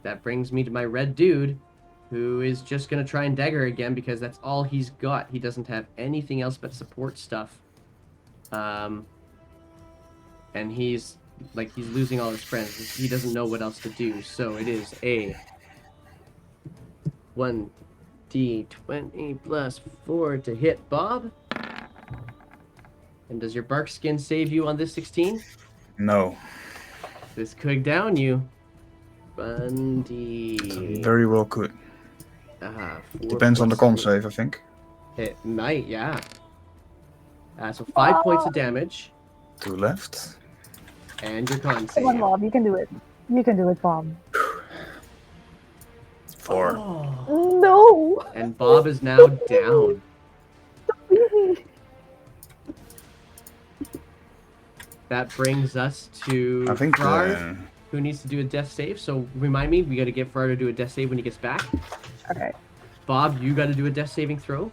That brings me to my red dude, who is just gonna try and dagger again because that's all he's got. He doesn't have anything else but support stuff. And he's losing all his friends. He doesn't know what else to do. So it is a 1d20 plus 4 to hit Bob. And does your bark skin save you on this 16? No, This could down you. 1d. very well could. 4 Depends on the plus con 3. save, I think. It might, yeah. So 5 points of damage, 2 left. and your con Come on, save. Bob. You can do it. You can do it, Bob. 4. Oh. No. And Bob is now down. That brings us to I think. Frar, who needs to do a death save. So remind me, we got to get Frar to do a death save when he gets back. Okay. Bob, you got to do a death saving throw.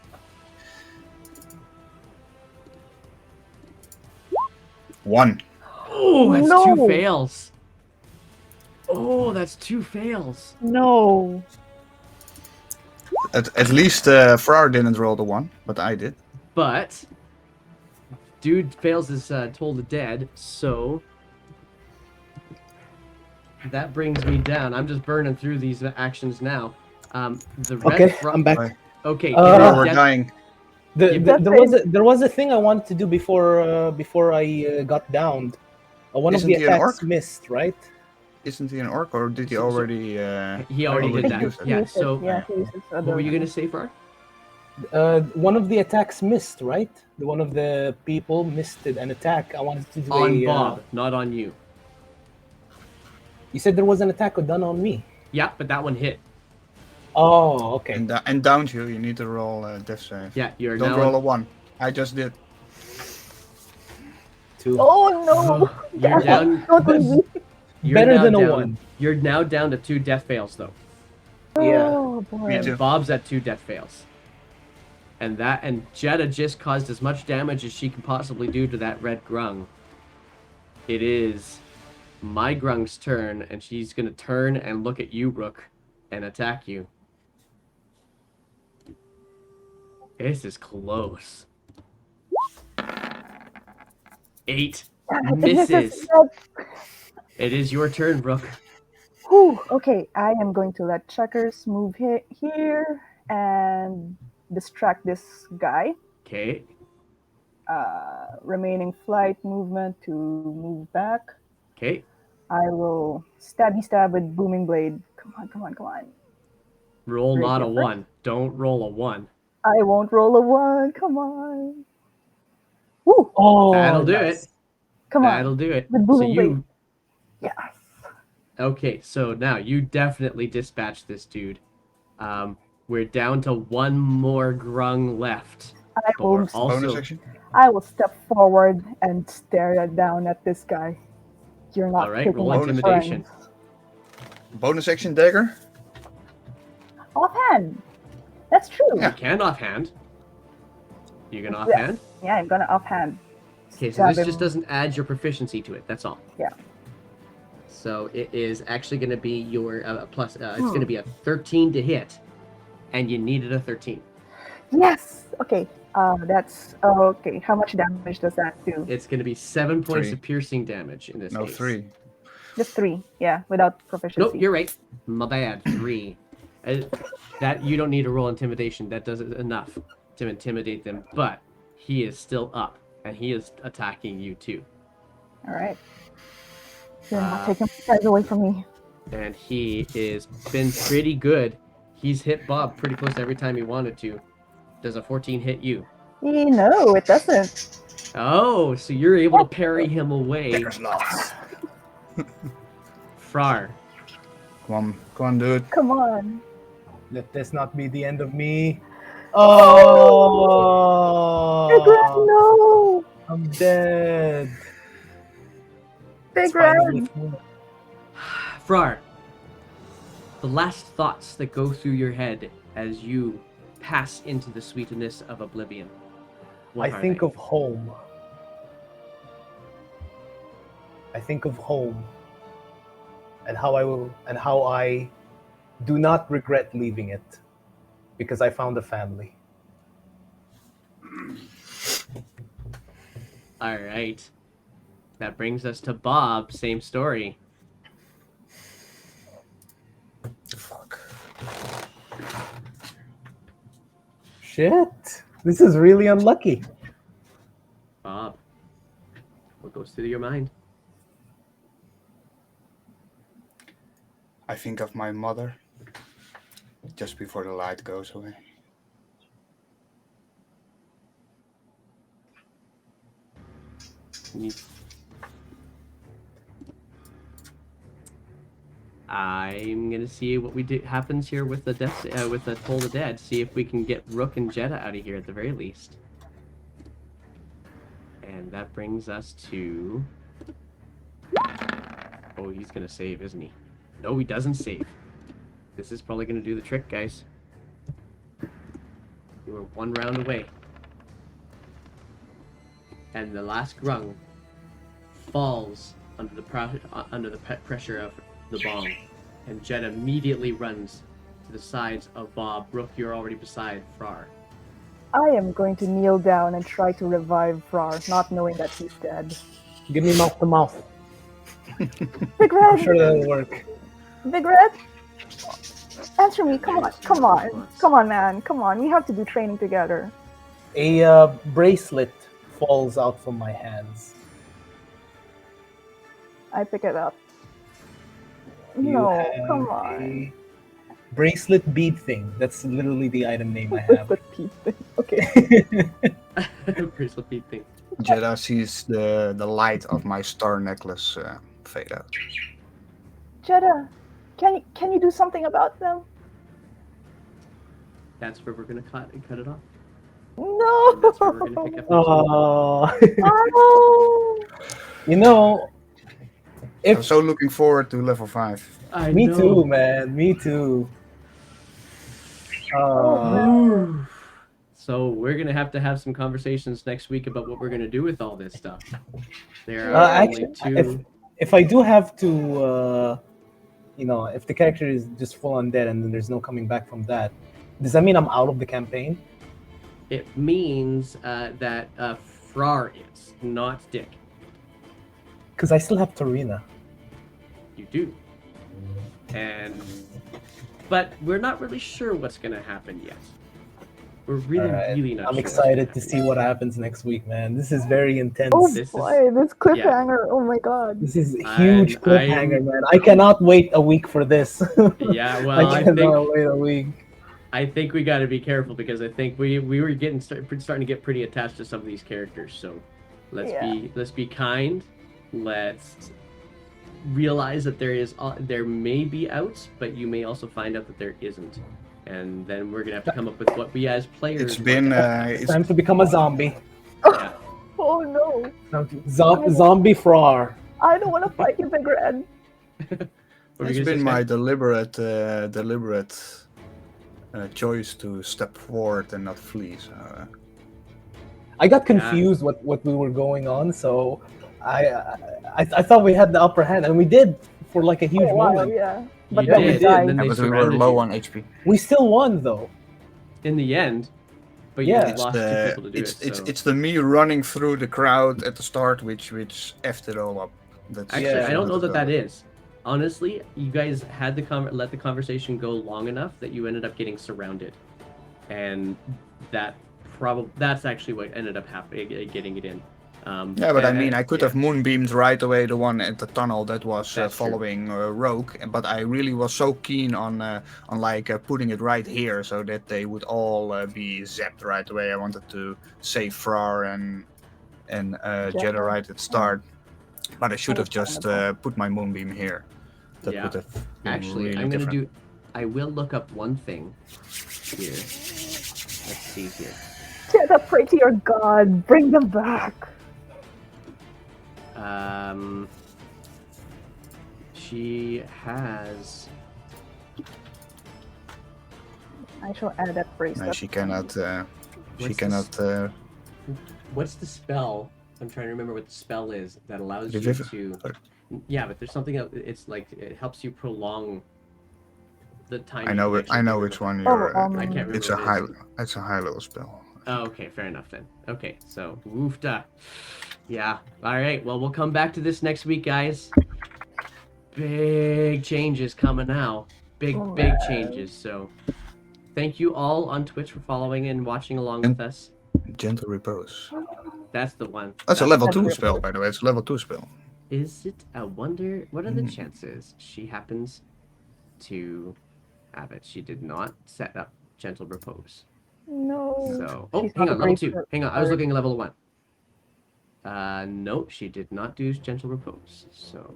1. Oh, that's No. 2 fails. Oh, that's 2 fails. No. At least Frar didn't roll the 1, but I did. But dude fails his Toll the Dead, so that brings me down. I'm just burning through these actions now. The red Okay, Frar- I'm back. Right. Okay, Uh, give me a We're death- dying. There was a thing I wanted to do before I got downed. One Isn't of the he an attacks orc? missed, right? Isn't he an orc, or did he So- already? He already already did that. used it? Yeah. He uses- So yeah, he uses what other were you one. gonna say, Frar? One of the attacks missed, right? One of the people missed an attack. I wanted to do On a. Bob, not on you. You said there was an attack done on me. Yeah, but that one hit. Oh, okay. And down you, you need to roll a death save. Yeah, you're Don't now. roll a 1. I just did. 2. Oh no! You're down. Don't leave me. You're Better now than a down- 1. You're now down to 2 death fails, though. Yeah. Oh boy. too. And Bob's at 2 death fails. And Jetta just caused as much damage as she can possibly do to that red grung. It is my grung's turn, and she's gonna turn and look at you, Rook, and attack you. This is close. 8 misses. It is your turn, Rook. Whew, okay, I am going to let Checkers move here and distract this guy. Okay. Remaining flight movement to move back. Okay. I will stab with booming blade. Come on, come on, come on. Roll Very not a different. 1. Don't roll a 1. I won't roll a 1. Come on. Woo! Oh, That'll do nice. it. Come That'll on. do it. With So booming blade. you Yes. Okay, so now you definitely dispatch this dude. We're down to 1 more grung left. I But we're will, Bonus also action. I will step forward and stare down at this guy. You're not all right. picking Roll my intimidation. friends. Bonus action dagger. Offhand. That's true. You can offhand. You can Yes. offhand. Yeah, I'm gonna offhand. Okay, so Stab this him. just doesn't add your proficiency to it. That's all. Yeah. So it is actually going to be your plus. It's going to be a 13 to hit, and you needed a 13. Yes. Okay. That's okay. How much damage does that do? It's going to be 7 points 3. of piercing damage in this No, case. 3. Just 3. Yeah, without proficiency. Nope, you're right. My bad. 3. That you don't need to roll intimidation. That does it enough to intimidate them. But he is still up, and he is attacking you too. All right. You're not taking my guys away from me. And he is been pretty good. He's hit Bob pretty close every time he wanted to. Does a 14 hit you? No, it doesn't. Oh, so you're able to parry him away. Dagger's lost. Frar. Come on, dude. Come on. Let this not be the end of me. Big Red, Oh, no. I'm dead. Big It's finally Red. full. Frar. The last thoughts that go through your head as you pass into the sweetness of oblivion. I think of home. I think of home and how I do not regret leaving it because I found a family. All right. That brings us to Bob. Same story. Fuck. Shit. This is really unlucky. Bob. What goes through your mind? I think of my mother just before the light goes away. I'm gonna see what we do happens here with the death with the Toll the Dead. See if we can get Rook and Jetta out of here at the very least. And that brings us to. Oh, he's gonna save, isn't he? No, he doesn't save. This is probably gonna do the trick, guys. You were 1 round away. And the last grung falls under the pressure of the bomb, and Jet immediately runs to the sides of Bob. Rook, you're already beside Frar. I am going to kneel down and try to revive Frar, not knowing that he's dead. Give me mouth to mouth. Big I'm Red! sure that'll work. Big Red! Answer me, come on, come on. Come on, man, come on. We have to do training together. A bracelet falls out from my hands. I pick it up. You No, have come on. a bracelet bead thing. That's literally the item name I have. The pea thing. Okay. Bracelet beat thing. Jeddah sees the light of my star necklace fade out. Jeddah, can you do something about them? That's where we're gonna cut it off. No. And that's where we're gonna pick up next week. Oh, Oh. you know, I'm so looking forward to level 5. I me know. too, man. Me too. Ooh. So we're gonna have to have some conversations next week about what we're gonna do with all this stuff. There are only actually, two. if I do have to, if the character is just full on dead and then there's no coming back from that, does that mean I'm out of the campaign? It means that Frar is, not Dick. Because I still have Torina. You do. But we're not really sure what's gonna happen yet. We're really, Alright, really not I'm sure. excited to see what happens next week, man. This is very intense. Oh This is- boy, this cliffhanger! Oh my god. This is a huge I'm- cliffhanger, man. I cannot wait a week for this. Yeah, well, I I cannot think wait a week. I think we got to be careful because I think we were starting to get pretty attached to some of these characters. So let's be kind. Let's realize that there may be outs, but you may also find out that there isn't, and then we're gonna have to come up with what we as players. It's been It's time to become a zombie. Yeah. Oh no! Zombie Frar. I don't want to fight you, Big Red. What were you It's gonna been say, my Scott? deliberate choice to step forward and not flee. So, I got confused what we were going on, so I thought we had the upper hand, and we did for like a huge moment. Yeah. But You then we did, died. and then they but we were surrounded low you on HP. We still won though. in the end. But Yeah. you lost two people to do it. So. It's the me running through the crowd at the start which effed it all up. That's Actually, Yeah. I don't know that is. Honestly, you guys had let the conversation go long enough that you ended up getting surrounded, and that's actually what ended up happening, getting it in. Yeah, but I and- mean, I could have moonbeamed right away the one at the tunnel that was That's true. following Rogue, but I really was so keen on putting it right here so that they would all be zapped right away. I wanted to save Frar and Jeddah right at start, but I should have just put my moonbeam here. That Yeah. would have been Actually, really I'm gonna different. I will look up one thing here. Let's see here. Jeddah, pray to your god. Bring them back. She has. I shall add that phrase. No, she cannot. She What's cannot. What's the spell? I'm trying to remember what the spell is that allows you Revive- to. Sorry. Yeah, but there's something else. It's like it helps you prolong the time. I know. I know which one you're. I can't remember. It's a what it high. is. It's a high level spell. Oh, okay, fair enough then. Okay, so woofda. Yeah. All right. Well, we'll come back to this next week, guys. Big changes coming now. Big changes. So, thank you all on Twitch for following and watching along with us. Gentle repose. That's the one. That's a level That's 2 it. spell, by the way. It's a level 2 spell. Is it? I wonder. What are the chances she happens to have it? She did not set up gentle repose. No. So, She's hang not a on, level great 2. per- Hang on, I was looking at level 1. No, she did not do gentle repose. So,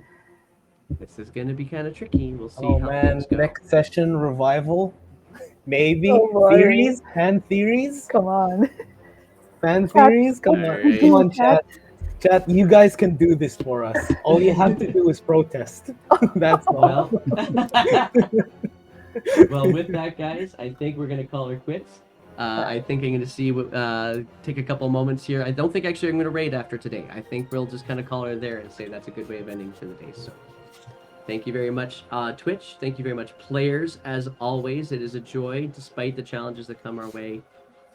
this is going to be kind of tricky. We'll see Oh how man, things go. next session revival. Maybe Oh, boy. theories, hand theories, Come on. fan theories. Come on, Alright. come on, chat. Chat, you guys can do this for us. All you have to do is protest. That's all. Well, well, with that, guys, I think we're going to call her quits. I think I'm going to see take a couple moments here. I don't think actually I'm going to raid after today. I think we'll just kind of call her there and say that's a good way of ending for the day. So, thank you very much, Twitch. Thank you very much, players. As always, it is a joy, despite the challenges that come our way,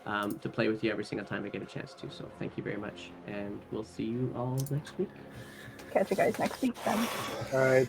to play with you every single time I get a chance to. So, thank you very much, and we'll see you all next week. Catch you guys next week then. All right.